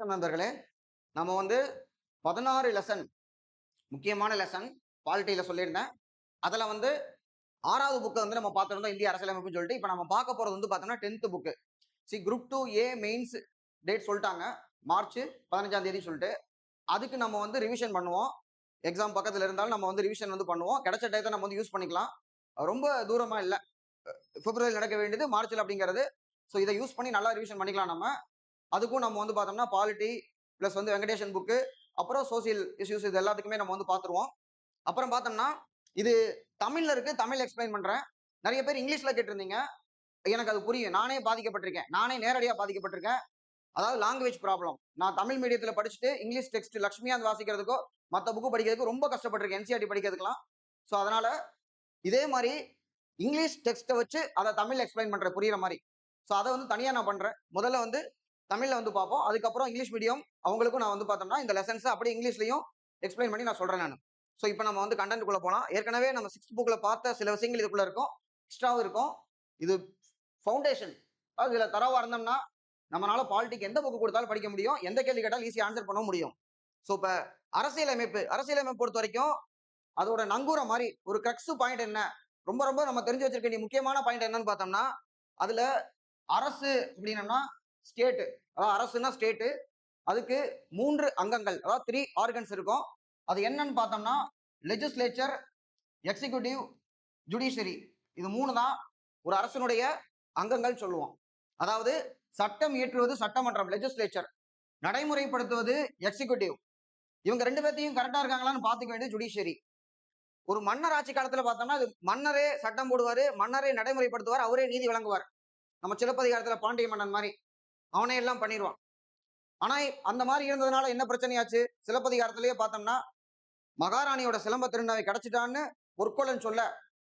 நண்பர்களே, நம்ம வந்து 16 லெசன் முக்கியமான லெசன் பாலிட்டில சொல்லியிருந்தேன். அதுல வந்து 6வது புக்க வந்து நம்ம பார்த்திருந்தோம் இந்திய அரசியலமைப்புன்னு சொல்லிட்டு. இப்ப நம்ம பார்க்க போறது வந்து பார்த்தோம்னா 10த் book. Group 2 A mains date சொல்ட்டாங்க. மார்ச் 15ஆம் தேதி சொல்லிட்டு. அதுக்கு நம்ம வந்து ரிவிஷன் பண்ணுவோம். எக்ஸாம் பக்கத்துல இருந்தாலும் நம்ம வந்து ரிவிஷன் வந்து பண்ணுவோம். கிடைச்ச டயத்த நம்ம வந்து யூஸ் பண்ணிக்கலாம். ரொம்ப தூரமா இல்ல. பிப்ரவரியில் நடக்க வேண்டியது மார்ச்ல அப்படிங்கிறது. சோ இத யூஸ் பண்ணி நல்லா ரிவிஷன் பண்ணிக்கலாம் நம்ம. அதுக்கும் நம்ம வந்து பார்த்தோம்னா பாலிட்டி பிளஸ் வந்து வெங்கடேஷன் புக்கு அப்புறம் சோசியல் இஷ்யூஸ் இது எல்லாத்துக்குமே நம்ம வந்து பார்த்துருவோம். அப்புறம் பார்த்தோம்னா இது தமிழ்ல இருக்கு, தமிழ் எக்ஸ்பிளைன் பண்றேன். நிறைய பேர் இங்கிலீஷ்ல கேட்டிருந்தீங்க. எனக்கு அது புரியும். நானே பாதிக்கப்பட்டிருக்கேன். நானே நேரடியா பாதிக்கப்பட்டிருக்கேன். அதாவது லாங்குவேஜ் ப்ராப்ளம். நான் தமிழ் மீடியத்துல படிச்சுட்டு இங்கிலீஷ் டெக்ஸ்ட் லட்சுமிகாந்த் வாசிக்கிறதுக்கோ மத்த புக்கு படிக்கிறதுக்கு ரொம்ப கஷ்டப்பட்டிருக்கேன். என்சிஆர்டி படிக்கிறதுக்கெல்லாம். சோ அதனால இதே மாதிரி இங்கிலீஷ் டெக்ஸ்ட்டை வச்சு அதை தமிழ் எக்ஸ்பிளைன் பண்றேன் புரியுற மாதிரி. சோ அதை வந்து தனியா நான் பண்றேன். முதல்ல வந்து தமிழ்ல வந்து பார்ப்போம். அதுக்கப்புறம் இங்கிலீஷ் மீடியம் அவங்களுக்கும் நான் வந்து பார்த்தோம்னா இந்த லெசன்ஸ் அப்படியே இங்கிலீஷ்லயும் எக்ஸ்பிளைன் பண்ணி நான் சொல்றேன் நான். சோ இப்போ நம்ம வந்து கண்டென்ட்குள்ள போலாம். ஏற்கனவே நம்ம 6th புக்ல பார்த்த சில விஷயங்கள் இதுக்குள்ள இருக்கும். எக்ஸ்ட்ராவும் இருக்கும். இது ஃபவுண்டேஷன். அதாவது இதுல தரவா இருந்தோம்னா நம்மளால பாலிட்டிக் எந்த புக் கொடுத்தாலும் படிக்க முடியும். எந்த கேள்வி கேட்டாலும் ஈஸியா ஆன்சர் பண்ண முடியும். சோ இப்ப அரசியலமைப்பு பொறுத்த வரைக்கும் அதோட நங்கூர மாதிரி ஒரு கிரக்ஸ் பாயிண்ட் என்ன, ரொம்ப ரொம்ப நம்ம தெரிஞ்சு வச்சிருக்க வேண்டிய முக்கியமான பாயிண்ட் என்னன்னு பார்த்தோம்னா அதுல அரசு அப்படின்னா ஸ்டேட், அதாவது அரசுனா ஸ்டேட். அதுக்கு 3 அங்கங்கள், அதாவது 3 ஆர்கன்ஸ் இருக்கும். அது என்னன்னு பார்த்தோம்னா லெஜிஸ்லேச்சர், எக்ஸிகியூட்டிவ், ஜுடிஷியரி. இது 3 தான் ஒரு அரசனுடைய அங்கங்கள் சொல்லுவோம். அதாவது சட்டம் இயற்றுவது சட்டமன்றம் லெஜிஸ்லேச்சர், நடைமுறைப்படுத்துவது எக்ஸிகியூட்டிவ். இவங்க 2 பேர்த்தையும் கரெக்டா இருக்காங்களான்னு பாத்துக்க வேண்டியது ஜுடிஷியரி. ஒரு மன்னர் ஆட்சி காலத்துல பார்த்தோம்னா மன்னரே சட்டம் போடுவாரு, மன்னரே நடைமுறைப்படுத்துவார், அவரே நீதி வழங்குவார். நம்ம சிலப்பதிகாரத்துல பாண்டிய மன்னன் மாதிரி அவனே எல்லாம் பண்ணிடுவான். ஆனா அந்த மாதிரி இருந்ததுனால என்ன பிரச்சனையாச்சு? சிலப்பதிகாரத்திலேயே பார்த்தோம்னா மகாராணியோட சிலம்ப திருநவை கிடைச்சிட்டான்னு பொற்கொள்ளன் சொல்ல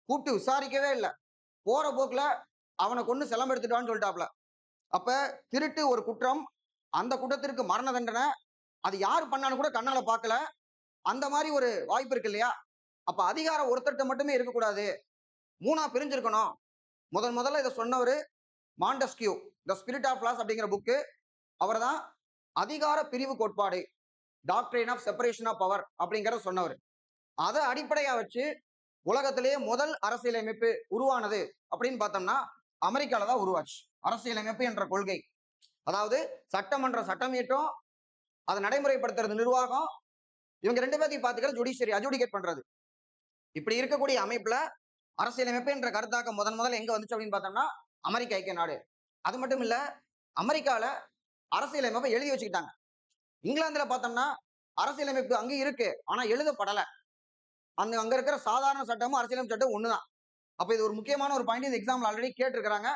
கூப்பிட்டு விசாரிக்கவே இல்லை. போற போக்குல அவனை கொண்டு சிலம்பு எடுத்துட்டான்னு சொல்லிட்டாப்ல. அப்ப திருட்டு ஒரு குற்றம், அந்த குற்றத்திற்கு மரண தண்டனை. அது யாரு பண்ணான்னு கூட கண்ணால பார்க்கல. அந்த மாதிரி ஒரு வாய்ப்பு இருக்கு இல்லையா? அப்ப அதிகாரம் ஒருத்தர்கிட்ட மட்டுமே இருக்கக்கூடாது, 3ஆ பிரிஞ்சிருக்கணும். முதல்ல இதை சொன்னவரு Montesquieu, the spirit of laws அப்படிங்கிற புக்கு. அவர் தான் அதிகார பிரிவு கோட்பாடு, doctrine of separation of power அப்படிங்கறத சொன்னவர். அதை அடிப்படையா வச்சு உலகத்திலேயே முதல் அரசியலமைப்பு உருவானது அப்படின்னு பார்த்தோம்னா அமெரிக்கால தான் உருவாச்சு அரசியலமைப்பு என்ற கொள்கை. அதாவது சட்டமன்ற சட்டம் இயற்றும், அதை நடைமுறைப்படுத்துறது நிர்வாகம், இவங்க 2 பேர்த்தையும் பார்த்துக்கிற ஜுடிஷியரி அட்ஜுடிகேட் பண்றது. இப்படி இருக்கக்கூடிய அமைப்புல அரசியலமைப்பு என்ற கருத்தாக்கம் முதல்ல எங்க வந்துச்சு அப்படின்னு பார்த்தோம்னா அமெரிக்க ஐக்கிய நாடு. அது மட்டும் இல்ல, அமெரிக்கால அரசியலமைப்பை எழுதி வச்சுக்கிட்டாங்க. இங்கிலாந்துல பார்த்தோம்னா அரசியலமைப்பு அங்க இருக்கு, ஆனா எழுதப்படல. அங்க இருக்கிற சாதாரண சட்டமும் அரசியலமைப்பு சட்டம் ஒண்ணுதான். அப்ப இது ஒரு முக்கியமான ஒரு பாயிண்ட். இந்த எக்ஸாம்ல ஆல்ரெடி கேட்டிருக்கிறாங்க.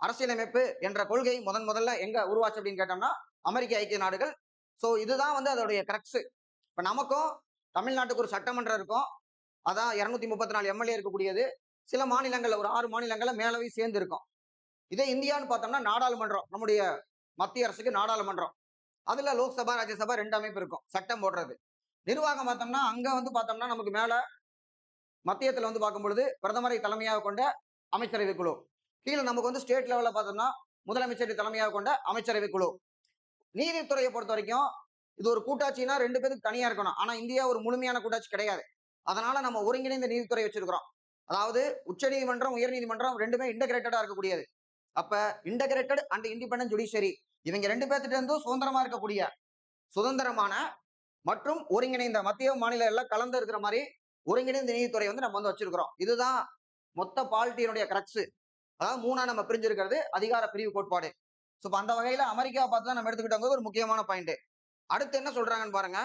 அரசியலமைப்பு என்ற கொள்கை முதல்ல எங்க உருவாச்சு அப்படின்னு கேட்டோம்னா அமெரிக்க ஐக்கிய நாடுகள். சோ இதுதான் வந்து அதோடைய கிரக்ஸ். இப்ப நமக்கும் தமிழ்நாட்டுக்கு ஒரு சட்டமன்றம் இருக்கும். அதான் 234 எம்எல்ஏ இருக்கக்கூடியது. சில மாநிலங்கள்ல ஒரு 6 மாநிலங்கள்ல மேலவை சேர்ந்து இருக்கும். இதே இந்தியான்னு பார்த்தோம்னா நாடாளுமன்றம், நம்முடைய மத்திய அரசுக்கு நாடாளுமன்றம். அதுல லோக்சபா, ராஜ்யசபா 2 அமைப்பு இருக்கும் சட்டம் போடுறது. நிர்வாகம் பார்த்தோம்னா அங்க வந்து பார்த்தோம்னா நமக்கு மேல மத்தியத்துல வந்து பார்க்கும் பொழுது பிரதமரை தலைமையாக கொண்ட அமைச்சரவை குழு. கீழே நமக்கு வந்து ஸ்டேட் லெவல்ல பார்த்தோம்னா முதலமைச்சரை தலைமையாக கொண்ட அமைச்சரவை குழு. நீதித்துறையை பொறுத்த வரைக்கும் இது ஒரு கூட்டாட்சினா 2 பேருக்கு தனியா இருக்கணும். ஆனா இந்தியா ஒரு முழுமையான கூட்டாட்சி கிடையாது. அதனால நம்ம ஒருங்கிணைந்த நீதித்துறை வச்சிருக்கிறோம். அதாவது உச்ச நீதிமன்றம், உயர் நீதிமன்றம் 2மே இன்டகிரேட்டடா இருக்கக்கூடியது. அப்ப இன்டகிரேட்டட் அண்ட் இண்டிபெண்டன்ட் ஜுடிஷியரி, இவங்க 2 பேர்த்திட்ட இருந்தும் சுதந்திரமா இருக்கக்கூடிய சுதந்திரமான மற்றும் ஒருங்கிணைந்த மத்திய மாநில எல்லாம் கலந்து இருக்கிற மாதிரி ஒருங்கிணைந்த நீதித்துறை வந்து நம்ம வந்து வச்சிருக்கிறோம். இதுதான் மொத்த பாலிட்டியினுடைய கிரக்ஸ். அதாவது 3ஆ நம்ம பிரிஞ்சிருக்கிறது அதிகார பிரிவு கோட்பாடு. சோ அந்த வகையில அமெரிக்கா பார்த்து தான் நம்ம எடுத்துக்கிட்டோம் ஒரு முக்கியமான பாயிண்ட். அடுத்து என்ன சொல்றாங்கன்னு பாருங்க.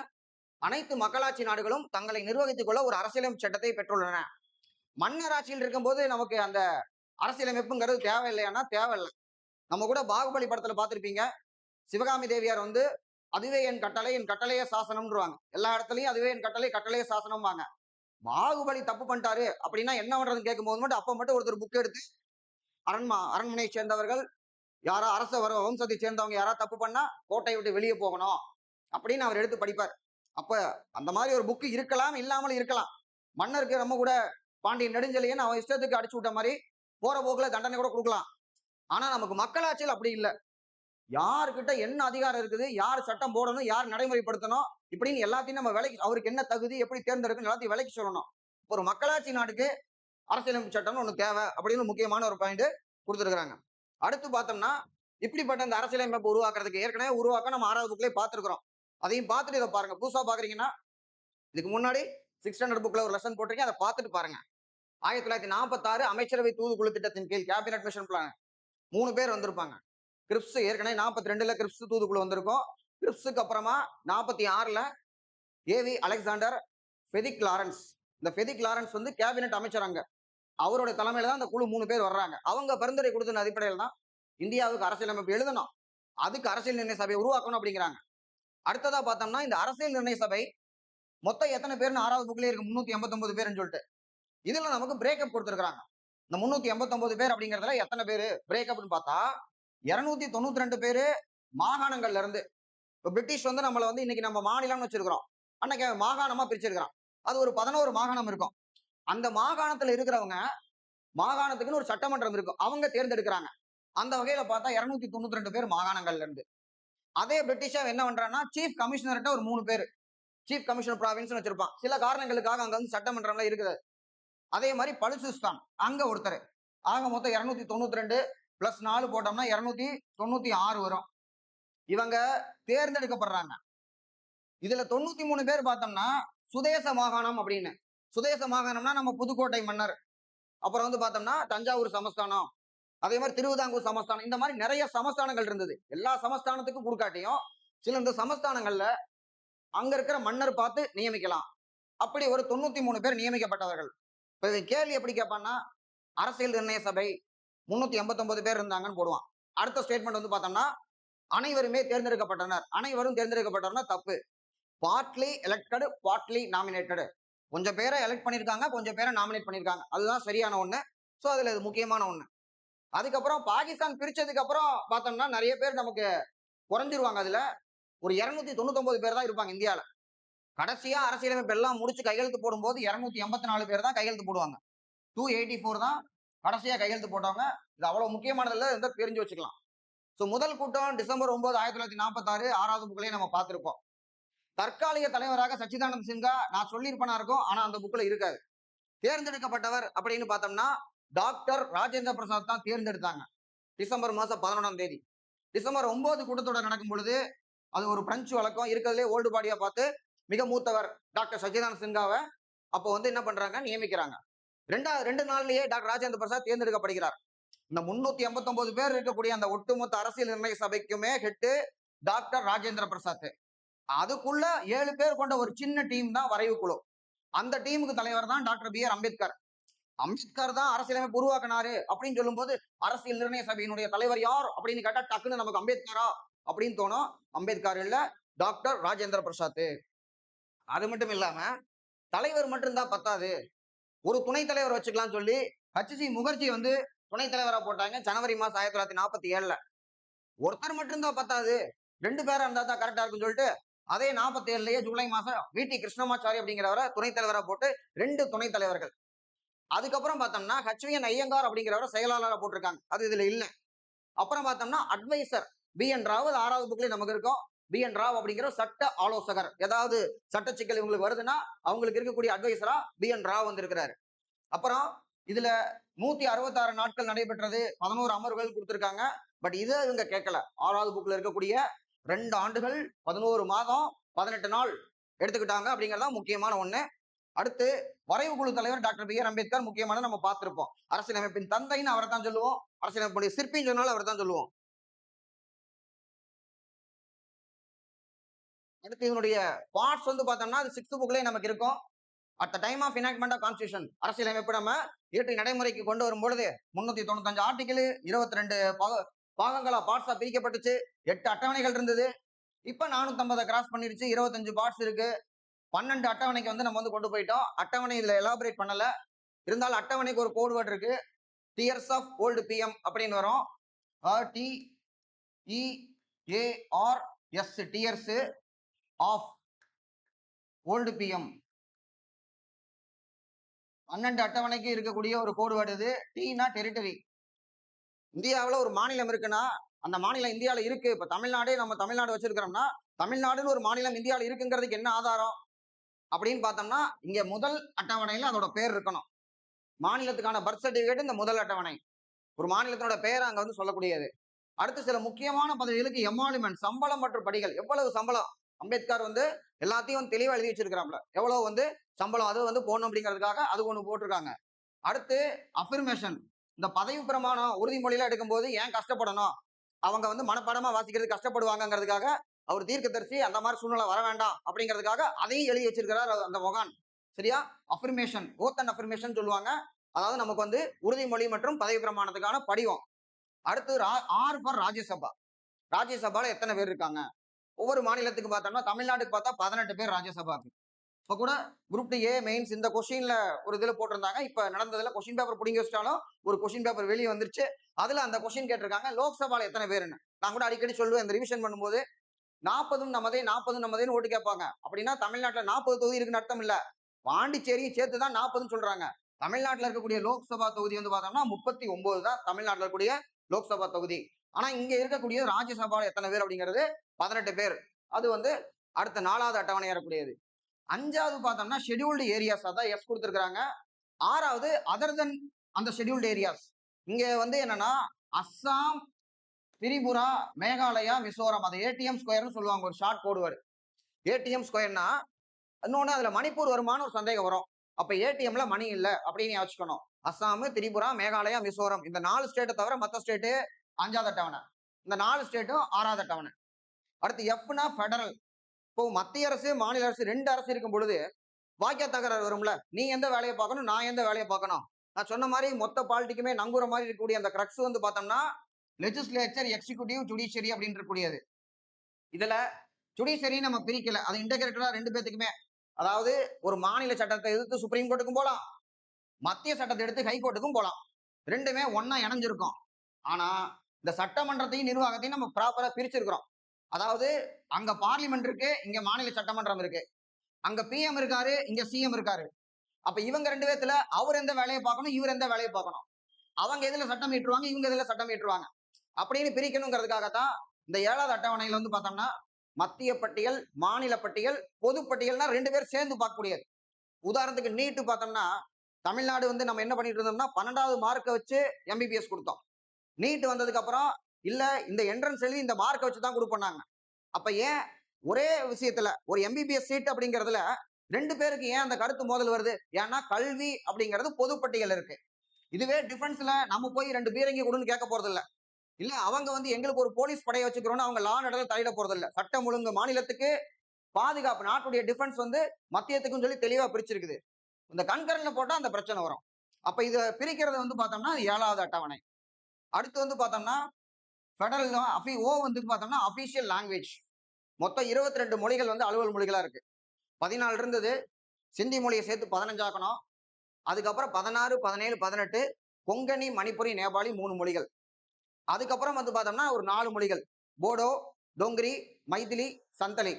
அனைத்து மக்களாட்சி நாடுகளும் தங்களை நிர்வகித்துக் கொள்ள ஒரு அரசியலமைப்பு சட்டத்தை பெற்றுள்ளன. மன்னர் ஆட்சியில் இருக்கும்போது நமக்கு அந்த அரசியலமைப்புங்கிறது தேவையில்லையானா தேவையில்லை. நம்ம கூட பாகுபலி படத்துல பார்த்திருப்பீங்க. சிவகாமி தேவியார் வந்து அதுவே என் கட்டளை, என் கட்டளைய சாசனம்ன்றுவாங்க. எல்லா இடத்துலயும் அதுவே என் கட்டளை, கட்டளைய சாசனம்வாங்க. பாகுபலி தப்பு பண்ணிட்டாரு அப்படின்னா என்ன பண்றதுன்னு கேட்கும்போது மட்டும் அப்ப மட்டும் ஒருத்தர் புக் எடுத்து அரண்மனையை சேர்ந்தவர்கள் யாரோ அரச வம்சத்தை சேர்ந்தவங்க யாராவது தப்பு பண்ணா கோட்டையை விட்டு வெளியே போகணும் அப்படின்னு அவர் எடுத்து படிப்பார். அப்ப அந்த மாதிரி ஒரு புக் இருக்கலாம், இல்லாமலும் இருக்கலாம். மன்னருக்கு நம்ம கூட பாண்டியன் நெடுஞ்செழியன் அவன் இஷ்டத்துக்கு அடிச்சு விட்ட மாதிரி போற போக்குல தண்டனை கூட கொடுக்கலாம். ஆனா நமக்கு மக்களாட்சியில் அப்படி இல்லை. யாருக்கிட்ட என்ன அதிகாரம் இருக்குது, யார் சட்டம் போடணும், யார் நடைமுறைப்படுத்தணும், இப்படின்னு எல்லாத்தையும் நம்ம விலைக்கு அவருக்கு என்ன தகுதி, எப்படி தேர்ந்தெடுக்கணும் எல்லாத்தையும் விலைக்கு சொல்லணும். ஒரு மக்களாட்சி நாட்டுக்கு அரசியலமைப்பு சட்டம்னு ஒண்ணு தேவை அப்படின்னு முக்கியமான ஒரு பாயிண்ட் கொடுத்துருக்காங்க. அடுத்து பார்த்தோம்னா இப்படிப்பட்ட இந்த அரசியலமைப்பு உருவாக்குறதுக்கு ஏற்கனவே உருவாக்க நம்ம 6வது புக்லயே பார்த்திருக்கிறோம். அதையும் பார்த்துட்டு இதை பாருங்க. புதுசா பாக்குறீங்கன்னா இதுக்கு முன்னாடி 600 புக்ல ஒரு லெசன் போட்டிருக்கேன், அதை பார்த்துட்டு பாருங்க. 1946 அமைச்சரவை தூதுக்குழு திட்டத்தின் கீழ் கேபினட் மிஷன் பிளான் 3 பேர் வந்திருப்பாங்க. கிரிப்ஸ் ஏற்கனவே 42ல கிரிப்ஸ் தூதுக்குழு வந்திருக்கும். கிரிப்ஸுக்கு அப்புறமா 46ல ஏவி அலெக்சாண்டர் ஃபெதிக் லாரன்ஸ். இந்த ஃபெதிக் லாரன்ஸ் வந்து கேபினட் அமைச்சர் அங்க. அவருடைய தலைமையில தான் அந்த குழு 3 பேர் வர்றாங்க. அவங்க பரிந்துரை கொடுத்த அடிப்படையில் தான் இந்தியாவுக்கு அரசியலமைப்பு எழுதணும். அதுக்கு அரசியல் நிர்ணய சபையை உருவாக்கணும் அப்படிங்கிறாங்க. அடுத்ததா பார்த்தோம்னா இந்த அரசியல் நிர்ணய சபை மொத்தம் எத்தனை பேர்னு 6வது புக்லயே இருக்கு 389 பேர்னு சொல்லிட்டு. இதுல நமக்கு பிரேக்கப் கொடுத்துருக்காங்க. இந்த 389 பேர் அப்படிங்கறதுல எத்தனை பேரு பிரேக்கப்னு பார்த்தா 292 பேரு மாகாணங்கள்ல இருந்து. இப்ப பிரிட்டிஷ் வந்து நம்மள வந்து இன்னைக்கு நம்ம மாநிலம்னு வச்சிருக்கிறோம். அன்னைக்கு மாகாணமா பிரிச்சிருக்கிறான். அது ஒரு 11 மாகாணம் இருக்கும். அந்த மாகாணத்துல இருக்கிறவங்க மாகாணத்துக்குன்னு ஒரு சட்டமன்றம் இருக்கும். அவங்க தேர்ந்தெடுக்கிறாங்க. அந்த வகையில பார்த்தா 292 பேர் மாகாணங்கள்ல இருந்து. அதே பிரிட்டிஷா என்ன பண்றான்னா சீஃப் கமிஷனர்கிட்ட ஒரு 3 பேர் சீஃப் கமிஷனர் ப்ராவின்ஸ் வச்சிருப்பான். சில காரணங்களுக்காக அங்க வந்து சட்டமன்றம்லாம் இருக்குது. அதே மாதிரி பலுசிஸ்தான் அங்க ஒருத்தர். ஆக மொத்தம் 292 பிளஸ் 4 போட்டோம்னா 296 வரும். இவங்க தேர்ந்தெடுக்கப்படுறாங்க. இதுல 93 பேர் பார்த்தோம்னா சுதேச மாகாணம் அப்படின்னு. சுதேச மாகாணம்னா நம்ம புதுக்கோட்டை மன்னர், அப்புறம் வந்து பார்த்தோம்னா தஞ்சாவூர் சமஸ்தானம், அதே மாதிரி திருவிதாங்கூர் சமஸ்தானம், இந்த மாதிரி நிறைய சமஸ்தானங்கள் இருந்தது. எல்லா சமஸ்தானத்துக்கும் கொடுக்காட்டியும் சில இந்த சமஸ்தானங்கள்ல அங்க இருக்கிற மன்னர் பார்த்து நியமிக்கலாம். அப்படி ஒரு 93 பேர் நியமிக்கப்பட்டவர்கள். இப்ப கேள்வி எப்படி கேட்பான்னா அரசியல் நிர்ணய சபை 389 பேர் இருந்தாங்கன்னு போடுவான். அடுத்த ஸ்டேட்மெண்ட் வந்து பார்த்தோம்னா அனைவருமே தேர்ந்தெடுக்கப்பட்டனர். அனைவரும் தேர்ந்தெடுக்கப்பட்டனர் தப்பு. Partly elected, partly nominated. கொஞ்சம் பேரை எலெக்ட் பண்ணிருக்காங்க, கொஞ்சம் பேரை நாமினேட் பண்ணிருக்காங்க. அதுதான் சரியான ஒண்ணு. சோ அதுல இது முக்கியமான ஒண்ணு. அதுக்கப்புறம் பாகிஸ்தான் பிரிச்சதுக்கு அப்புறம் பார்த்தோம்னா நிறைய பேர் நமக்கு குறைஞ்சிருவாங்க. அதுல ஒரு 299 பேர் தான் இருப்பாங்க இந்தியால. கடைசியா அரசியலமைப்பு எல்லாம் முடிச்சு கையெழுத்து போடும்போது 284 பேர் தான் கையெழுத்து போடுவாங்க. 284 தான் கடைசியா கையெழுத்து போட்டவங்க. இது அவ்வளவு முக்கியமானதுல இருந்தா தெரிஞ்சு வச்சுக்கலாம். சோ முதல் கூட்டம் டிசம்பர் 9 1946 6வது புக்லயே நம்ம பார்த்திருப்போம். தற்காலிக தலைவராக சச்சிதானந்த் சின்ஹா நான் சொல்லியிருப்பேனா இருக்கும், ஆனா அந்த புக்ல இருக்காது. தேர்ந்தெடுக்கப்பட்டவர் அப்படின்னு பார்த்தோம்னா டாக்டர் ராஜேந்திர பிரசாத் தான் தேர்ந்தெடுத்தாங்க. டிசம்பர் மாசம் 11ஆம் தேதி. டிசம்பர் 9 கூட்டத்தொடர் நடக்கும் பொழுது அது ஒரு பிரெஞ்சு வழக்கம் இருக்கிறதுலே ஓல்டு பாடியா பார்த்து மிக மூத்தவர் டாக்டர் சச்சிதானந்த் சின்ஹாவை அப்போ வந்து என்ன பண்றாங்க நியமிக்கிறாங்க. 2 நாள்லயே டாக்டர் ராஜேந்திர பிரசாத் தேர்ந்தெடுக்கப்படுகிறார். இந்த 389 பேர் இருக்கக்கூடிய அந்த ஒட்டுமொத்த அரசியல் நிர்ணய சபைக்குமே ஹெட் டாக்டர் ராஜேந்திர பிரசாத். அதுக்குள்ள 7 பேர் கொண்ட ஒரு சின்ன டீம் தான் வரைவு குழு. அந்த டீமுக்கு தலைவர் தான் doctor B R Ambedkar. Ambedkar தான் அரசியலமைப்பு உருவாக்கினாரு அப்படின்னு சொல்லும் போது அரசியல் நிர்ணய சபையினுடைய தலைவர் யார் அப்படின்னு கேட்டா டக்குன்னு நமக்கு அம்பேத்கரா அப்படின்னு தோணும். அம்பேத்கர் இல்ல, டாக்டர் ராஜேந்திர பிரசாத். அது மட்டும் இல்லாம தலைவர் மட்டும் இருந்தா பத்தாது, ஒரு துணைத் தலைவர் வச்சுக்கலாம் சொல்லி ஹச்சி முகர்ஜி வந்து துணைத் தலைவரா போட்டாங்க ஜனவரி மாசம் 1947. ஒருத்தர் மட்டும் இருந்தா பத்தாது, 2 பேரா இருந்தா தான் கரெக்டா இருக்குன்னு சொல்லிட்டு அதே 47லயே ஜூலை மாசம் வி.டி. கிருஷ்ணமாச்சாரி அப்படிங்கிறவரை துணைத் தலைவரா போட்டு 2 துணைத் தலைவர்கள். அதுக்கப்புறம் பார்த்தோம்னா ஹச்விஎன் ஐயங்கார் அப்படிங்கிறவரை செயலாளராக போட்டிருக்காங்க. அது இதுல இல்ல. அப்புறம் பார்த்தோம்னா அட்வைசர் பி.என். ராவ் 6வது புக்லயே நமக்கு இருக்கும். பி.என். ராவ் அப்படிங்கிற சட்ட ஆலோசகர். ஏதாவது சட்ட சிக்கல் இவங்களுக்கு வருதுன்னா அவங்களுக்கு இருக்கக்கூடிய அட்வைசரா பி.என். ராவ் வந்திருக்கிறாரு. அப்புறம் இதுல 166 நாட்கள் நடைபெற்றது, 11 அமர்வுகள் கொடுத்திருக்காங்க. பட் இதை இவங்க கேட்கல. 6வது புக்ல இருக்கக்கூடிய 2 ஆண்டுகள் 11 மாதம் 18 நாள் எடுத்துக்கிட்டாங்க அப்படிங்கறதா முக்கியமான ஒண்ணு. அடுத்து வரைவு குழு தலைவர் டாக்டர் பி ஆர் அம்பேத்கர் முக்கியமான நம்ம பார்த்திருப்போம். அரசியலமைப்பின் தந்தைன்னு அவரை தான் சொல்லுவோம், அரசியலமைப்புடைய சிற்பின்னு சொன்னாலும் அவர் தான் சொல்லுவோம். அடுத்து இதனுடைய பார்ட்ஸ் வந்து பார்த்தோம்னா அது 6th புக்லயே நமக்கு இருக்கும். At the time of enactment of constitution அரசியலமைப்பு நம்ம இயற்றி நடைமுறைக்கு கொண்டு வரும் பொழுது 395 ஆர்டிகிள் 22 பாகங்களா பார்ட்ஸா பிரிக்கப்பட்டுச்சு. 8 அட்டவணைகள் இருந்தது. இப்ப 450 கிராஸ் பண்ணிருச்சு. 25 பார்ட்ஸ் இருக்கு. 12 அட்டவணைக்கு வந்து நம்ம வந்து கொண்டு போயிட்டோம். அட்டவணை இதுல எலாபரேட் பண்ணல. இருந்தாலும் அட்டவணைக்கு ஒரு கோட் வேர்டு இருக்கு. டியர்ஸ் ஆஃப் ஓல்டு பிஎம் அப்படின்னு வரும். TEARS tears of old PM. 12 அட்டவணைக்கு இருக்கக்கூடிய ஒரு கோடு வேர்டு இது. டீனா டெரிட்டரி. இந்தியாவில் ஒரு மாநிலம் இருக்குன்னா அந்த மாநிலம் இந்தியாவில இருக்கு. இப்ப தமிழ்நாடே நம்ம தமிழ்நாடு வச்சிருக்கிறோம்னா தமிழ்நாடுன்னு ஒரு மாநிலம் இந்தியாவில இருக்குங்கிறதுக்கு என்ன ஆதாரம் அப்படின்னு பார்த்தோம்னா இங்க முதல் அட்டவணையில அதோட பேர் இருக்கணும். மாநிலத்துக்கான பர்த் சர்டிபிகேட் இந்த முதல் அட்டவணை. ஒரு மாநிலத்தோட பெயரை அங்க வந்து சொல்லக்கூடியது. அடுத்து சில முக்கியமான பதவிகளுக்கு எமாலுமெண்ட் சம்பளம் மற்றும் படிகள். எவ்வளவு சம்பளம் அம்பேத்கர் வந்து எல்லாத்தையும் வந்து தெளிவா எழுதி வச்சிருக்கிறாப்ல. எவ்வளவு வந்து சம்பளம் அது வந்து போடணும் அப்படிங்கிறதுக்காக அது ஒண்ணு போட்டிருக்காங்க. அடுத்து அஃபர்மேஷன். இந்த பதவி பிரமாணம் உறுதிமொழியில எடுக்கும்போது ஏன் கஷ்டப்படணும், அவங்க வந்து மனப்பாடமா வாசிக்கிறது கஷ்டப்படுவாங்கிறதுக்காக அவர் தீர்க்கதரிசி அந்த மாதிரி சூழ்நிலை வர வேண்டாம் அப்படிங்கிறதுக்காக அதையும் எழுதி வச்சிருக்கிறார் அந்த மொகான். சரியா? அஃபர்மேஷன், ஓத் அண்ட் அஃபர்மேஷன் சொல்லுவாங்க. அதாவது நமக்கு வந்து உறுதிமொழி மற்றும் பதவி பிரமாணத்துக்கான படிவம். அடுத்து ஆர் ஃபார் ராஜ்யசபா. ராஜ்யசபால எத்தனை பேர் இருக்காங்க? ஒவ்வொரு மாநிலத்துக்கு பார்த்தோம்னா தமிழ்நாட்டுக்கு பார்த்தா 18 பேர் ராஜ்யசபாக்கு. இப்ப கூட குரூப் டி ஏ மெயின்ஸ் இந்த கொஸ்டின்ல ஒரு இதுல போட்டிருந்தாங்க. இப்ப நடந்ததுல கொஸ்டின் பேப்பர் புடிங்கி வச்சிட்டாலும் ஒரு கொஸ்டின் பேப்பர் வெளியே வந்துருச்சு. அதுல அந்த கொஸ்டின் கேட்டிருக்காங்க லோக்சபால எத்தனை பேருன்னு. நான் கூட அடிக்கடி சொல்லுவேன் இந்த ரிவிஷன் பண்ணும்போது 40 நம்மதே ஓட்டு கேட்பாங்க. அப்படின்னா தமிழ்நாட்டுல 40 தொகுதி இருக்குன்னு அர்த்தம் இல்ல. பாண்டிச்சேரியும் சேர்த்துதான் 40 சொல்றாங்க. தமிழ்நாட்டுல இருக்கக்கூடிய லோக்சபா தொகுதி வந்து பார்த்தோம்னா 39 தான் தமிழ்நாட்டுல இருக்கக்கூடிய லோக்சபா தொகுதி. ஆனா இங்க இருக்கக்கூடிய ராஜ்யசபால எத்தனை பேர் அப்படிங்கிறது 18 பேர். அது வந்து அடுத்த 4வது அட்டவணை ஏறக்கூடியது. 5வது பார்த்தோம்னா ஷெட்யூல்டு ஏரியாஸ், அதான் எஸ் கொடுத்திருக்காங்க. 6வது அதர் தென் அந்த ஷெட்யூல்டு ஏரியாஸ். இங்க வந்து என்னன்னா அஸ்ஸாம், திரிபுரா, மேகாலயா, மிசோரம், அதை ஏடிஎம் ஸ்கொயர்னு சொல்லுவாங்க. ஒரு ஷார்ட் கோடு வேர்டு. ஏடிஎம் ஸ்கொயர்னா இன்னொன்னு அதுல மணிப்பூர் வருமானு ஒரு சந்தேகம் வரும். அப்ப ஏடிஎம்ல மணி இல்ல அப்படின்னு வச்சுக்கணும். அஸ்ஸாம், திரிபுரா, மேகாலயா, மிசோரம் இந்த 4 ஸ்டேட்டை தவிர மத்த ஸ்டேட்டு 5வது அட்டவணை. இந்த 4 ஸ்டேட்டும் 6வது அட்டவணை. அடுத்து எஃப்னா ஃபெடரல். இப்போ மத்திய அரசு மாநில அரசு 2 அரசு இருக்கும் பொழுது வாக்கிய தகராறு வரும்ல. நீ எந்த வேலையை பார்க்கணும், நான் எந்த வேலையை பார்க்கணும். நான் சொன்ன மாதிரி மொத்த பாலிட்டிக்குமே நங்குற மாதிரி இருக்கக்கூடிய அந்த கிரக்ஸ் வந்து பார்த்தோம்னா லெஜிஸ்லேச்சர், எக்ஸிகியூட்டிவ், ஜுடிஷியரி அப்படின்னு இருக்கக்கூடியது. இதுல ஜுடிஷியரி நம்ம பிரிக்கல. அது இன்டகிரேட்டடா 2 பேத்துக்குமே. அதாவது ஒரு மாநில சட்டத்தை எதிர்த்து சுப்ரீம் கோர்ட்டுக்கும் போலாம், மத்திய சட்டத்தை எடுத்து ஹைகோர்ட்டுக்கும் போலாம். 2மே ஒன்னா இணைஞ்சிருக்கும். ஆனா இந்த சட்டமன்றத்தையும் நிர்வாகத்தையும் நம்ம ப்ராப்பரா பிரிச்சிருக்கிறோம். அதாவது அங்க பார்லிமெண்ட் இருக்கு, இங்க மாநில சட்டமன்றம் இருக்கு. அங்க பிஎம் இருக்காரு, இங்க சிஎம் இருக்காரு. அப்ப இவங்க 2 பேத்துல அவர் எந்த வேலையை பார்க்கணும், இவர் எந்த வேலையை பார்க்கணும். அவங்க எதுல சட்டம் ஏற்றுவாங்க, இவங்க எதுல சட்டம் ஏற்றுவாங்க அப்படின்னு பிரிக்கணுங்கிறதுக்காகத்தான் இந்த 7வது அட்டவணையில வந்து பார்த்தோம்னா மத்திய பட்டியல், மாநில பட்டியல், பொது பட்டியல்னா 2 பேர் சேர்ந்து பார்க்கக்கூடியது. உதாரணத்துக்கு நீட்டு பார்த்தோம்னா தமிழ்நாடு வந்து நம்ம என்ன பண்ணிட்டு இருந்தோம்னா 12வது மார்க்கை வச்சு எம்பிபிஎஸ் கொடுத்தோம். நீட் வந்ததுக்கு அப்புறம் இல்ல இந்த என்ட்ரன்ஸ் எழுதி இந்த மார்க்கை வச்சு தான் கொடுப்போம். அப்ப ஏன் ஒரே விஷயத்துல ஒரு எம்பிபிஎஸ் சீட் அப்படிங்கிறதுல 2 பேருக்கு ஏன் அந்த கருத்து மோதல் வருது? ஏன்னா கல்வி அப்படிங்கிறது பொது பட்டியல் இருக்கு. இதுவே டிஃபென்ஸ்ல நம்ம போய் 2 பீரங்கி கொடுன்னு கேட்க போறது இல்ல. இல்ல அவங்க வந்து எங்களுக்கு ஒரு போலீஸ் படையை வச்சுக்கிறோம்னு அவங்க லா நடல தலையிட போறது இல்ல. சட்டம் ஒழுங்கு மாநிலத்துக்கு பாதுகாப்பு, நாட்டுடைய டிஃபென்ஸ் வந்து மத்தியத்துக்கும் சொல்லி தெளிவா பிரிச்சிருக்குது. இந்த கண்கரன்ல போட்டா அந்த பிரச்சனை வரும். அப்ப இத பிரிக்கிறது வந்து பார்த்தோம்னா 7வது அட்டவணை. அடுத்து வந்து பார்த்தோம்னா ஃபெடரல் ஓ வந்து பார்த்தோம்னா அபிஷியல் லாங்குவேஜ். மொத்தம் 22 மொழிகள் வந்து அலுவல் மொழிகளா இருக்கு. 14 இருந்தது. சிந்தி மொழியை சேர்த்து 15 ஆக்கணும். அதுக்கப்புறம் 16, 17, 18 கொங்கணி, மணிப்புரி, நேபாளி 3 மொழிகள். அதுக்கப்புறம் வந்து பார்த்தோம்னா ஒரு 4 மொழிகள் போடோ, டோங்கிரி, மைதிலி, சந்தலி.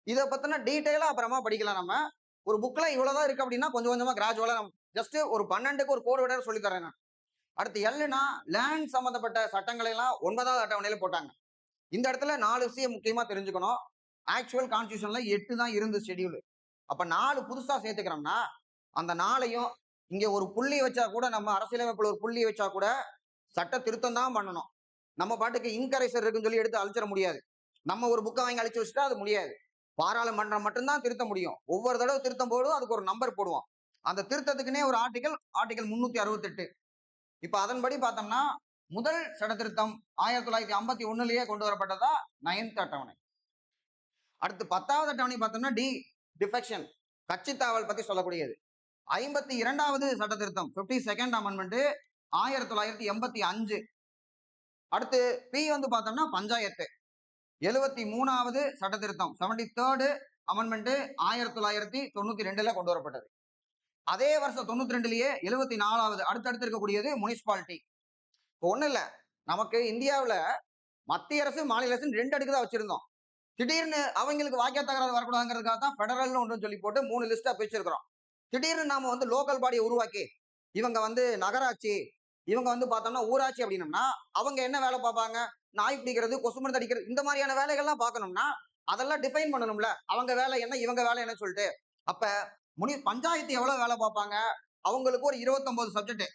இதை பத்தின டீட்டெயிலா அப்புறமா படிக்கலாம். நம்ம ஒரு புக்ல இவ்வளவுதான் இருக்கு அப்படின்னா கொஞ்சம் கொஞ்சமா கிராஜுவலா நம்ம ஜஸ்ட் ஒரு 12க்கு ஒரு கோடு விட சொல்லி தரேன் நான். அடுத்து எல்லுனா லேண்ட் சம்பந்தப்பட்ட சட்டங்களை எல்லாம் 9வது அட்டவணையில போட்டாங்க. இந்த இடத்துல 4 விஷயம் முக்கியமா தெரிஞ்சுக்கணும். ஆக்சுவல் கான்ஸ்டியூஷன்ல 8 தான் இருந்து ஷெட்யூல். அப்ப 4 புதுசா சேர்த்துக்கிறோம்னா அந்த 4ஐயும் இங்க ஒரு புள்ளி வச்சா கூட நம்ம அரசியலமைப்புல ஒரு புள்ளி வச்சா கூட சட்ட திருத்தம் தான் பண்ணணும். நம்ம பாட்டுக்கு இன்கரைசர் இருக்குன்னு சொல்லி எடுத்து அழிச்சிட முடியாது. நம்ம ஒரு புக்கை வாங்கி அழிச்சு வச்சுட்டா அது முடியாது. பாராளுமன்றம் மட்டும்தான் திருத்த முடியும். ஒவ்வொரு தடவை திருத்தம் போடுவோம், அதுக்கு ஒரு நம்பர் போடுவோம். அந்த திருத்தத்துக்குன்னே ஒரு ஆர்டிகல் 368. இப்ப அதன்படி பார்த்தோம்னா முதல் சட்ட திருத்தம் 1951லயே கொண்டு வரப்பட்டதா 9th அட்டவணை. அடுத்து 10வது அட்டவணை பார்த்தோம்னா டிஃபெக்ஷன், கட்சி தாவல் பத்தி சொல்லக்கூடியது. 52வது சட்ட திருத்தம் 52nd அமெண்ட்மெண்ட் 1985. அடுத்து பி வந்து பார்த்தோம்னா பஞ்சாயத்து. 73வது சட்ட திருத்தம் 73rd அமெண்ட்மெண்ட் 1992ல கொண்டு வரப்பட்டது. அதே வருஷம் 92லயே 74வது அடுத்தடுத்து இருக்கக்கூடியது முனிசிபாலிட்டி. இப்போ ஒண்ணு இல்ல, நமக்கு இந்தியாவுல மத்திய அரசு மாநில அரசு 2 அடுக்கு தான் வச்சிருந்தோம். திடீர்னு அவங்களுக்கு வாக்கிய தகராறு வரக்கூடாதுங்கிறதுக்காக தான் பெடரல்னு ஒன்று சொல்லி போட்டு 3 லிஸ்டா பிரிச்சிருக்கிறோம். திடீர்னு நாம வந்து லோக்கல் பாடியை உருவாக்கி இவங்க வந்து நகராட்சி, இவங்க வந்து பார்த்தோம்னா ஊராட்சி அப்படின்னம்னா அவங்க என்ன வேலை பார்ப்பாங்க? நாய் பிடிக்கிறது, கொசு மருந்து அடிக்கிறது, இந்த மாதிரியான வேலைகள்லாம் பார்க்கணும்னா அதெல்லாம் டிஃபைன் பண்ணணும்ல. அவங்க வேலை என்ன, இவங்க வேலை என்ன சொல்லிட்டு. அப்ப பஞ்சாயத்து எவ்வளவு வேலை பார்ப்பாங்க? அவங்களுக்கு ஒரு 29 சப்ஜெக்ட்.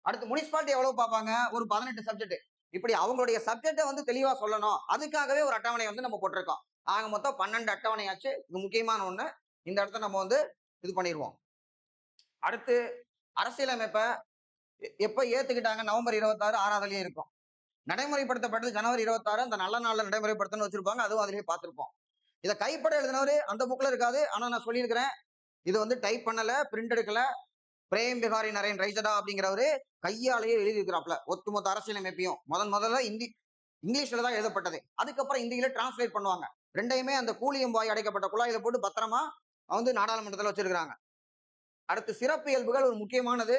அடுத்து முனிசிபாலிட்டி எவ்வளவு பார்ப்பாங்க? ஒரு 18 சப்ஜெக்ட். இப்படி அவங்களுடைய சப்ஜெக்ட வந்து தெளிவா சொல்லணும். அதுக்காகவே ஒரு அட்டவணை வந்து நம்ம போட்டிருக்கோம். ஆக மொத்தம் 12 அட்டவணையாச்சு. இது முக்கியமான ஒண்ணு. இந்த இடத்த நம்ம வந்து இது பண்ணிடுவோம். அடுத்து அரசியலமைப்ப எப்ப ஏத்துக்கிட்டாங்க? நவம்பர் 26 6வதுலயே இருக்கும். நடைமுறைப்படுத்தப்பட்டது ஜனவரி 26 அந்த நல்ல நாள்ல நடைமுறைப்படுத்தணும்னு வச்சிருப்பாங்க. அதுவும் அதிலேயே பார்த்திருப்போம். இதை கைப்பட எழுதினவரு அந்த புக்ல இருக்காது. ஆனா நான் சொல்லியிருக்கிறேன். இது வந்து டைப் பண்ணல, பிரிண்ட் எடுக்கல. பிரேம் பிகாரி நரேன் ரைசடா அப்படிங்கிறவரு கையாலேயே எழுதியிருக்கிறாப்ல ஒட்டுமொத்த அரசியலமைப்பையும். முதல்ல இங்கிலீஷ்ல தான் எழுதப்பட்டது. அதுக்கப்புறம் இந்தியில டிரான்ஸ்லேட் பண்ணுவாங்க. ரெண்டையுமே அந்த கூலியும் வாய் அடைக்கப்பட்ட குழாயில போட்டு பத்திரமா வந்து நாடாளுமன்றத்தில் வச்சிருக்காங்க. அடுத்து சிறப்பு இயல்புகள் ஒரு முக்கியமானது.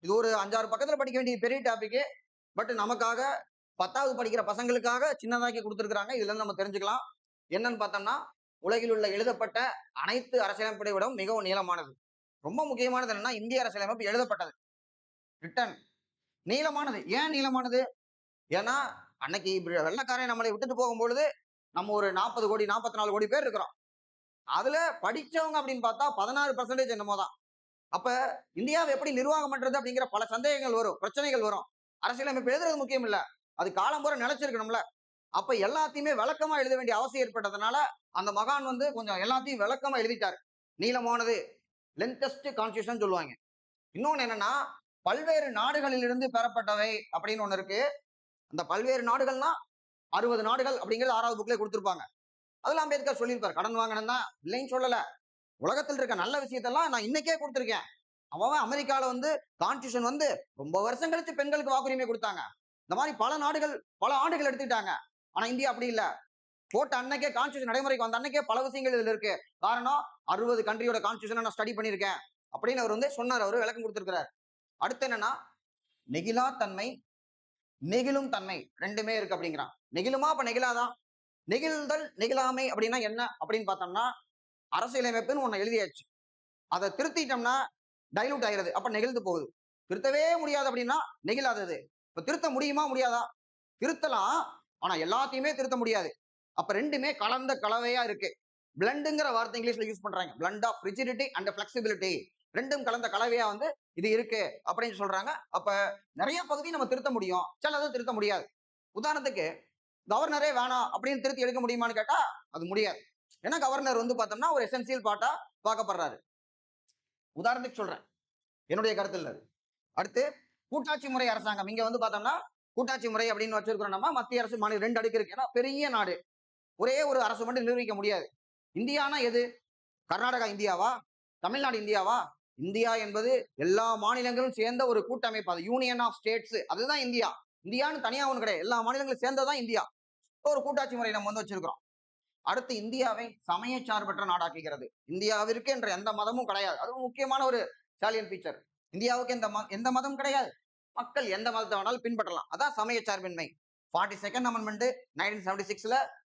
இது ஒரு 5-6 பக்கத்துல படிக்க வேண்டிய பெரிய டாபிக். பட் நமக்காக 10வது படிக்கிற பசங்களுக்காக சின்னதாக்கி கொடுத்துருக்காங்க. இதுல இருந்து நம்ம தெரிஞ்சுக்கலாம். என்னன்னு பார்த்தோம்னா, உலகில் உள்ள எழுதப்பட்ட அனைத்து அரசியலமைப்பை விட மிகவும் நீளமானது. ரொம்ப முக்கியமானது என்னன்னா, இந்திய அரசியலமைப்பு எழுதப்பட்டது ரிட்டன் நீளமானது. ஏன் நீளமானது? ஏன்னா அன்னைக்கு வெள்ளக்காரன் நம்மளை விட்டுட்டு போகும்பொழுது நம்ம ஒரு 40 கோடி 44 கோடி பேர் இருக்கிறோம். அதுல படிச்சவங்க அப்படின்னு பார்த்தா 16% என்னமோ தான். அப்ப இந்தியாவை எப்படி நிர்வாகம் பண்றது அப்படிங்கிற பல சந்தேகங்கள் வரும், பிரச்சனைகள் வரும். அரசியலமைப்பு எழுதுறது முக்கியம் இல்ல, அது காலம் பூரா நிலைச்சிருக்கணும்ல. அப்ப எல்லாத்தையுமே விளக்கமா எழுத வேண்டிய அவசியம் ஏற்பட்டதுனால அந்த மகான் வந்து கொஞ்சம் எல்லாத்தையும் விளக்கமா எழுதிட்டாரு. நீளமானது, லென்தஸ்ட் கான்ஸ்டியூஷன் சொல்லுவாங்க. இன்னொன்னு என்னன்னா, பல்வேறு நாடுகளில் இருந்து பெறப்பட்டவை அப்படின்னு ஒண்ணு இருக்கு. அந்த பல்வேறு நாடுகள்னா 60 நாடுகள் அப்படிங்கிறது 6வது புக்ல கொடுத்திருப்பாங்க. அதெல்லாம் அம்பேத்கர் சொல்லியிருப்பாரு. கடன் வாங்கணும் தான் இல்லைன்னு சொல்லல. உலகத்தில் இருக்க நல்ல விஷயத்தெல்லாம் நான் இன்னைக்கே கொடுத்திருக்கேன். அவன் அமெரிக்கால வந்து கான்ஸ்டியூஷன் வந்து ரொம்ப வருஷம் கழிச்சு பெண்களுக்கு வாக்குரிமை கொடுத்தாங்க. இந்த மாதிரி பல நாடுகள் பல ஆண்டுகள் எடுத்துக்கிட்டாங்க. ஆனா இந்தியா அப்படி இல்ல. போட்ட அன்னைக்கே கான்ஸ்டியூஷன் நடைமுறைக்கு வந்த அன்னைக்கே பல விஷயங்கள் இதுல இருக்கு. காரணம் 60 கண்ட்ரியோட கான்ஸ்டியூஷனை நான் ஸ்டடி பண்ணியிருக்கேன் அப்படின்னு அவர் வந்து சொன்னார். அவரு விளக்கம் கொடுத்திருக்கிறார். அடுத்து என்னன்னா, நெகிழா தன்மை, நெகிழும் தன்மை ரெண்டுமே இருக்கு அப்படிங்கிறான். நெகிழுமா அப்ப நெகிழாதான்? நெகிழ்தல் நெகிழாமை அப்படின்னா என்ன அப்படின்னு பார்த்தோம்னா, அரசியலமைப்புன்னு ஒண்ணு எழுதியாச்சு. அதை திருத்திட்டோம்னா டைலூட் ஆகிறது. அப்ப நெகிழ்ந்து போகுது. திருத்தவே முடியாது அப்படின்னா நெகிழாதது. இப்ப திருத்த முடியுமா முடியாதா? திருத்தலாம். ஆனா எல்லாத்தையுமே திருத்த முடியாது. அப்ப ரெண்டுமே கலந்த கலவையா இருக்கு. பிளண்டுங்கிற வார்த்தை இங்கிலீஷ்ல யூஸ் பண்றாங்க. Blend of rigidity and flexibility. ரெண்டும் கலந்த கலவையா வந்து இது இருக்கு அப்படின்னு சொல்றாங்க. அப்ப நிறைய பகுதி நம்ம திருத்த முடியும், சிலது திருத்த முடியாது. உதாரணத்துக்கு கவர்னரே வேணாம் அப்படின்னு திருத்தி எடுக்க முடியுமான்னு கேட்டா அது முடியாது. ஏன்னா கவர்னர் வந்து பார்த்தோம்னா ஒரு எசென்சியல் பார்ட்டா பார்க்கப்படுறாரு. உதாரணத்துக்கு சொல்றேன், என்னுடைய கருத்து இல்ல. அடுத்து கூட்டாட்சி முறை அரசாங்கம். இங்க வந்து பார்த்தோம்னா கூட்டாட்சி முறை அப்படின்னு வச்சிருக்கிறோம். நம்ம மத்திய அரசு மாநில 2 அடுக்கு இருக்கு. ஏன்னா பெரிய நாடு, ஒரே ஒரு அரசு மட்டும் நிர்வகிக்க முடியாது. இந்தியானா எது? கர்நாடகா இந்தியாவா? தமிழ்நாடு இந்தியாவா? இந்தியா என்பது எல்லா மாநிலங்களும் சேர்ந்த ஒரு கூட்டமைப்பு. அது யூனியன் ஆஃப் ஸ்டேட்ஸ். அதுதான் இந்தியா. இந்தியான்னு தனியா ஒண்ணு கிடையாது. எல்லா மாநிலங்களும் சேர்ந்ததான் இந்தியா. ஒரு கூட்டாட்சி முறை நம்ம வந்து வச்சிருக்கிறோம். அடுத்து இந்தியாவை சமய சார்பற்ற நாடாக்குகிறது. இந்தியாவிற்கு என்ற எந்த மதமும் கிடையாது. அது முக்கியமான ஒரு சாலியன் ஃபீச்சர். இந்தியாவுக்கு எந்த மதம் கிடையாது. மக்கள் எந்த மதத்தை வேணாலும் பின்பற்றலாம். அதான் சமய சார்பின்மை. 42nd அமெண்ட்மெண்ட் 1976ல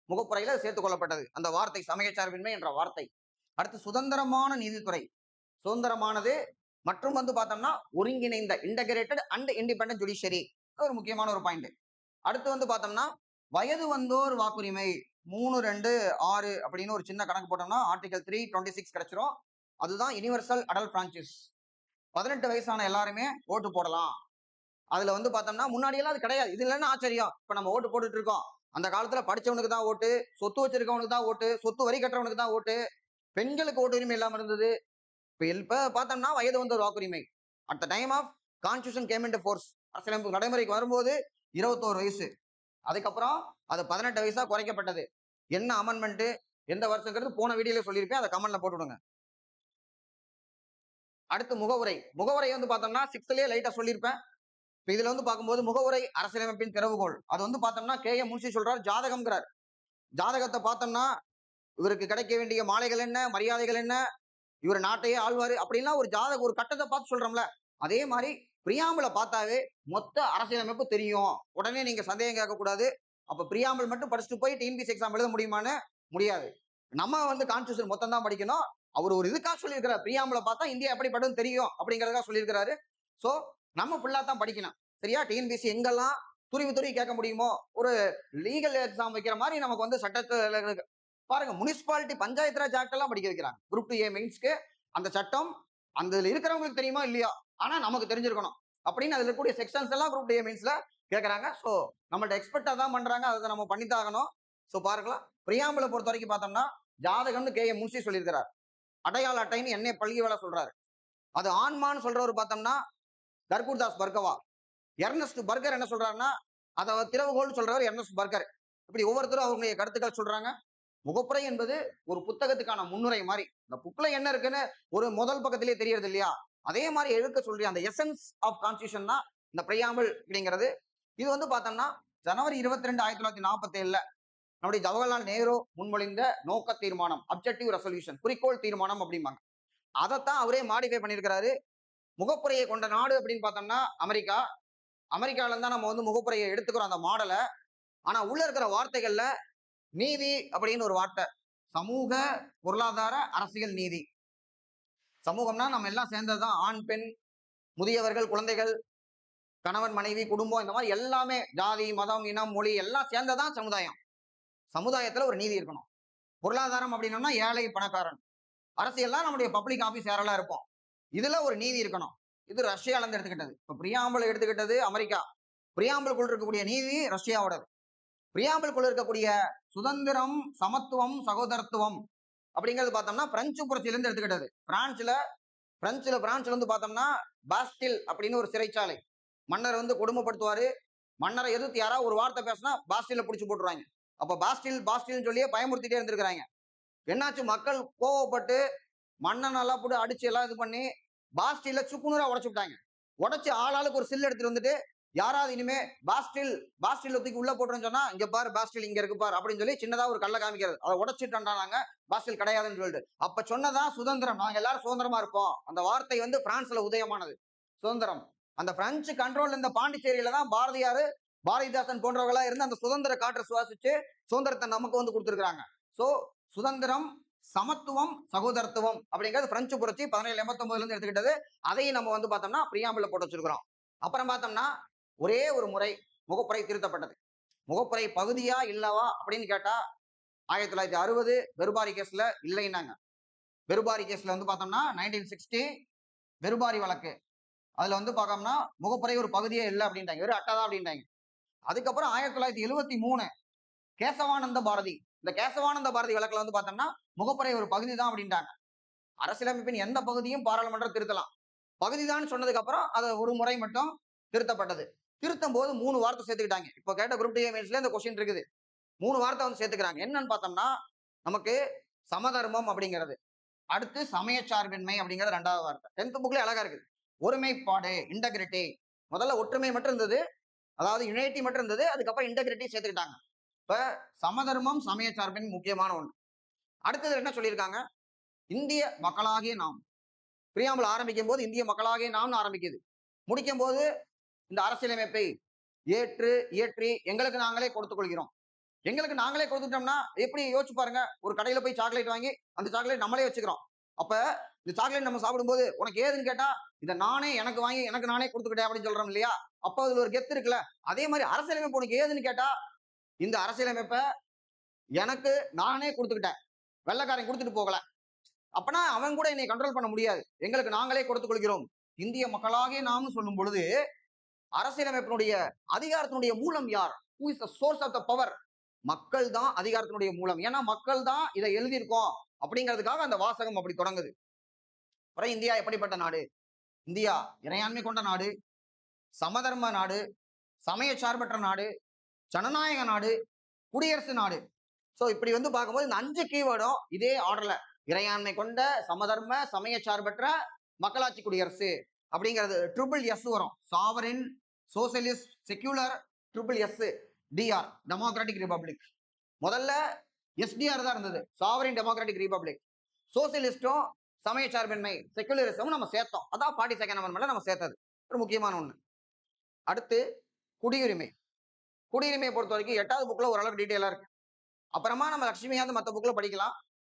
முகப்புறையில சேர்த்துக் கொள்ளப்பட்டது அந்த வார்த்தை, சமய சார்பின்மை என்ற வார்த்தை. அடுத்து சுதந்திரமான நீதித்துறை. சுதந்திரமானது மற்றும் வந்து பார்த்தோம்னா ஒருங்கிணைந்த இன்டகிரேட்டட் அண்ட் இண்டிபெண்டன்ட் ஜுடிஷியரி. ஒரு முக்கியமான ஒரு பாயிண்ட். அடுத்து வந்து பார்த்தோம்னா வயது வந்தோர் வாக்குரிமை 326 அப்படின்னு ஒரு சின்ன கணக்கு போட்டோம்னா ஆர்டிகல் 326 கிடைச்சிரும். அதுதான் யுனிவர்சல் அடல்ட் பிரான்சஸ். 18 வயசான எல்லாருமே ஓட்டு போடலாம். அதுல வந்து பார்த்தோம்னா முன்னாடி எல்லாம் அது கிடையாது. இது இல்லைன்னா ஆச்சரியம். இப்ப நம்ம ஓட்டு போட்டுட்டு இருக்கோம். அந்த காலத்துல படிச்சவனுக்கு தான் ஓட்டு, சொத்து வச்சிருக்கவனுக்கு தான் ஓட்டு, சொத்து வரி கட்டுறவனுக்கு தான் ஓட்டு, பெண்களுக்கு ஓட்டு உரிமை இல்லாம இருந்தது. இப்ப பார்த்தோம்னா வயது வந்த ஒரு வாக்குரிமை. At the time of constitution came into force, அரசியலமைப்பு நடைமுறைக்கு வரும்போது 21 வயசு. அதுக்கப்புறம் அது 18 வயசா குறைக்கப்பட்டது. என்ன அமெண்ட்மெண்ட் எந்த வருஷங்கிறது போன வீடியோல சொல்லியிருப்பேன். அதை கமெண்ட்ல போட்டு விடுங்க. அடுத்து முகவுரை. முகவுரை வந்து பார்த்தோம்னா 6th லைட்டா சொல்லியிருப்பேன். இதுல வந்து பார்க்கும்போது முகவுரை அரசியலமைப்பின் திறவுகோள். அது வந்து பார்த்தோம்னா KM முன்ஷி சொல்றாரு ஜாதகம்ங்கிறார். ஜாதகத்தை பார்த்தோம்னா இவருக்கு கிடைக்க வேண்டிய மாலைகள் என்ன, மரியாதைகள் என்ன, இவர் நாட்டையே ஆழ்வாரு அப்படின்லாம் ஒரு ஜாதக ஒரு கட்டத்தை பார்த்து சொல்றோம்ல. அதே மாதிரி பிரியாம்பிள பார்த்தாவே மொத்த அரசியலமைப்பு தெரியும். உடனே நீங்க சந்தேகம் கேட்கக்கூடாது. அப்ப பிரியாம்பிள் மட்டும் படிச்சுட்டு போய் டிஎன்பிஎஸ்சி எக்ஸாம் எழுத முடியுமான்னு? முடியாது. நம்ம வந்து கான்ஸ்டியூஷன் மொத்தம் தான் படிக்கணும். அவர் ஒரு இதுக்காக சொல்லியிருக்கிறார். பிரியாம்பிள பார்த்தா இந்தியா எப்படிப்பட்டதுன்னு தெரியும் அப்படிங்கிறதுக்காக சொல்லியிருக்கிறாரு. சோ நம்ம ஃபுல்லா தான் படிக்கணும். சரியா? டிஎன்பிஎஸ்சி எங்கெல்லாம் துருவி துருவி கேட்க முடியுமோ? ஒரு லீகல் எக்ஸாம் வைக்கிற மாதிரி நமக்கு வந்து சட்டத்துல பாருங்க, முனிசிபாலிட்டி பஞ்சாயத்து ராஜ் ஆக்ட் எல்லாம் படிக்க வைக்கிறாங்க. குரூப் 2A மெயின்ஸ்க்கு அந்த சட்டம் அந்த இருக்கிறவங்களுக்கு தெரியுமா இல்லையா, ஆனா நமக்கு தெரிஞ்சிருக்கணும் அப்படின்னு அதுல இருக்கக்கூடிய செக்ஷன்ஸ் எல்லாம் குரூப் 2A மெயின்ஸ்ல கேட்கறாங்க. சோ நம்மள்ட்ட எக்ஸ்பெக்டா தான் பண்றாங்க, அதை நம்ம பண்ணித்தான் ஆகணும். சோ பாருங்களா, பிரியாம்பலை பொறுத்த வரைக்கும் பார்த்தோம்னா ஜாதகம்னு KM முன்ஷி சொல்லியிருக்கிறார். அடையாள அட்டைன்னு என்னை பள்ளி வேலை சொல்றாரு. அது ஆன்மான்னு சொல்றவர் பார்த்தோம்னா கர்பூர்தாஸ் பர்கவா. எர்னஸ்ட் பர்கர் என்ன சொல்றாருன்னா அதை திறவுகோல் சொல்றவர் எர்னஸ்ட் பர்கர். இப்படி ஒவ்வொருத்தரும் அவங்களுடைய கருத்துக்கள் சொல்றாங்க. முகப்புரை என்பது ஒரு புத்தகத்துக்கான முன்னுரை மாதிரி. இந்த புக்ல என்ன இருக்குன்னு ஒரு முதல் பக்கத்திலே தெரியறது இல்லையா, அதே மாதிரி எழுக்க சொல்ற அந்த எசன்ஸ் ஆஃப் கான்ஸ்டியூஷன் தான் இந்த பிரியாம்பிள் அப்படிங்கிறது. இது வந்து பார்த்தோம்னா ஜனவரி 22, 1947 நம்முடைய ஜவஹர்லால் நேரு முன்மொழிந்த நோக்க தீர்மானம், அப்ஜெக்டிவ் ரெசல்யூஷன், குறிக்கோள் தீர்மானம் அப்படிம்பாங்க. அதைத்தான் அவரே மாடிஃபை பண்ணியிருக்கிறாரு. முகப்புரையை கொண்ட நாடு அப்படின்னு பார்த்தோம்னா அமெரிக்கா. அமெரிக்கால இருந்தா நம்ம வந்து முகப்புரையை எடுத்துக்கிறோம் அந்த மாடலை. ஆனா உள்ள இருக்கிற வார்த்தைகள்ல நீதி அப்படின்னு ஒரு வார்த்தை, சமூக பொருளாதார அரசியல் நீதி. சமூகம்னா நம்ம எல்லாம் சேர்ந்ததுதான், ஆண் பெண் முதியவர்கள் குழந்தைகள் கணவன் மனைவி குடும்பம், இந்த மாதிரி எல்லாமே ஜாதி மதம் இனம் மொழி எல்லாம் சேர்ந்ததான் சமுதாயம். சமுதாயத்துல ஒரு நீதி இருக்கணும். பொருளாதாரம் அப்படின்னா ஏழை பணக்காரன். அரசியல் தான் நம்முடைய பப்ளிக் ஆபீஸ் யாரெல்லாம் இருப்போம், இதுல ஒரு நீதி இருக்கணும். இது ரஷ்யால இருந்து எடுத்துக்கிட்டது. இப்ப பிரியாம்பிள் எடுத்துக்கிட்டது அமெரிக்கா. பிரியாம்பிள்குள் இருக்கக்கூடிய நீதி ரஷ்யாவோடது. பிரியாம்பிள்குள் இருக்கக்கூடிய சுதந்திரம் சமத்துவம் சகோதரத்துவம் அப்படிங்கிறது பார்த்தோம்னா பிரெஞ்சு புரட்சியில இருந்து எடுத்துக்கிட்டது. பிரான்ஸ்ல இருந்து பார்த்தோம்னா பாஸ்டில் அப்படின்னு ஒரு சிறைச்சாலை. மன்னர் வந்து கொடுமைப்படுத்துவாரு. மன்னரை எதிர்த்து யாராவது ஒரு வார்த்தை பேசினா பாஸ்டில பிடிச்சு போட்டுருவாங்க. அப்ப பாஸ்டில் சொல்லியே பயமுறுத்திட்டே இருந்திருக்கிறாங்க. என்னாச்சு, மக்கள் கோவப்பட்டு மன்னன் நல்லா போட்டு அடிச்சு எல்லாம் இது பண்ணி பாஸ்டில சுக்குநூறா உடைச்சு விட்டாங்க. உடைச்சு ஆளாளுக்கு ஒரு சில் எடுத்துட்டு வந்துட்டு யாராவது இனிமே பாஸ்டில் தூக்கி உள்ள போட்டுருன்னு சொன்னா, இங்க பாரு பாஸ்டில் இங்க இருக்கு பாரு அப்படின்னு சொல்லி சின்னதா ஒரு கல்ல காமிக்கிறது. அதை உடைச்சிட்டாங்க, பாஸ்டில் கிடையாதுன்னு சொல்லிட்டு. அப்ப சொன்னதா சுதந்திரம், நாங்க எல்லாரும் சுதந்திரமா இருப்போம். அந்த வார்த்தை வந்து பிரான்ஸ்ல உதயமானது, சுதந்திரம். அந்த பிரெஞ்சு கண்ட்ரோல் இந்த பாண்டிச்சேரியில தான் பாரதிதாசன் போன்றவர்களா இருந்து அந்த சுதந்திர காற்றை சுவாசிச்சு சுதந்திரத்தை நமக்கு வந்து கொடுத்துருக்காங்க. சோ சுதந்திரம் சமத்துவம் சகோதரத்துவம் அப்படிங்கிறது பிரெஞ்சு புரட்சி 1789 இருந்து எடுத்துக்கிட்டது. அதையும் நம்ம வந்து பார்த்தோம்னா பிரியாம்பிள்ல போட்டு வச்சிருக்கிறோம். அப்புறம் பார்த்தோம்னா ஒரே ஒரு முறை முகப்புரை திருத்தப்பட்டது. முகப்புரை பகுதியா இல்லவா அப்படின்னு கேட்டா 1960 பெருபாரி கேஸ்ல இல்லைன்னாங்க. பெருபாரி கேஸ்ல வந்து பார்த்தோம்னா 1960 பெருபாரி வழக்கு, அதுல வந்து பார்த்தோம்னா முகப்புரை ஒரு பகுதியே இல்லை அப்படின்ட்டாங்க, ஒரு அட்டை தான் அப்படின்ட்டாங்க. அதுக்கப்புறம் 1973 கேசவானந்த பாரதி, இந்த கேசவானந்த பாரதி வழக்குல வந்து பார்த்தோம்னா முகப்புரை ஒரு பகுதி தான் அப்படின்ட்டாங்க. அரசியலமைப்பின் எந்த பகுதியும் பாராளுமன்றம் திருத்தலாம், பகுதிதான் சொன்னதுக்கு அப்புறம் அதை ஒரு முறை மட்டும் திருத்தப்பட்டது. திருத்தும் போது 3 வார்த்தை சேர்த்துக்கிட்டாங்க. இப்போ கேட்ட குரூப் 2A மெயின்ஸ்ல இந்த கொஸ்டின் இருக்குது, 3 வார்த்தை வந்து சேர்த்துக்கிறாங்க. என்னன்னு பார்த்தோம்னா நமக்கு சமதர்மம் அப்படிங்கிறது, அடுத்து சமய சார்பின்மை அப்படிங்கிறது 2வது வார்த்தை. 10th புக்ல அழகா இருக்குது. ஒருமைப்பாடு, இன்டெகிரிட்டி. முதல்ல ஒற்றுமை மட்டும் இருந்தது, அதாவது யுனைட்டி மட்டும் இருந்தது, அதுக்கப்புறம் இன்டெகிரிட்டி சேர்த்துக்கிட்டாங்க. இப்ப சமதர்மம் சமய சார்பின் முக்கியமான ஒன்று. அடுத்தது என்ன சொல்லியிருக்காங்க, இந்திய மக்களாகிய நாம். பிரியாம்பிள் ஆரம்பிக்கும் போது இந்திய மக்களாகிய நாம் ஆரம்பிக்குது, முடிக்கும் போது இந்த அரசியலமைப்பை இயற்றி எங்களுக்கு நாங்களே கொடுத்துக் கொள்கிறோம். எங்களுக்கு நாங்களே கொடுத்துட்டோம்னா எப்படி யோசிச்சு பாருங்க, ஒரு கடையில போய் சாக்லேட் வாங்கி அந்த சாக்லேட் நம்மளே வச்சுக்கிறோம். அப்ப இந்த சாக்லேட் நம்ம சாப்பிடும்போது உனக்கு ஏதுன்னு கேட்டா இதை நானே எனக்கு வாங்கி எனக்கு நானே கொடுத்துக்கிட்டேன் அப்படின்னு சொல்றோம் இல்லையா, அப்ப அதுல ஒரு கெத்து இருக்குல்ல. அதே மாதிரி அரசியலமைப்பு உனக்கு ஏதுன்னு கேட்டா இந்த அரசியலமைப்பை எனக்கு நானே கொடுத்துக்கிட்டேன், வெள்ளைக்காரன் கொடுத்துட்டு போகல, அப்பனா அவன் கூட என்னை கண்ட்ரோல் பண்ண முடியாது, எங்களுக்கு நாங்களே கொடுத்துக் கொள்கிறோம். இந்திய மக்களாகிய நாம் சொல்லும் பொழுது அரசியலமைப்பினுடைய அதிகாரத்தினுடைய மூலம் யார்? Who is the source of the power? மக்கள் தான் அதிகாரத்தினுடைய மூலம். ஏன்னா மக்கள் தான் இதை எழுதியிருக்கோம் அப்படிங்கிறதுக்காக அந்த வாசகம் அப்படி தொடங்குது. அப்புறம் இந்தியா எப்படிப்பட்ட நாடு? இந்தியா இறையாண்மை கொண்ட நாடு, சமதர்ம நாடு, சமய சார்பற்ற நாடு, ஜனநாயக நாடு, குடியரசு நாடு. சோ இப்படி வந்து பார்க்கும்போது இந்த 5 கீவேர்டும் இதே ஆர்டர்ல, இறையாண்மை கொண்ட, சமதர்ம, சமய சார்பற்ற, மக்களாட்சி குடியரசு அப்படிங்கிறது ட்ரிபிள் எஸ் வரும். Sovereign, socialist, secular, triple S, DR, democratic republic. முதல்ல எஸ்டிஆர் தான் இருந்தது, சாவரின் டெமோக்ராட்டிக் ரிபப்ளிக். சோசியலிஸ்டும் சமய சார்பின்மை செக்குலரிசமும் நம்ம சேர்த்தோம், அதான் 42nd அமெண்ட்மெண்ட்ல நம்ம சேர்த்தது, ஒரு முக்கியமான ஒண்ணு. அடுத்து குடியுரிமை. குடியுரிமையை பொறுத்த வரைக்கும் 8வது புக்ல ஓரளவுக்கு டீட்டெயிலா இருக்கு. அப்புறமா நம்ம லட்சுமியாவது மற்ற புக்ல படிக்கலாம்.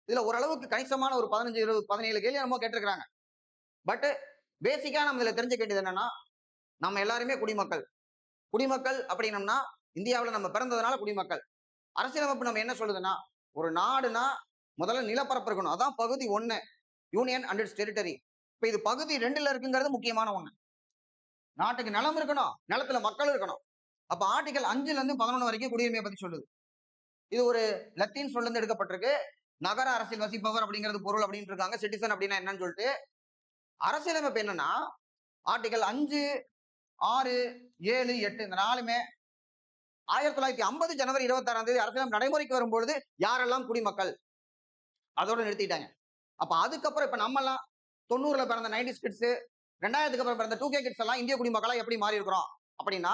இதுல ஓரளவுக்கு கணிசமான ஒரு 15, 20, 17 கேள்வி நம்ம கேட்டிருக்கிறாங்க. பட் பேசிக்கா நம்ம இதுல தெரிஞ்சுக்க வேண்டியது என்னன்னா, நம்ம எல்லாருமே குடிமக்கள். குடிமக்கள் அப்படின்னம்னா இந்தியாவில் நம்ம பிறந்ததுனால குடிமக்கள். அரசியலமைப்பு நம்ம என்ன சொல்லுதுன்னா, ஒரு நாடுனா முதல்ல நிலப்பரப்பு இருக்கணும். அதான் பகுதி 1 யூனியன் அண்ட் இட்ஸ் டெரிட்டரி. இப்ப இது பகுதி 2ல இருக்குங்கிறது முக்கியமான ஒண்ணு. நாட்டுக்கு நிலம் இருக்கணும், நிலத்துல மக்கள் இருக்கணும். அப்ப ஆர்டிகல் 5ல இருந்து 11 வரைக்கும் குடியுரிமையை பத்தி சொல்லுது. இது ஒரு லத்தீன் சொல்ல இருந்து எடுக்கப்பட்டிருக்கு. நகர அரசியல் வசிப்பவர் அப்படிங்கிறது பொருள் அப்படின்னு இருக்காங்க. சிட்டிசன் அப்படின்னா என்னன்னு சொல்லிட்டு அரசியலமைப்பு என்னன்னா ஆர்டிகல் 5, 6, 7, 8 இந்த 4மே 1950 ஜனவரி 26ஆம் தேதி அரசியலமைப்பு நடைமுறைக்கு வரும்பொழுது யாரெல்லாம் குடிமக்கள் அதோட நிறுத்திட்டாங்க. அப்ப அதுக்கப்புறம் இப்ப நம்ம எல்லாம் 90ல பிறந்த 90s கிட்ஸ் 2000க்கு அப்புறம் பிறந்த 2K கிட்ஸ் எல்லாம் இந்திய குடிமக்களா எப்படி மாறி இருக்கிறோம் அப்படின்னா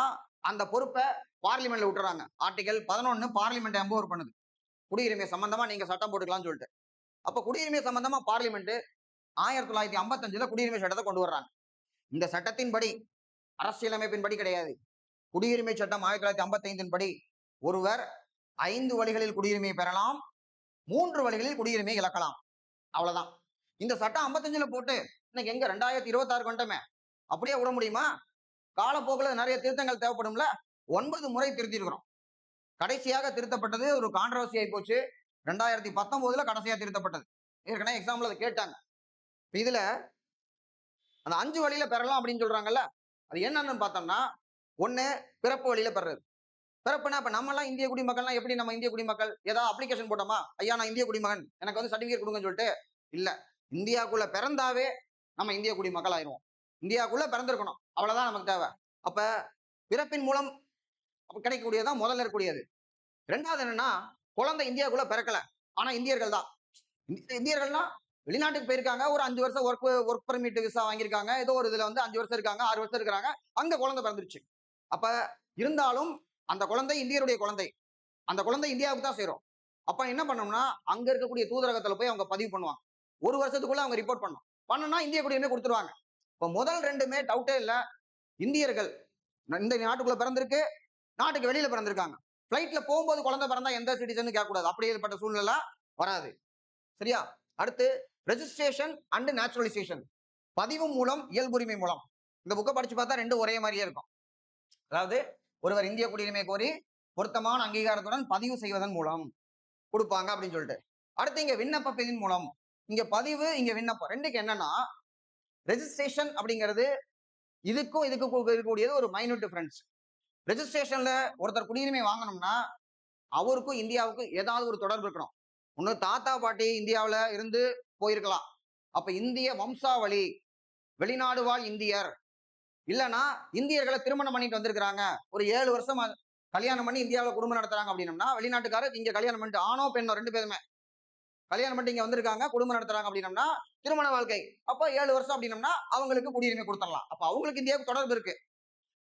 அந்த பொறுப்பை பார்லிமெண்ட்ல விட்டுறாங்க. ஆர்டிகல் 11 பார்லிமெண்ட் எம்பவர் பண்ணுது. குடியுரிமை சம்பந்தமா நீங்க சட்டம் போட்டுக்கலாம்னு சொல்லிட்டு. அப்ப குடியுரிமை சம்பந்தமா பார்லிமெண்ட் 1955ல குடியுரிமை சட்டத்தை கொண்டு வர்றாங்க. இந்த சட்டத்தின்படி அரசியலமைப்பின்படி கிடையாது. குடியுரிமை சட்டம் 1955 படி ஒருவர் 5 வழிகளில் குடியுரிமை பெறலாம், 3 வழிகளில் குடியுரிமை இழக்கலாம். அவ்வளவுதான். இந்த சட்டம் 55ல போட்டு இன்னைக்கு எங்க 2026 வந்துட்டோமே, அப்படியே விட முடியுமா? காலப்போக்கில் நிறைய திருத்தங்கள் தேவைப்படும்ல. 9 முறை திருத்தி இருக்கிறோம். கடைசியாக திருத்தப்பட்டது ஒரு கான்ட்ரவர்சி ஆகி போச்சு. 2019ல கடைசியா திருத்தப்பட்டது. ஏற்கனவே எக்ஸாம்பிள் அதை கேட்டாங்க. இதுல அந்த 5 வழியில பெறலாம் அப்படின்னு சொல்றாங்கல்ல, அது என்னன்னு பார்த்தோம்னா 1 பிறப்பு வழியில பெறது. பிறப்புனா இப்ப நம்ம எல்லாம் இந்திய குடிமக்கள்லாம் எப்படி நம்ம இந்திய குடிமக்கள் ஏதாவது அப்ளிகேஷன் போட்டோமா, ஐயா நான் இந்திய குடிமகன் எனக்கு வந்து சர்டிபிகேட் கொடுங்கன்னு சொல்லிட்டு இல்ல. இந்தியாக்குள்ள பிறந்தாவே நம்ம இந்திய குடிமக்கள் ஆயிடுவோம். இந்தியாக்குள்ள பிறந்திருக்கணும், அவ்வளவுதான் நமக்கு தேவை. அப்ப பிறப்பின் மூலம் கிடைக்கக்கூடியதான் முதல்ல இருக்கக்கூடியது. 2வது என்னன்னா குழந்தை இந்தியாக்குள்ள பிறக்கல, ஆனா இந்தியர்கள் தான். இந்தியர்கள்னா வெளிநாட்டுக்கு போயிருக்காங்க, ஒரு 5 வருஷம் ஒர்க் பெர்மிட் விசா வாங்கியிருக்காங்க, ஏதோ ஒரு இதுல வந்து 5 வருஷம் இருக்காங்க, 6 வருஷம் இருக்கிறாங்க, அங்க குழந்தை பிறந்துருச்சு. அப்ப இருந்தாலும் அந்த குழந்தை இந்தியருடைய குழந்தை, அந்த குழந்தை இந்தியாவுக்கு தான் சேரும். அப்ப என்ன பண்ணோம்னா அங்க இருக்கக்கூடிய தூதரகத்துல போய் அவங்க பதிவு பண்ணுவாங்க. 1 வருஷத்துக்குள்ள அவங்க ரிப்போர்ட் பண்ணா இந்திய குடியுரிமை கொடுத்துருவாங்க. இப்ப முதல் 2மே டவுட்டே இல்ல. இந்தியர்கள் இந்த நாட்டுக்குள்ள பிறந்திருக்கு, நாட்டுக்கு வெளியில பிறந்திருக்காங்க. பிளைட்ல போகும்போது குழந்தை பிறந்தா எந்த சிட்டிசன் கேட்கக்கூடாது. அப்படியேப்பட்ட சூழ்நிலை வராது. சரியா? அடுத்து ரெஜிஸ்ட்ரேஷன் அண்ட் நேச்சுரலைசேஷன், பதிவு மூலம் இயல்புரிமை மூலம். இந்த புக்கை படிச்சு பார்த்தா 2 ஒரே மாதிரியே இருக்கும். அதாவது ஒருவர் இந்திய குடியுரிமை கோரி பொருத்தமான அங்கீகாரத்துடன் பதிவு செய்வதன் மூலம் கொடுப்பாங்க அப்படின்னு சொல்லிட்டு. அடுத்து இங்க விண்ணப்பத்தின் மூலம், இங்க பதிவு இங்க விண்ணப்பம். 2க்கு என்னன்னா ரெஜிஸ்ட்ரேஷன் அப்படிங்கிறது இதுக்கும் இருக்கக்கூடியது ஒரு மைனூட் டிஃபரன்ஸ். ரெஜிஸ்ட்ரேஷன்ல ஒருத்தர் குடியுரிமை வாங்கணும்னா அவருக்கும் இந்தியாவுக்கும் ஏதாவது ஒரு தொடர்பு இருக்கணும். ஒண்ணு தாத்தா பாட்டி இந்தியாவில இருந்து போயிருக்கலாம், அப்ப இந்திய வம்சாவளி, வெளிநாடு வாழ் இந்தியர். இல்லைன்னா இந்தியர்களை திருமணம் பண்ணிட்டு வந்திருக்கிறாங்க, ஒரு 7 வருஷம் கல்யாணம் பண்ணி இந்தியாவில் குடும்பம் நடத்துறாங்க அப்படின்னா வெளிநாட்டுக்காரர் இங்க கல்யாணம் பண்ணிட்டு ஆணோ பெண்ணோ 2 பேருமே கல்யாணம் பண்ணிட்டு இங்க வந்திருக்காங்க, குடும்பம் நடத்துறாங்க அப்படின்னா திருமண வாழ்க்கை. அப்ப 7 வருஷம் அப்படின்னா அவங்களுக்கு குடியுரிமை கொடுத்துடலாம். அப்ப அவங்களுக்கு இந்தியாவுக்கு தொடர்பு இருக்கு.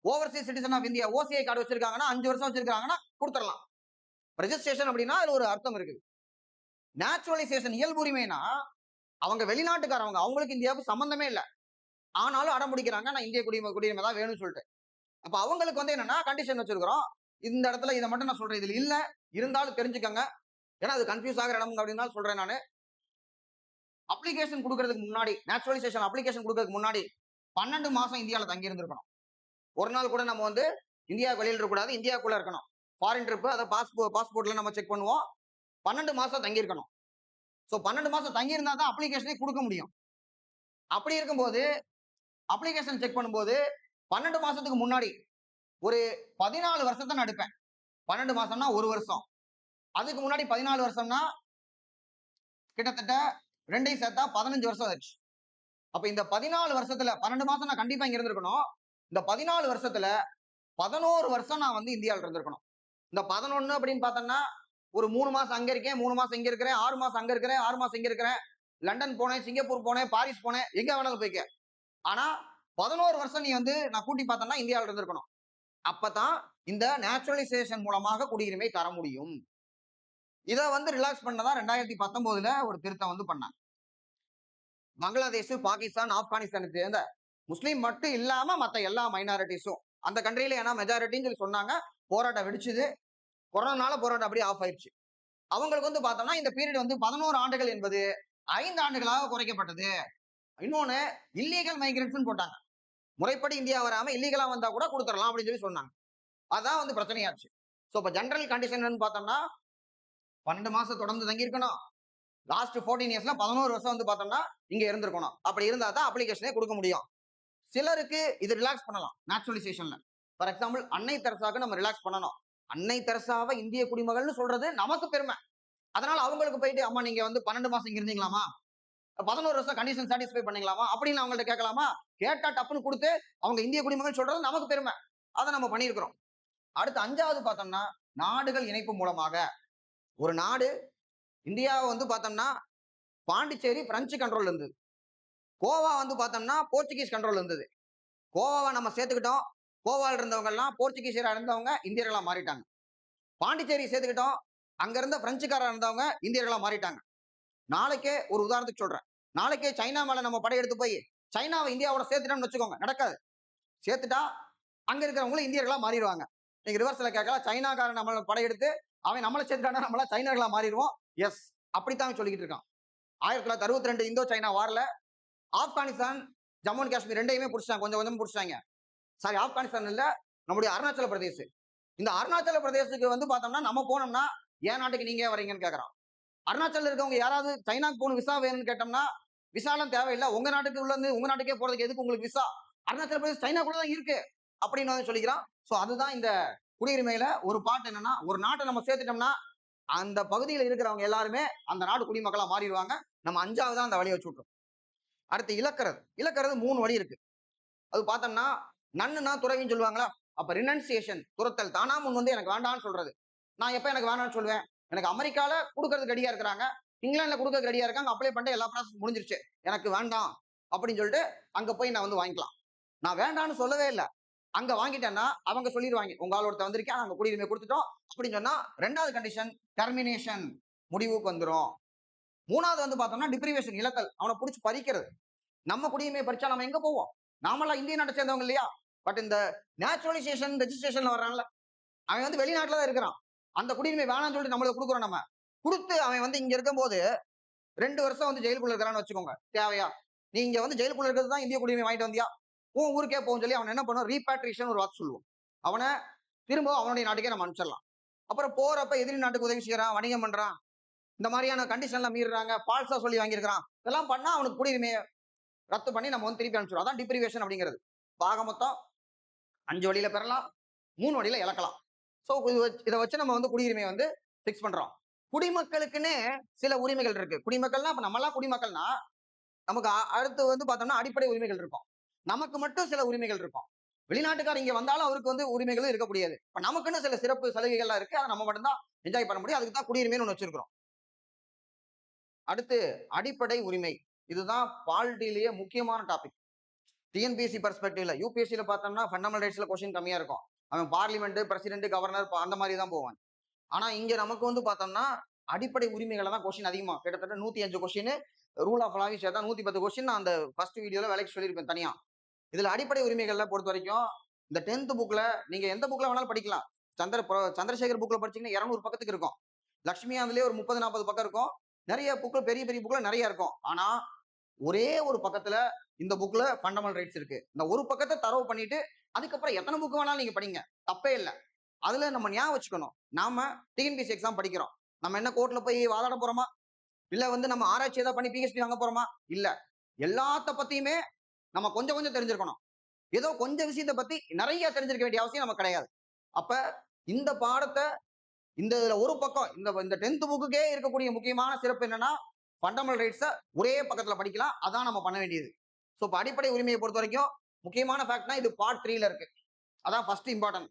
Overseas citizen of India OCI card வச்சிருக்காங்கன்னா 5 வருஷம் வச்சிருக்காங்கன்னா கொடுத்துடலாம். ரெஜிஸ்ட்ரேஷன் அப்படின்னா அதுல ஒரு அர்த்தம் இருக்குது. நேச்சுரலைசேஷன் இயல்புரிமைனா அவங்க வெளிநாட்டுக்காரவங்க, அவங்களுக்கு இந்தியாவுக்கு சம்பந்தமே இல்லை, ஆனாலும் அடம் பிடிக்கிறாங்க நான் இந்திய குடியுரிமை தான் வேணும்னு சொல்லிட்டு. அப்ப அவங்களுக்கு வந்து என்னன்னா கண்டிஷன் வச்சிருக்கிறோம். இந்த இடத்துல இதை மட்டும் நான் சொல்றேன், இதுல இல்ல இருந்தாலும் தெரிஞ்சுக்கங்க, ஏன்னா அது கன்ஃபியூஸ் ஆகிற இடம் அப்படின்னு சொல்றேன் நானு. அப்ளிகேஷன் கொடுக்கறதுக்கு முன்னாடி, நேச்சுரலைசேஷன் அப்ளிகேஷன் கொடுக்கறதுக்கு முன்னாடி 12 மாசம் இந்தியாவில் தங்கி இருந்திருக்கணும். ஒரு நாள் கூட நம்ம வந்து இந்தியா வெளியில் இருக்கக்கூடாது, இந்தியாவுக்குள்ள இருக்கணும். ஃபாரின் ட்ரிப் அதை பாஸ்போர்ட்ல நம்ம செக் பண்ணுவோம். 12 மாசம் தங்கி இருக்கணும். ஸோ 12 மாசம் தங்கி இருந்தா தான் அப்ளிகேஷனே கொடுக்க முடியும். அப்படி இருக்கும்போது அப்ளிகேஷன் செக் பண்ணும்போது 12 மாசத்துக்கு முன்னாடி ஒரு 14 வருஷத்தை நான் எடுப்பேன். 12 மாசம்னா 1 வருஷம், அதுக்கு முன்னாடி 14 வருஷம்னா கிட்டத்தட்ட 2ஐயும் சேர்த்தா 15 வருஷம் ஆச்சு. அப்ப இந்த 14 வருஷத்துல 12 மாசம் நான் கண்டிப்பா இங்க இருந்திருக்கணும். இந்த 14 வருஷத்துல 11 வருஷம் நான் வந்து இந்தியாவில் இருந்திருக்கணும். இந்த 11 அப்படின்னு பார்த்தோம்னா ஒரு 3 மாசம் அங்க இருக்கேன், 3 மாசம் இங்க இருக்கிறேன், 6 மாசம் அங்க இருக்கிறேன், 6 மாசம் இங்க இருக்கிறேன், லண்டன் போனேன், சிங்கப்பூர் போனேன், பாரிஸ் போனேன், எங்க வேணாலும் போய்க்க. ஆனா 11 வருஷம் நீ வந்து நான் கூட்டி பார்த்தோம்னா இந்தியாவில் இருந்திருக்கணும். அப்பதான் இந்த நேச்சுரலைசேஷன் மூலமாக குடியுரிமை தர முடியும். இதை வந்து ரிலாக்ஸ் பண்ணதான் 2019ல ஒரு திருத்தம் வந்து பண்ணாங்க. பங்களாதேஷ், பாகிஸ்தான், ஆப்கானிஸ்தான் சேர்ந்த முஸ்லீம் மட்டும் இல்லாம மத்த எல்லா மைனாரிட்டிஸும் அந்த கண்ட்ரியில ஏன்னா மெஜாரிட்டின்னு சொல்லி சொன்னாங்க. போராட்டம் வெடிச்சுது. கொரோனால போராட்டம் அப்படியே ஆஃப் ஆயிடுச்சு. அவங்களுக்கு வந்து பார்த்தோம்னா இந்த பீரியட் வந்து 11 ஆண்டுகள் என்பது 5 ஆண்டுகளாக குறைக்கப்பட்டது. இன்னொன்னு இல்லீகல் மைக்ரன்ஸ் போட்டாங்க. முறைப்படி இந்தியா வராம இல்லீகலா வந்தா கூட கொடுத்துடலாம் அப்படின்னு சொல்லி சொன்னாங்க. அதான் வந்து பிரச்சனையாச்சு. சோ இப்ப ஜெனரல் கண்டிஷன் பார்த்தோம்னா 12 மாசம் தொடர்ந்து தங்கி இருக்கணும். லாஸ்ட் 14 இயர்ஸ்ல 11 வருஷம் வந்து பார்த்தோம்னா இங்க இருந்திருக்கணும். அப்படி இருந்தா தான் அப்ளிகேஷனே கொடுக்க முடியும். சிலருக்கு இது ரிலாக்ஸ் பண்ணலாம் நேச்சுரலைசேஷன்ல. ஃபார் எக்ஸாம்பிள் அன்னை தெரசாவுக்கு நம்ம ரிலாக்ஸ் பண்ணணும். அன்னை தெரசாவை இந்திய குடிமகள்னு சொல்றது நமக்கு பெருமை. அதனால அவங்களுக்கு போயிட்டு அம்மா நீங்க வந்து 12 மாசம் இங்க இருந்தீங்களாமா, 11 வருஷம் கண்டிஷன் சாட்டிஸ்ஃபை பண்ணீங்களாமா அப்படின்னு அவங்கள்ட்ட கேட்கலாமா? கேட்டா டப்புன்னு கொடுத்து அவங்க இந்திய குடிமகன் சொல்றது நமக்கு பெருமை. அதை நம்ம பண்ணியிருக்கிறோம். அடுத்து 5வது பார்த்தோம்னா நாடுகள் இணைப்பு மூலமாக ஒரு நாடு இந்தியாவை வந்து பார்த்தோம்னா பாண்டிச்சேரி பிரெஞ்சு கண்ட்ரோல் இருந்தது. கோவா வந்து பார்த்தோம்னா போர்ச்சுகீஸ் கண்ட்ரோல் இருந்தது. கோவாவை நம்ம சேர்த்துக்கிட்டோம். கோவால இருந்தவங்க எல்லாம் போர்ச்சுகீசியரா இருந்தவங்க இந்தியர்களா மாறிட்டாங்க. பாண்டிச்சேரி சேர்த்துக்கிட்டோம். அங்க இருந்த பிரெஞ்சுக்காரா இருந்தவங்க இந்தியர்களா மாறிட்டாங்க. நாளைக்கே ஒரு உதாரணத்துக்கு சொல்றேன். நாளைக்கே சைனா மேல நம்ம படையெடுத்து போய் சைனாவை இந்தியாவோட சேர்த்துட்டோம்னு வச்சுக்கோங்க, நடக்காது. சேர்த்துட்டா அங்க இருக்கிறவங்களும் இந்தியர்களா மாறிடுவாங்க. நீங்க ரிவர்ஸ்ல கேட்கலாம், சைனாக்காரன் நம்மள படையெடுத்து அவன் நம்மளை சேர்த்துட்டானா நம்மள சைனர்களா மாறிடுவோம். எஸ், அப்படித்தான் சொல்லிக்கிட்டு இருக்கான். 1962 இந்தோ சைனா வார்ல ஆப்கானிஸ்தான் ஜம்மு அண்ட் காஷ்மீர் ரெண்டையுமே பிடிச்சாங்க, கொஞ்சம் கொஞ்சம் பிடிச்சாங்க. சாரி, ஆப்கானிஸ்தான் இல்ல, நம்முடைய அருணாச்சல பிரதேஷ். இந்த அருணாச்சல பிரதேசத்துக்கு வந்து பார்த்தோம்னா நம்ம போனோம்னா என் நாட்டுக்கு நீங்க வரீங்கன்னு கேட்கறான். அருணாச்சல இருக்கவங்க யாராவது சைனாக்கு போகணும் விசா வேணும்னு கேட்டோம்னா விசாலாம் தேவையில்லை, உங்க நாட்டுக்கு உள்ள இருந்து உங்க நாட்டுக்கே போறதுக்கு எதுக்கு உங்களுக்கு விசா, அருணாச்சல பிரதேஷ் சைனாக்குள்ள தான் இருக்கு அப்படின்னு வந்து சொல்லிக்கிறான். சோ அதுதான் இந்த குடியுரிமையில ஒரு பாட்டு என்னன்னா, ஒரு நாட்டை நம்ம சேர்த்துட்டோம்னா அந்த பகுதியில் இருக்கிறவங்க எல்லாருமே அந்த நாடு குடிமக்களா மாறிடுவாங்க. நம்ம 5வது அந்த வழியை வச்சு விட்டோம். அடுத்து இழக்கிறது. இழக்கிறது 3 வழி இருக்கு. அது பார்த்தோம்னா நன்னுனா துறவின்னு சொல்லுவாங்களா, அப்ப ரினன்சியேஷன் துரத்தல், தானா முன் வந்து எனக்கு வேண்டாம்னு சொல்றது. நான் எப்ப எனக்கு வேணாம்னு சொல்லுவேன்? எனக்கு அமெரிக்கால கொடுக்கறதுக்கு ரெடியா இருக்கிறாங்க, இங்கிலாந்துல கொடுக்கறதுக்கு ரெடியா இருக்காங்க, அப்ளை பண்ணிட்டு எல்லா ப்ராசஸ் முடிஞ்சிருச்சு, எனக்கு வேண்டாம் அப்படின்னு சொல்லிட்டு அங்க போய் நான் வந்து வாங்கிக்கலாம். நான் வேண்டாம்னு சொல்லவே இல்லை. அங்க வாங்கிட்டேன்னா அவங்க சொல்லிடுவாங்க, உங்க ஆள் ஒருத்த வந்திருக்கேன், நாங்க குடியுரிமை கொடுத்துட்டோம் அப்படின்னு சொன்னா 2வது கண்டிஷன் டெர்மினேஷன், முடிவுக்கு வந்துரும். 3வது வந்து பார்த்தோம்னா டிப்ரிவேஷன், இழத்தல், அவனை பிடிச்சி பறிக்கிறது. நம்ம குடியுரிமை பறிச்சா நம்ம எங்க போவோம்? நாமெல்லாம் இந்திய நாட்டை சேர்ந்தவங்க இல்லையா? பட் இந்த நேச்சுரலைசேஷன் ரெஜிஸ்ட்ரேஷன்ல வர்றான்ல, அவன் வந்து வெளிநாட்டுல தான் இருக்கிறான். அந்த குடியுரிமை வேணாம்னு சொல்லிட்டு நம்மளுக்கு கொடுக்குறோம். நம்ம கொடுத்து அவன் வந்து இங்க இருக்கும்போது 2 வருஷம் வந்து ஜெயிலுக்குள்ள இருக்கிறான்னு வச்சுக்கோங்க, தேவையா? நீ இங்க வந்து ஜெயிலுக்குள்ள இருக்கிறது தான் இந்திய குடியுரிமை வாங்கிட்டு வந்தியா, உன் ஊருக்கே போகும் சொல்லி அவன் என்ன பண்ணுவோம், ரீபேட்ரிஷன் ஒரு வார்த்தை சொல்லுவோம். அவனை திரும்ப அவனுடைய நாட்டுக்கே நம்ம அனுப்பிச்சிடலாம். அப்புறம் போறப்ப எதிரி நாட்டுக்கு உதவி செய்யறான், வணிகம் பண்றான், இந்த மாதிரியான கண்டிஷன்ல மீறுறாங்க, பால்சா சொல்லி வாங்கியிருக்கிறான், இதெல்லாம் பண்ணா அவனுக்கு குடியுரிமையை ரத்து பண்ணி நம்ம வந்து திருப்பி அனுப்பிச்சிடும். அதான் டிப்ரிவேஷன் அப்படிங்கிறது. பாக மொத்தம் 5 வழியில பெறலாம், 3 வழியில இழக்கலாம். சோ இதை வச்சு நம்ம வந்து குடியுரிமையை வந்து பிக்ஸ் பண்றோம். குடிமக்களுக்குன்னே சில உரிமைகள் இருக்கு. குடிமக்கள்னா இப்ப நம்ம எல்லாம் குடிமக்கள்னா நமக்கு அடுத்து வந்து பார்த்தோம்னா அடிப்படை உரிமைகள் இருக்கும். நமக்கு மட்டும் சில உரிமைகள் இருக்கும். வெளிநாட்டுக்காரர் இங்க வந்தாலும் அவருக்கு வந்து உரிமைகளும் இருக்கக்கூடியது. இப்ப நமக்குன்னு சில சிறப்பு சலுகைகள்லாம் இருக்கு, அதை நம்ம மட்டும்தான் என்ஜாய் பண்ண முடியும். அதுக்கு தான் குடியுரிமைன்னு ஒண்ணு வச்சிருக்கிறோம். அடுத்து அடிப்படை உரிமை. இதுதான் பாலிட்டிலேயே முக்கியமான டாபிக். டிஎன்பிஎஸ்சி பெர்ஸ்பெக்டிவ்ல, யூபிஎஸ்சியில பார்த்தோம்னா ஃபண்டமெண்டல் ரைட்ஸ்ல கொஸ்டின் கம்மியா இருக்கும். அவன் பார்லிமெண்ட், பிரசிடென்ட், கவர்னர் அந்த மாதிரி தான் போவான். ஆனா இங்க நமக்கு வந்து பார்த்தோம்னா அடிப்படை உரிமைகளை தான் கொஸ்டின் அதிகமா, கிட்டத்தட்ட 105 கொஸ்டின், ரூல் ஆஃப் லாவையும் சேர்த்தா 110 கொஸ்டின். நான் அந்த ஃபர்ஸ்ட் வீடியோல வேலைக்கு சொல்லியிருப்பேன் தனியா. இதுல அடிப்படை உரிமைகள்ல பொறுத்த வரைக்கும் இந்த 10th புக்ல நீங்க எந்த புக்ல வேணாலும் படிக்கலாம். சந்திரசேகர் புக்ல படிச்சீங்கன்னா 200 பக்கத்துக்கு இருக்கும். லட்சுமியாவிலே ஒரு 30-40 பக்கம் இருக்கும். நிறைய புக்ல, பெரிய பெரிய புக்ல நிறைய இருக்கும். ஆனா ஒரே ஒரு பக்கத்துல இந்த புக்ல ஃபண்டமெண்டல் ரைட்ஸ் இருக்கு. இந்த ஒரு பக்கத்தை தரவு பண்ணிட்டு அதுக்கப்புறம் எத்தனை புக் வேணாலும் நீங்க படிங்க, தப்பே இல்லை. அதுல நம்ம ஞாபகம் வச்சுக்கணும், நாம டிஎன்பிஎஸ்சி எக்ஸாம் படிக்கிறோம். நம்ம என்ன கோர்ட்ல போய் வாதாட போறோமா, இல்ல வந்து நம்ம ஆராய்ச்சி ஏதாவது பண்ணி பிஹெச்டி வாங்க போறோமா? இல்ல. எல்லாத்த பத்தியுமே நம்ம கொஞ்சம் கொஞ்சம் தெரிஞ்சிருக்கணும். ஏதோ கொஞ்சம் விஷயத்தை பத்தி நிறைய தெரிஞ்சிருக்க வேண்டிய அவசியம் நமக்கு கிடையாது. அப்ப இந்த பாடத்தை இந்த ஒரு பக்கம் இந்த 10th புக்குக்கே இருக்கக்கூடிய முக்கியமான சிறப்பு என்னன்னா, ஃபண்டமெண்டல் ரைட்ஸை ஒரே பக்கத்துல படிக்கலாம். அதான் நம்ம பண்ண வேண்டியது. சோ இப்ப அடிப்படை உரிமையை பொறுத்த வரைக்கும் முக்கியமான ஃபேக்ட்னா இது பார்ட் 3ல இருக்கு. அதான் ஃபர்ஸ்ட் இம்பார்ட்டன்ட்.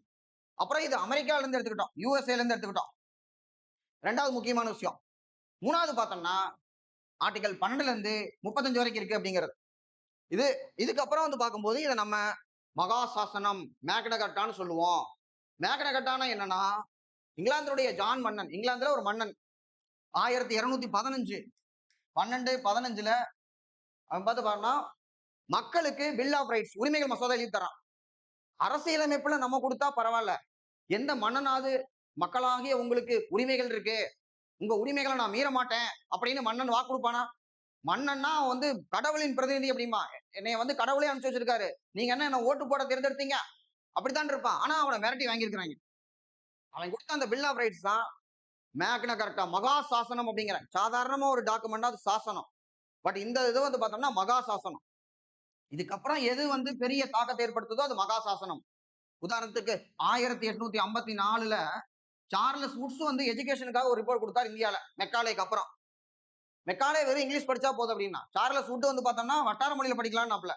அப்புறம் இது அமெரிக்கால இருந்து எடுத்துக்கிட்டோம், யூஎஸ்ஏல இருந்து எடுத்துக்கிட்டோம். 2வது முக்கியமான விஷயம். 3வது பார்த்தோம்னா ஆர்டிகல் 12ல இருந்து 35 வரைக்கும் இருக்கு அப்படிங்கிறது. இதுக்கப்புறம் வந்து பார்க்கும்போது இதை நம்ம மகா சாசனம், மேக்னகட்டான்னு சொல்லுவோம். மேக்னகட்டானா என்னன்னா, இங்கிலாந்துடைய ஜான் மன்னன், இங்கிலாந்துல ஒரு மன்னன் 1215 12-15ல அவன் பார்த்து பாருன்னா மக்களுக்கு பில் ஆஃப் ரைட்ஸ், உரிமைகள் மசோதா எழுதி தரான். அரசியலமைப்புல நம்ம கொடுத்தா பரவாயில்ல, எந்த மன்னனாவது மக்களாகிய உங்களுக்கு உரிமைகள் இருக்கு, உங்க உரிமைகளை நான் மீற மாட்டேன் அப்படின்னு மன்னன் வாக்கு கொடுப்பானா? மன்னன்னா வந்து கடவுளின் பிரதிநிதி அப்படிமா, என்னைய வந்து கடவுளே அனுப்பிச்சு வச்சிருக்காரு, நீங்க என்ன ஓட்டு போட தேர்ந்தெடுத்தீங்க அப்படித்தான் இருப்பான். ஆனா அவனை மிரட்டி வாங்கியிருக்கிறாங்க. அவன் கொடுத்த அந்த பில் ஆஃப் ரைட்ஸ் தான் மேக்னா கரெக்டா மகா சாசனம் அப்படிங்கிற சாதாரணமா ஒரு டாக்குமெண்ட் அது சாசனம். பட் இந்த இது வந்து பார்த்தோம்னா மகா சாசனம். இதுக்கப்புறம் எது வந்து பெரிய தாக்கத்தை ஏற்படுத்துதோ அது மகா சாசனம். உதாரணத்துக்கு 1854ல சார்லஸ் வுட்ஸ் வந்து எஜுகேஷனுக்காக ஒரு ரிப்போர்ட் கொடுத்தார் இந்தியால மெக்காலேக்கு அப்புறம். மெக்காலே வெறும் இங்கிலீஷ் படிச்சா போதும் அப்படின்னா, சார்லஸ் வுட் வந்து பார்த்தோம்னா வட்டார மொழியில படிக்கலாம்னாப்ல.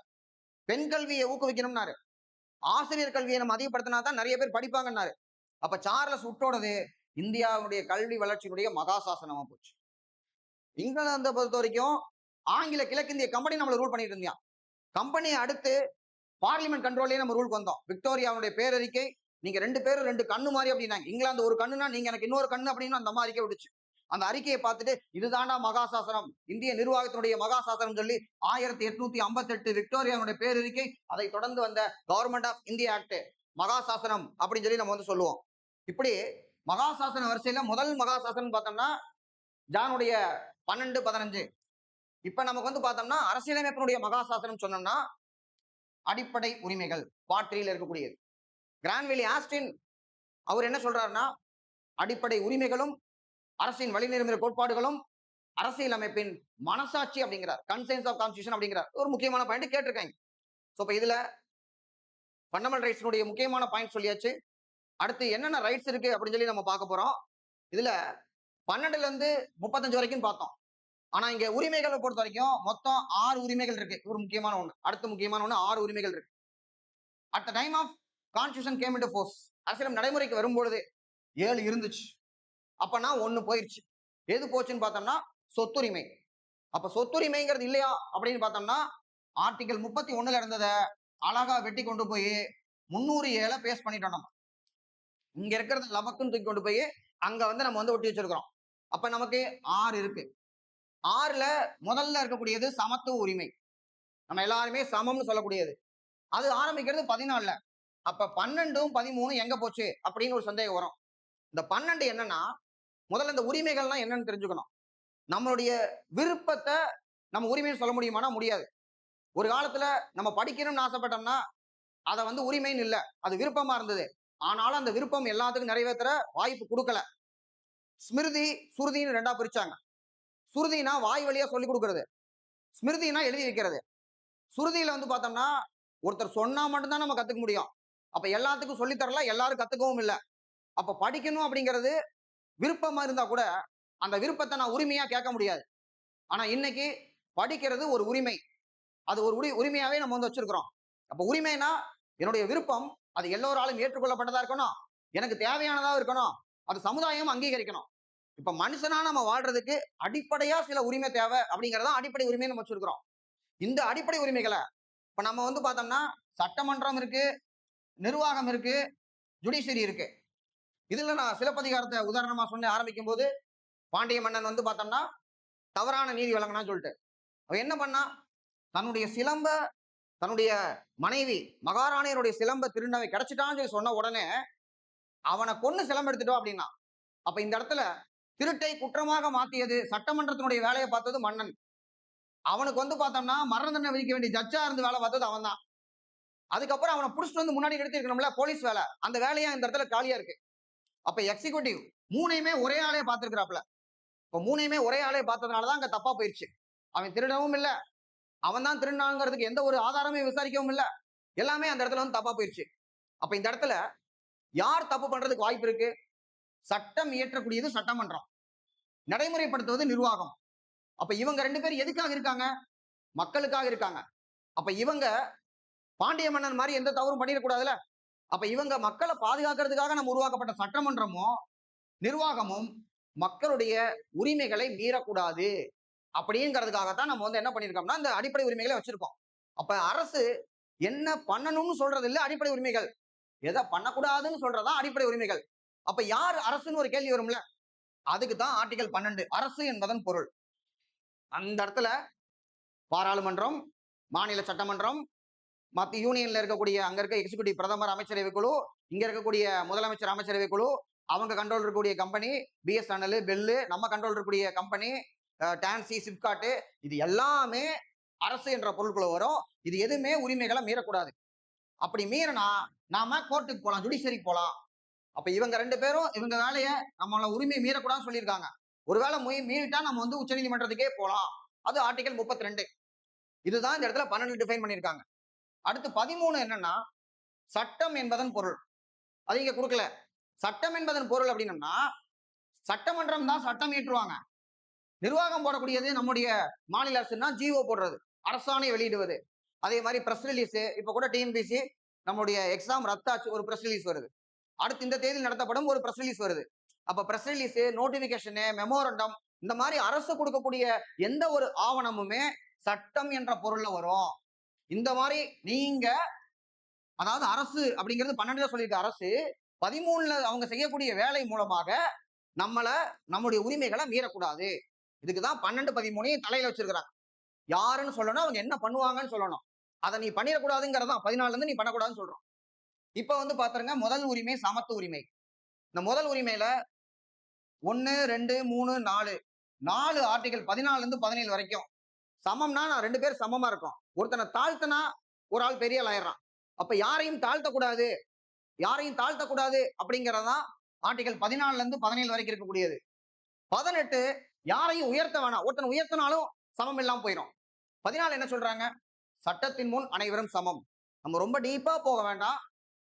பெண் கல்வியை ஊக்குவிக்கணும்னாரு. ஆசிரியர் கல்வியை நம்ம அதிகப்படுத்தினா தான் நிறைய பேர் படிப்பாங்கன்னாரு. அப்ப சார்லஸ் வுட்டோடது இந்தியாவுடைய கல்வி வளர்ச்சியினுடைய மகா சாசனமா போச்சு. இங்கிலாந்தை பொறுத்த வரைக்கும் ஆங்கில கிழக்கிந்திய கம்பெனி நம்மள ரூல் பண்ணிட்டு இருந்தான். கம்பெனியை அடுத்து பார்லிமெண்ட் கண்ட்ரோல்லயே நம்ம ரூலுக்கு வந்தோம். விக்டோரியாவுடைய பேரறிக்கை, நீங்க 2 பேரும் 2 கண்ணு மாதிரி அப்படின்னாங்க. இங்கிலாந்து ஒரு கண்ணுனா நீங்க எனக்கு இன்னொரு கண்ணு அப்படின்னு அந்த அம்மா அறிக்கை விடுச்சு. அந்த அறிக்கையை பார்த்துட்டு இதுதான்டா மகாசாசனம், இந்திய நிர்வாகத்தினுடைய மகாசாசனம் சொல்லி 1858 விக்டோரியாவுடைய பேரறிக்கை, அதை தொடர்ந்து வந்த கவர்மெண்ட் ஆஃப் இந்தியா ஆக்ட் மகாசாசனம் அப்படின்னு சொல்லி நம்ம வந்து சொல்லுவோம். இப்படி மகாசாசன வரிசையில முதல் மகாசாசனம் பார்த்தோம்னா ஜானுடைய 12, 15. இப்ப நமக்கு வந்து பார்த்தோம்னா அரசியலமைப்பினுடைய மகாசாசனம் சொன்னோம்னா அடிப்படை உரிமைகள் பார்ட் 3ல இருக்கக்கூடியது. கிரான்வில்லி ஆஸ்டின் அவர் என்ன சொல்றாருன்னா, அடிப்படை உரிமைகளும் அரசின் வழிநெறிமுறை கோட்பாடுகளும் அரசியல் அமைப்பின் மனசாட்சி அப்படிங்கிறார். கன்சென்ஸ் ஆஃப் கான்ஸ்டிடியூஷன் அப்படிங்கிறார். ஒரு முக்கியமான பாயிண்ட் கேட்டிருக்காங்க. சோ இப்ப இதுல ஃபண்டமெண்டல் ரைட்ஸ்னுடைய முக்கியமான பாயிண்ட் சொல்லியாச்சு. அடுத்து என்னென்ன ரைட்ஸ் இருக்கு அப்படின்னு சொல்லி நம்ம பார்க்க போறோம். இதுல 12ல இருந்து 35 வரைக்கும் பார்த்தோம். ஆனா இங்க உரிமைகளை பொறுத்த வரைக்கும் மொத்தம் 6 உரிமைகள் இருக்கு. ஒரு முக்கியமான ஒண்ணு. அடுத்த முக்கியமான ஒண்ணு 6 உரிமைகள் இருக்கு. At the time of constitution came into force, அரசியலம் நடைமுறைக்கு வரும்பொழுது 7 இருந்துச்சு. அப்பனா 1 போயிருச்சு. எது போச்சுன்னு பார்த்தோம்னா சொத்துரிமை. அப்ப சொத்துரிமைங்கிறது இல்லையா அப்படின்னு பார்த்தோம்னா ஆர்டிகல் 31ல இருந்ததை அழகா வெட்டி கொண்டு போய் 307 பேஸ்ட் பண்ணிட்டோம். நம்ம இங்க இருக்கிறது லபக்குன்னு தூக்கி கொண்டு போய் அங்க வந்து நம்ம வந்து ஒட்டி வச்சிருக்கிறோம். அப்ப நமக்கு 6 இருக்கு. 6ல முதல்ல இருக்கக்கூடியது சமத்துவ உரிமை. நம்ம எல்லாருமே சமம்னு சொல்லக்கூடியது. அது ஆரம்பிக்கிறது 14ல. அப்ப 12ம் 13 எங்க போச்சு அப்படின்னு ஒரு சந்தேகம் வரும். இந்த 12 என்னன்னா, முதல்ல இந்த உரிமைகள்லாம் என்னன்னு தெரிஞ்சுக்கணும். நம்மளுடைய விருப்பத்தை நம்ம உரிமைன்னு சொல்ல முடியுமானா முடியாது. ஒரு காலத்துல நம்ம படிக்கணும்னு ஆசைப்பட்டோம்னா அதை வந்து உரிமைன்னு இல்ல, அது விருப்பமா இருந்தது. ஆனாலும் அந்த விருப்பம் எல்லாத்துக்கும் நிறைவேற்ற வாய்ப்பு கொடுக்கல. ஸ்மிருதி சுருதின்னு 2ஆ பிரிச்சாங்க. சுருதினா வாய் வழியா சொல்லி கொடுக்கறது, ஸ்மிருதினா எழுதி வைக்கிறது. சுருதியில வந்து பார்த்தோம்னா ஒருத்தர் சொன்னா மட்டும்தான் நம்ம கத்துக்க முடியும். அப்ப எல்லாத்துக்கும் சொல்லி தரல, எல்லாரும் கத்துக்கவும் இல்லை. அப்ப படிக்கணும் அப்படிங்கிறது விருப்பமா இருந்தா கூட அந்த விருப்பத்தை நான் உரிமையா கேட்க முடியாது. ஆனா இன்னைக்கு படிக்கிறது ஒரு உரிமை. அது ஒரு உரிமையாவே நம்ம வந்து வச்சிருக்கிறோம். அப்ப உரிமைனா என்னுடைய விருப்பம், அது எல்லோராலும் ஏற்றுக்கொள்ளப்பட்டதா இருக்கணும், எனக்கு தேவையானதா இருக்கணும், அது சமுதாயம் அங்கீகரிக்கணும். இப்ப மனுஷனா நம்ம வாழ்றதுக்கு அடிப்படையா சில உரிமை தேவை அப்படிங்கறத அடிப்படை உரிமை நம்ம வச்சிருக்கிறோம். இந்த அடிப்படை உரிமைகளை இப்ப நம்ம வந்து பார்த்தோம்னா சட்டமன்றம் இருக்கு, நிர்வாகம் இருக்கு, ஜுடிஷியரி இருக்கு. இதுல நான் சிலப்பதிகாரத்தை உதாரணமா சொன்ன ஆரம்பிக்கும் போது பாண்டிய மன்னன் வந்து பார்த்தோம்னா தவறான நீதி வழங்கினான்னு சொல்லிட்டு அவன் என்ன பண்ணா, தன்னுடைய சிலம்ப தன்னுடைய மனைவி மகாராணியருடைய சிலம்ப திருநவை கிடைச்சிட்டான்னு சொல்லி சொன்ன உடனே அவனை கொன்னு சிலம்பு எடுத்துட்டோம் அப்படின்னா, அப்ப இந்த இடத்துல திருட்டை குற்றமாக மாத்தியது சட்டமன்றத்தினுடைய வேலையை பார்த்தது மன்னன். அவனுக்கு வந்து பார்த்தோம்னா மரண தண்டனை விதிக்க வேண்டிய ஜட்ஜா இருந்து வேலை பார்த்தது அவன் தான். அதுக்கப்புறம் அவனை புடிச்சிட்டு வந்து முன்னாடி நிறுத்தி இருக்கணும்ல போலீஸ் வேலை, அந்த வேலையா இந்த இடத்துல காலியா இருக்கு. அப்ப எக்ஸிக்யூட்டிவ் மூணையுமே ஒரே ஆளே பார்த்திருக்கிறாப்ல. இப்ப மூணையுமே ஒரே ஆளே பார்த்ததுனாலதான் அங்க தப்பா போயிடுச்சு. அவன் திருடவும் இல்ல, அவன் தான் திருநாங்கிறதுக்கு எந்த ஒரு ஆதாரமே விசாரிக்கவும் இல்ல, எல்லாமே அந்த இடத்துல வந்து தப்பா போயிடுச்சு. அப்ப இந்த இடத்துல யார் தப்பு பண்றதுக்கு வாய்ப்பு இருக்கு? சட்டம் இயற்றக்கூடியது சட்டமன்றம், நடைமுறைப்படுத்துவது நிர்வாகம். அப்ப இவங்க 2 பேரும் எதுக்காக இருக்காங்க? மக்களுக்காக இருக்காங்க. அப்ப இவங்க பாண்டிய மன்னன் மாதிரி எந்த தவறும் பண்ணிடக்கூடாதுல. அப்ப இவங்க மக்களை பாதுகாக்கிறதுக்காக நம்ம உருவாக்கப்பட்ட சட்டமன்றமும் நிர்வாகமும் மக்களுடைய உரிமைகளை மீறக்கூடாது அப்படிங்கிறதுக்காகத்தான் நம்ம வந்து என்ன பண்ணிருக்கோம்னா இந்த அடிப்படை உரிமைகளை வச்சிருக்கோம். அப்ப அரசு என்ன பண்ணணும்னு சொல்றது இல்ல அடிப்படை உரிமைகள், எதை பண்ணக்கூடாதுன்னு சொல்றதா அடிப்படை உரிமைகள். அப்ப யார் அரசுன்னு ஒரு கேள்வி வரும்ல, அதுக்கு தான் ஆர்டிகல் 12 அரசு என்பதன் பொருள். அந்த இடத்துல பாராளுமன்றம், மாநில சட்டமன்றம், மத்திய யூனியன்ல இருக்கக்கூடிய அங்க இருக்க எக்ஸிகியூட்டிவ் பிரதமர் அமைச்சரவை குழு, இங்க இருக்கக்கூடிய முதலமைச்சர் அமைச்சரவை குழு, அவங்க கண்ட்ரோல் இருக்கக்கூடிய கம்பெனி பிஎஸ்என்எல், பெல்லு, நம்ம கண்ட்ரோல் இருக்கக்கூடிய கம்பெனி டான்சி, சிப்காட், இது எல்லாமே அரசு என்ற பொருட்குள்ள வரும். இது எதுவுமே உரிமைகளை மீறக்கூடாது. அப்படி மீறினா நாம கோர்ட்டுக்கு போலாம், ஜுடிஷியரிக்கு போலாம். அப்ப இவங்க 2 பேரும் இவங்க வேலைய நம்மள உரிமை மீறக்கூடாதுன்னு சொல்லியிருக்காங்க. ஒருவேளை மீறிட்டா நம்ம வந்து உச்சநீதிமன்றத்துக்கே போலாம். அது ஆர்டிகல் 32. இதுதான் இந்த இடத்துல 12 டிஃபைன் பண்ணியிருக்காங்க. அடுத்து 13 என்னன்னா, சட்டம் என்பதன் பொருள். அது இங்க கொடுக்கல. சட்டம் என்பதன் பொருள் அப்படின்னா, சட்டமன்றம் தான் சட்டம் இயற்றுவாங்க. நிர்வாகம் போடக்கூடியது நம்முடைய மாநில அரசுன்னா ஜிஓ போடுறது, அரசாணை வெளியிடுவது. அதே மாதிரி பிரஸ் ரிலீஸ், இப்ப கூட டிஎன்பிசி நம்முடைய எக்ஸாம் ரத்தாச்சு, ஒரு பிரஸ் ரிலீஸ் வருது. அடுத்து இந்த தேதியில் நடத்தப்படும் ஒரு பிரஸ் ரிலீஸ் வருது. அப்ப பிரஸ் ரிலீஸ், நோட்டிபிகேஷன், மெமோரண்டம், இந்த மாதிரி அரசு கொடுக்கக்கூடிய எந்த ஒரு ஆவணமுமே சட்டம் என்ற பொருள்ல வரும். இந்த மாதிரி நீங்க, அதாவது அரசு அப்படிங்கிறது 12ல சொல்லியிருக்க அரசு 13ல அவங்க செய்யக்கூடிய வேலை மூலமாக நம்முடைய உரிமைகளை மீறக்கூடாது. இதுக்குதான் 12, 13 தலையில வச்சிருக்கிறாங்க. யாருன்னு சொல்லணும், அவங்க என்ன பண்ணுவாங்கன்னு சொல்லணும். அதை நீ பண்ணிடக்கூடாதுங்கிறதான் 14ல இருந்து நீ பண்ணக்கூடாதுன்னு சொல்றோம். இப்ப வந்து பாத்துருங்க, முதல் உரிமை சமத்துவ உரிமை. இந்த முதல் உரிமையில 1, 2, 3, 4 ஆர்டிகல் 14ல இருந்து 17 வரைக்கும் சமம்னா 2 பேர் சமமா இருக்கும். ஒருத்தனை தாழ்த்தனா ஒரு ஆள் பெரிய ஆள் ஆயிடுறான். அப்ப யாரையும் தாழ்த்தக்கூடாது, யாரையும் தாழ்த்தக்கூடாது அப்படிங்கறதான் ஆர்டிகல் 14ல இருந்து 17 வரைக்கும் இருக்கக்கூடியது. 18 யாரையும் உயர்த்த வேணாம், ஒருத்தனை உயர்த்தினாலும் சமம் இல்லாம போயிடும். 14 என்ன சொல்றாங்க, சட்டத்தின் முன் அனைவரும் சமம். நம்ம ரொம்ப டீப்பா போக வேண்டாம்,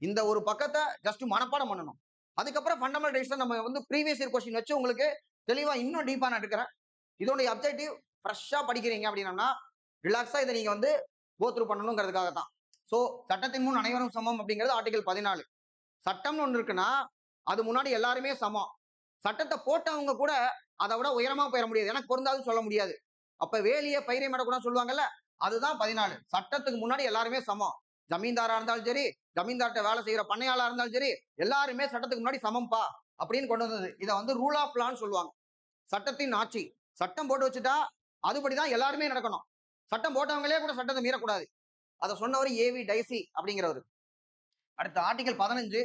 இந்த ஒரு பக்கத்தை ஜஸ்ட் மனப்பாடம் பண்ணணும். அதுக்கப்புறம் ஃபண்டமெண்டல் ரைட்ஸ் நம்ம வந்து ப்ரீவியஸ் இயர் கொஸ்டின் வச்சு உங்களுக்கு தெளிவா இன்னும் டீப்பா நான் எடுக்கிறேன். இதோடைய அப்ஜெக்டிவ் ஃப்ரெஷ்ஷா படிக்கிறீங்க அப்படின்னா ரிலாக்ஸா இதை நீங்க வந்து கோ த்ரூ பண்ணணுங்கிறதுக்காக தான். சோ சட்டத்தின் முன் அனைவரும் சமம் அப்படிங்கிறது ஆர்டிகல் 14. சட்டம்னு ஒண்ணு இருக்குன்னா அது முன்னாடி எல்லாருமே சமம். சட்டத்தை போட்டவங்க கூட அதை விட உயரமா போயிட முடியாது, எனக்கு பொருந்தாதுன்னு சொல்ல முடியாது. அப்ப வேலிய பயிரை மடக்கூடாதுன்னு சொல்லுவாங்கல்ல, அதுதான் 14. சட்டத்துக்கு முன்னாடி எல்லாருமே சமம். ஜமீன்தாரா இருந்தாலும் சரி, ஜமீன்தார்ட்ட வேலை செய்யற பண்ணையாளா இருந்தாலும் சரி, எல்லாருமே சட்டத்துக்கு முன்னாடி சமம்பா அப்படின்னு கொண்டு வந்தது. இதை வந்து ரூல் ஆஃப் லான்னு சொல்லுவாங்க. சட்டத்தின் ஆட்சி. சட்டம் போட்டு வச்சுட்டா அதுபடிதான் எல்லாருமே நடக்கணும். சட்டம் போட்டவங்களே கூட சட்டத்தை மீறக்கூடாது. அதை சொன்னவர் ஏவி டைசி அப்படிங்கிறவர். அடுத்த ஆர்டிகல் 15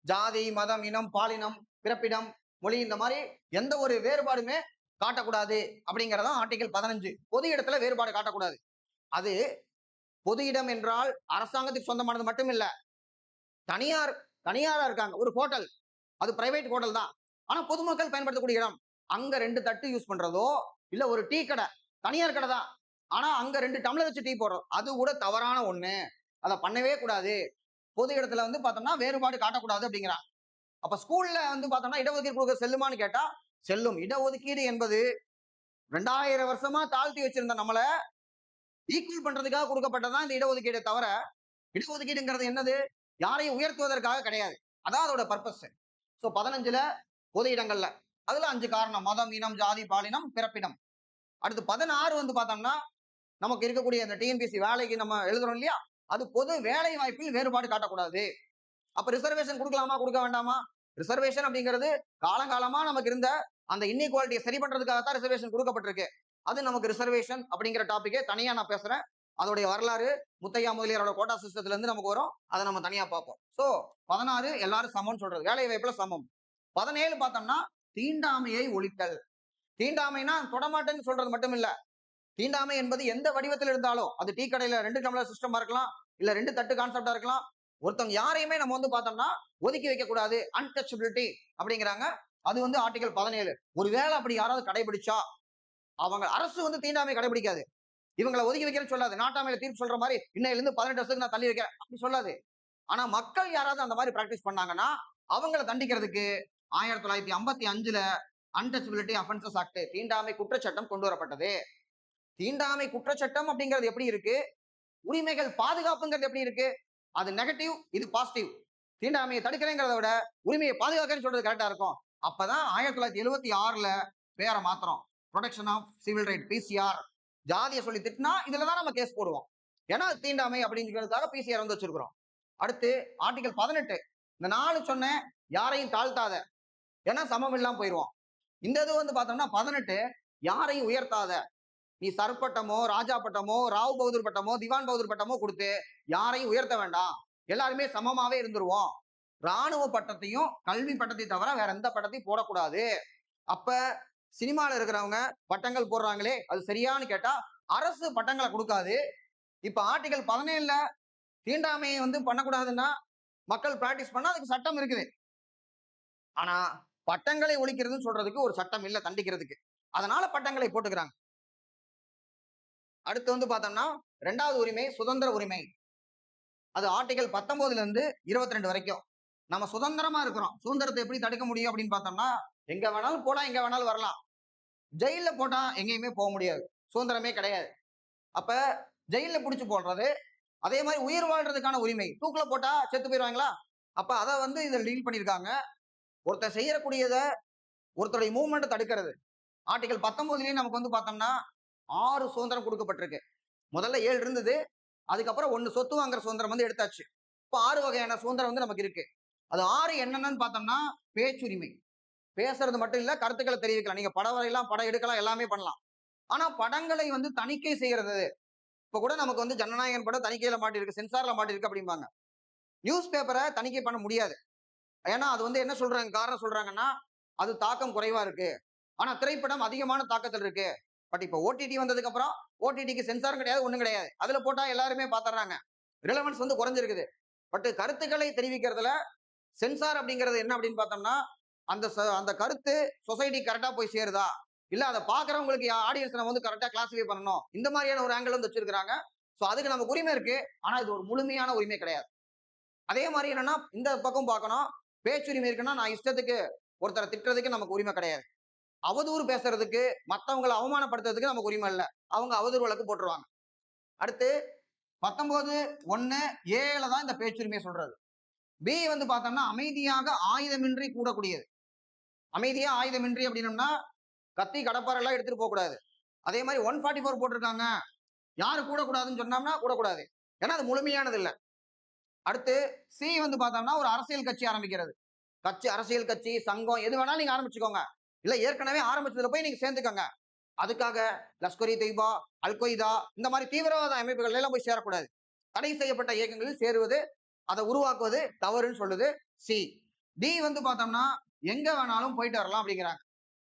ஜாதி, மதம், இனம், பாலினம், பிறப்பிடம், மொழி, இந்த மாதிரி எந்த ஒரு வேறுபாடுமே காட்டக்கூடாது அப்படிங்கறதா ஆர்டிகல் 15. பொது இடத்துல வேறுபாடு காட்டக்கூடாது. அது பொது இடம் என்றால் அரசாங்கத்துக்கு சொந்தமானது மட்டும் இல்ல, தனியாரா இருக்காங்க, ஒரு ஹோட்டல், அது பிரைவேட் ஹோட்டல் தான், ஆனா பொதுமக்கள் பயன்படுத்தக்கூடிய இடம், அங்க 2 தட்டு யூஸ் பண்றதோ, இல்ல ஒரு டீ கடை, தனியார் கடை தான், ஆனா அங்க 2 டம்ளர் வச்சு டீ போடுறோம், அது கூட தவறான ஒண்ணு, அதை பண்ணவே கூடாது. பொது இடத்துல வந்து பார்த்தோம்னா வேறுபாடு காட்டக்கூடாது அப்படிங்கிறான். அப்ப ஸ்கூல்ல வந்து பார்த்தோம்னா இடஒதுக்கீடு கொடுக்க செல்லுமான்னு கேட்டா செல்லும். இடஒதுக்கீடு என்பது 2000 வருஷமா தாழ்த்தி வச்சிருந்த நம்மள ஈக்குவல் பண்றதுக்காக கொடுக்கப்பட்டதான் இந்த இடஒதுக்கீடு தவிர, இடஒதுக்கீடுங்கிறது என்னது, யாரையும் உயர்த்துவதற்காக கிடையாது. அதான் அதோட பர்பஸ். சோ 15ல பொது இடங்கள்ல அதுல 5 காரணம்: மதம், இனம், ஜாதி, பாலினம், பிறப்பிடம். அடுத்து 16 வந்து பார்த்தோம்னா நமக்கு இருக்கக்கூடிய இந்த டிஎன்பிஎஸ்சி வேலைக்கு நம்ம எழுதுறோம் இல்லையா, அது பொது வேலை வாய்ப்பில் வேறுபாடு காட்டக்கூடாது. அப்ப ரிசர்வேஷன் கொடுக்கலாமா, கொடுக்க வேண்டாமா? ரிசர்வேஷன் அப்படிங்கிறது காலங்காலமா நமக்கு இருந்த அந்த இன்இக்வாலிட்டியை சரி பண்றதுக்காக தான் ரிசர்வேஷன் கொடுக்கப்பட்டிருக்கு. அது நமக்கு ரிசர்வேஷன் அப்படிங்கிற டாபிக்கே தனியா நான் பேசுறேன். அதோடைய வரலாறு முத்தையா முதலியாரோட கோட்டா சிஸ்டத்துல இருந்து நமக்கு வரும், அதை நம்ம தனியா பார்ப்போம். சோ 16 எல்லாரும் சமம்னு சொல்றது, வேலை வாய்ப்புல சமம். 17 பார்த்தோம்னா தீண்டாமையை ஒழித்தல். தீண்டாமைனா தொடமாட்டேன்னு சொல்றது மட்டும் இல்ல, தீண்டாமை என்பது எந்த வடிவத்தில் இருந்தாலும், அது டீ கடையில 2 டம்ளர் சிஸ்டமா இருக்கலாம், இல்ல 2 தட்டு கான்செப்டா இருக்கலாம். ஒருத்தவங்க யாரையுமே நம்ம வந்து பார்த்தோம்னா ஒதுக்கி வைக்க கூடாது, அன்டச்சபிலிட்டி அப்படிங்கிறாங்க. அது வந்து ஆர்டிகல் 17. ஒருவேளை அப்படி யாராவது கடைபிடிச்சா, அவங்க அரசு வந்து தீண்டாமை கடைபிடிக்காது, இவங்களை ஒதுக்கி வைக்கிறேன்னு சொல்லாது. நாட்டாமையில தீர்ப்பு சொல்ற மாதிரி இன்னையில இருந்து 18 வருஷத்துக்கு நான் தள்ளி வைக்கிறேன் அப்படி சொல்லாது. ஆனா மக்கள் யாராவது அந்த மாதிரி பிராக்டிஸ் பண்ணாங்கன்னா அவங்களை தண்டிக்கிறதுக்கு 1955ல அன்டச்சபிலிட்டி அஃபென்சஸ் ஆக்ட், தீண்டாமை குற்றச்சட்டம் கொண்டு வரப்பட்டது. தீண்டாமை குற்றச்சட்டம் அப்படிங்கிறது எப்படி இருக்கு, உரிமைகள் பாதுகாப்புங்கிறது எப்படி இருக்கு, அது நெகட்டிவ், இது பாசிட்டிவ். தீண்டாமையை தடுக்கிறேங்கிறத விட உரிமையை பாதுகாக்கிறேன்னு சொல்றது கரெக்டா இருக்கும். அப்பதான் 1976ல பேரை மாத்திரம், protection of civil right, PCR. ஜாதியை சொல்லி திட்டினா இதுலதான் நம்ம கேஸ் போடுவோம், ஏன்னா தீண்டாமை அப்படிங்கிறதுக்காக பிசிஆர் வந்து வச்சிருக்கிறோம். அடுத்து ஆர்டிகல் 18, இந்த 4 சொன்னேன், யாரையும் தாழ்த்தாத, ஏன்னா சமம் இல்லாம போயிடுவோம். இந்த இது வந்து பார்த்தோம்னா 18 யாரையும் உயர்த்தாத, நீ சர்பட்டமோ, ராஜா பட்டமோ, ராவ் பகதூர் பட்டமோ, திவான் பகதூர் பட்டமோ கொடுத்து யாரையும் உயர்த்த வேண்டாம், எல்லாருமே சமமாவே இருந்துருவோம். ராணுவ பட்டத்தையும் கல்வி பட்டத்தையும் தவிர வேற எந்த பட்டத்தையும் போடக்கூடாது. அப்ப சினிமால இருக்கிறவங்க பட்டங்கள் போடுறாங்களே, அது சரியான்னு கேட்டா அரசு பட்டங்களை கொடுக்காது. இப்ப ஆர்டிகல் 17ல தீண்டாமையை வந்து பண்ணக்கூடாதுன்னா மக்கள் பிராக்டிஸ் பண்ணா அதுக்கு சட்டம் இருக்குது. ஆனா பட்டங்களை ஒழிக்கிறதுன்னு சொல்றதுக்கு ஒரு சட்டம் இல்ல தண்டிக்கிறதுக்கு. அதனால பட்டங்களை போட்டுக்கிறாங்க. அடுத்து வந்து பார்த்தோம்னா 2வது உரிமை சுதந்திர உரிமை. அது ஆர்டிகல் 19ல இருந்து 22 வரைக்கும். நம்ம சுதந்திரமா இருக்கிறோம். சுதந்திரத்தை எப்படி தடுக்க முடியும் அப்படின்னு பார்த்தோம்னா, எங்க வேணாலும் போலாம், எங்க வேணாலும் வரலாம். ஜெயில்ல போட்டா எங்கேயுமே போக முடியாது. சுதந்திரமே கிடையாது. அப்ப ஜெயில்ல புடிச்சு போடுறது, அதே மாதிரி உயிர் வாழ்றதுக்கான உரிமை. தூக்குல போட்டா செத்து போயிருவாங்களா? அப்ப அத வந்து இதில டீல் பண்ணியிருக்காங்க. ஒருத்தன் செய்யக்கூடியத ஒருத்தருடைய மூவ்மெண்ட் தடுக்கிறது. ஆர்டிகல் 19லயே நமக்கு வந்து பார்த்தோம்னா 6 சுதந்திரம் குடுக்கப்பட்டிருக்கு. முதல்ல 7 இருந்தது. அதுக்கப்புறம் 1 சொத்து வாங்குற சுதந்திரம் வந்து எடுத்தாச்சு. இப்ப 6 வகையான சுதந்திரம் வந்து நமக்கு இருக்கு. அது 6 என்னென்னன்னு பார்த்தோம்னா, பேச்சுரிமை. பேசுறது மட்டும் இல்ல, கருத்துக்கள தெரிவிக்கலாம். நீங்க படம் வரையலாம், படம் எடுக்கலாம், எல்லாமே பண்ணலாம். ஆனா படங்களை வந்து தணிக்கை செய்யறது. இப்ப கூட நமக்கு வந்து ஜனநாயகன் படம் தணிக்கையில மாட்டியிருக்கு, சென்சார்ல மாட்டியிருக்கு அப்படிம்பாங்க. நியூஸ் பேப்பர தணிக்கை பண்ண முடியாது. ஏன்னா அது வந்து என்ன சொல்றாங்க, காரணம் சொல்றாங்கன்னா, அது தாக்கம் குறைவா இருக்கு. ஆனா திரைப்படம் அதிகமான தாக்கத்தில் இருக்கு. பட் இப்ப ஓடிடி வந்ததுக்கு அப்புறம் ஓடிடிக்கு சென்சாரும் கிடையாது, ஒண்ணும் கிடையாது. அதுல போட்டா எல்லாருமே பாத்துறாங்க. ரிலவன்ஸ் வந்து குறைஞ்சிருக்குது. பட் கருத்துக்களை தெரிவிக்கிறதுல சென்சார் அப்படிங்கிறது என்ன அப்படின்னு பார்த்தோம்னா, அந்த கருத்து சொசைட்டி கரெக்ட்டா போய் சேருதா? இல்ல அத பார்க்கிறவங்களுக்கு ஆடியன்ஸ் நம்ம வந்து கரெக்ட்டா கிளாஸிஃபை பண்ணணும். இந்த மாதிரியான ஒரு ஆங்கிள் வந்து வச்சிருக்காங்க. சோ அதுக்கு நமக்கு உரிமை இருக்கு. ஆனா இது ஒரு முழுமையான உரிமை கிடையாது. அதே மாதிரி என்னன்னா, இந்த பக்கம் பார்க்கணும். பேச்சுரிமை இருக்குன்னா, நான் இஷ்டத்துக்கு ஒருத்தர திட்டுறதுக்கு நமக்கு உரிமை கிடையாது. அவதூறு பேசுறதுக்கு, மத்தவங்கள அவமானப்படுத்துறதுக்கு நமக்கு உரிமை இல்ல. அவங்க அவதூறு வழக்கு போட்டுருவாங்க. அடுத்து 19(1) ஏல தான் இந்த பேச்சுரிமையை சொல்றது. பி வந்து பார்த்தோம்னா, அமைதியாக ஆயுதமின்றி கூடக்கூடியது. அமைதியா ஆயுதமின்றி அப்படின்னம்னா, கத்தி, கடப்பாரை எல்லாம் எடுத்துட்டு போகக்கூடாது. அதே மாதிரி 144 போட்டிருக்காங்க. யாரு கூடக்கூடாதுன்னு சொன்னோம்னா கூடக்கூடாது. ஏன்னா அது முழுமையானது இல்ல. அடுத்து சி வந்து பார்த்தோம்னா, ஒரு அரசியல் கட்சி ஆரம்பிக்கிறது. அரசியல் கட்சி, சங்கம் எது வேணாலும் நீங்க ஆரம்பிச்சுக்கோங்க. இல்ல ஏற்கனவே ஆரம்பிச்சதுல போய் நீங்க சேர்ந்துக்கோங்க. அதுக்காக லஷ்கர் இ தொய்பா, அல் கொய்தா இந்த மாதிரி தீவிரவாத அமைப்புகள் எல்லாம் போய் சேரக்கூடாது. தடை செய்யப்பட்ட இயக்கங்களில் சேருவது, அதை உருவாக்குவது தவறுன்னு சொல்லுது சி. டி வந்து பார்த்தோம்னா, எங்க வேணாலும் போயிட்டு வரலாம் அப்படிங்கிறாங்க.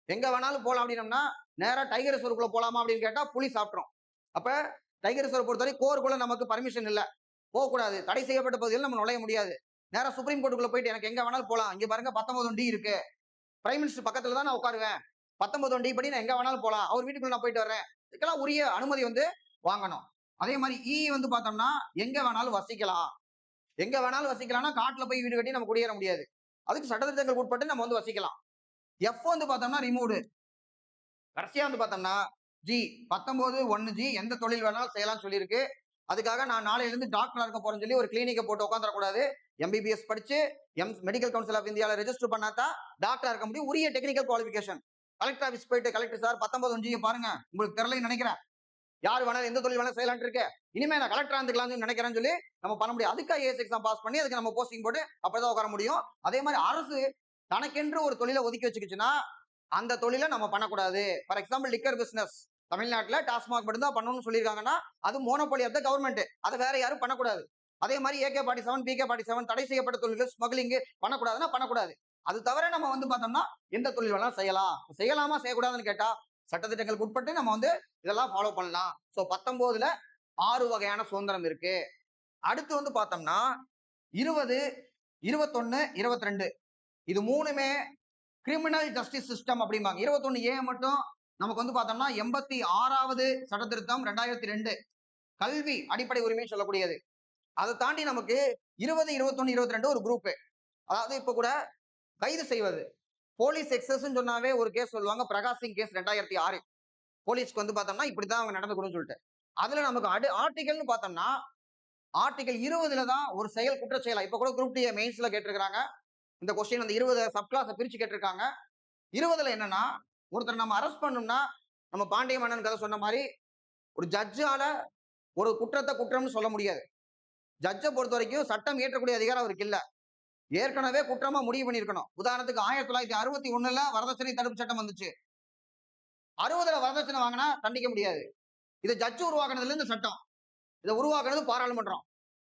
எங்க வேணாலும் போலாம் அப்படின்னம்னா, நேரா டைகர் ரிசர்வ்க்குள்ள போலாமா அப்படின்னு கேட்டா புலி சாப்பிட்டுரும். அப்ப டைகர் ரிசர்வ் பொறுத்தவரை கோருக்குள்ள நமக்கு பர்மிஷன் இல்ல. போகக்கூடாது. தடை செய்யப்பட்ட பகுதியில் நம்ம நுழைய முடியாது. நேரா சுப்ரீம் கோர்ட்டுக்குள்ள போயிட்டு எனக்கு எங்க வேணாலும் போலாம். இங்க பாருங்க 19 டி இருக்கு. பிரைம் மினிஸ்டர் பக்கத்துல தான் நான் உட்காருவேன். 19 டி படி நான் எங்க வேணாலும் போலாம். அவர் வீட்டுக்குள்ள நான் போயிட்டு வர்றேன். இதுக்கெல்லாம் உரிய அனுமதி வந்து வாங்கணும். அதே மாதிரி இ வந்து பார்த்தோம்னா, எங்க வேணாலும் வசிக்கலாம். எங்க வேணாலும் வசிக்கலாம்னா, காட்டுல போய் வீடு கட்டி நம்ம குடியேற முடியாது. அதுக்கு சட்டத்திட்டங்களுக்கு உட்பட்டு நம்ம வந்து வசிக்கலாம். எஃப் வந்து பார்த்தோம்னா ரிமூவ்டு. கடைசியா வந்து பார்த்தோம்னா, ஜி 19(1) ஜி எந்த தொழில் வேணாலும் செய்யலாம்னு சொல்லியிருக்கு. அதுக்காக நான் நாளையில இருந்து டாக்டரா இருக்க போறேன்னு சொல்லி ஒரு கிளினிக்க போட்டு உட்காந்துடக்கூடாது. எம்பிபிஎஸ் படிச்சு மெடிக்கல் கவுன்சில் ஆஃப் இந்தியால ரெஜிஸ்டர் பண்ணாதான் டாக்டரா இருக்க முடியும். உரிய டெக்னிக்கல் குவாலிஃபிகேஷன். கலெக்டர் ஆஃபீஸ் போயிட்டு கலெக்டர் சார் 19(1) பாருங்க உங்களுக்கு தெரியலன்னு நினைக்கிறேன். யார் வேணாலும் எந்த தொழில் வேணாலும் செய்யலாம்னு இருக்கு. இனிமே நான் கலெக்டரா இருந்துக்கலாம்னு நினைக்கிறேன்னு சொல்லி நம்ம பண்ண முடியும். அதுக்கு ஐஏஎஸ் எக்ஸாம் பாஸ் பண்ணி அதுக்கு நம்ம போஸ்டிங் போட்டு அப்பதான் உட்கார முடியும். அதே மாதிரி அரசு தனக்கென்று ஒரு தொழிலை ஒதுக்கி வச்சுக்கிச்சுன்னா அந்த தொழிலை நம்ம பண்ணக்கூடாது. ஃபார் எக்ஸாம்பிள் லிக்கர் பிசினஸ் தமிழ்நாட்டுல டாஸ்மாக் மட்டும் தான் பண்ணணும்னு சொல்லியிருக்காங்கன்னா அது மோனோபோலி ஆஃப் த கவர்மெண்ட். அதை வேற யாரும் பண்ணக்கூடாது. அதே மாதிரி AK-47 PK-47 தடை செய்யப்பட்ட தொழில்கள் ஸ்மக்லிங் பண்ணக்கூடாதுன்னா பண்ணக்கூடாது. அது தவிர நம்ம வந்து பார்த்தோம்னா எந்த தொழில் வேணாலும் செய்யலாம். செய்யலாமா செய்யக்கூடாதுன்னு கேட்டா சட்டத்திட்டங்களுக்கு உட்பட்டு நம்ம வந்து இதெல்லாம் ஃபாலோ பண்ணலாம். சோ 19ல 6 வகையான சுதந்திரம் இருக்கு. அடுத்து வந்து பார்த்தோம்னா 20, 21, 22 இது மூணுமே கிரிமினல் ஜஸ்டிஸ் சிஸ்டம் அப்படிம்பாங்க. 21A மட்டும் நமக்கு வந்து பார்த்தோம்னா 86வது சட்ட திருத்தம் 2002 கல்வி அடிப்படை உரிமை சொல்லக்கூடியது. அதை தாண்டி நமக்கு 20, 21, 22 ஒரு குரூப். அதாவது இப்ப கூட கைது செய்வது போலீஸ் எக்ஸஸ் சொன்னாவே ஒரு கேஸ் சொல்லுவாங்க. பிரகாஷ் சிங் கேஸ் 2006. போலீஸ்க்கு வந்து பார்த்தோம்னா இப்படிதான் அவங்க நடந்துக்கணும்னு சொல்லிட்டு. அதுல நமக்கு ஆர்டிகல்னு பார்த்தோம்னா ஆர்டிகல் 20ல தான் ஒரு செயல் குற்ற செயலா இப்ப கூட குரூப் டி மெயின்ஸ்ல கேட்டிருக்காங்க. இந்த கொஸ்டின் அந்த 20 சப் கிளாஸ் பிரிச்சு கேட்டிருக்காங்க. 20ல என்னன்னா ஒருத்தர் நம்ம அரெஸ்ட் பண்ணோம்னா நம்ம பாண்டிய மன்னன் கதை சொன்ன மாதிரி ஒரு ஜட்ஜால ஒரு குற்றத்தை குற்றம்னு சொல்ல முடியாது. ஜட்ஜை பொறுத்த வரைக்கும் சட்டம் இயற்றக்கூடிய அதிகாரம் அவருக்கு இல்ல. ஏற்கனவே குற்றமா முடிவு பண்ணிருக்கணும். உதாரணத்துக்கு 1961ல வரதட்சணை தடுப்பு சட்டம் வந்துச்சு. 60ல வரதட்சணை வாங்கினா தண்டிக்க முடியாது. இது ஜட்ஜ் உருவாக்குனதுல இருந்து சட்டம். இதை உருவாக்குனது பாராளுமன்றம்.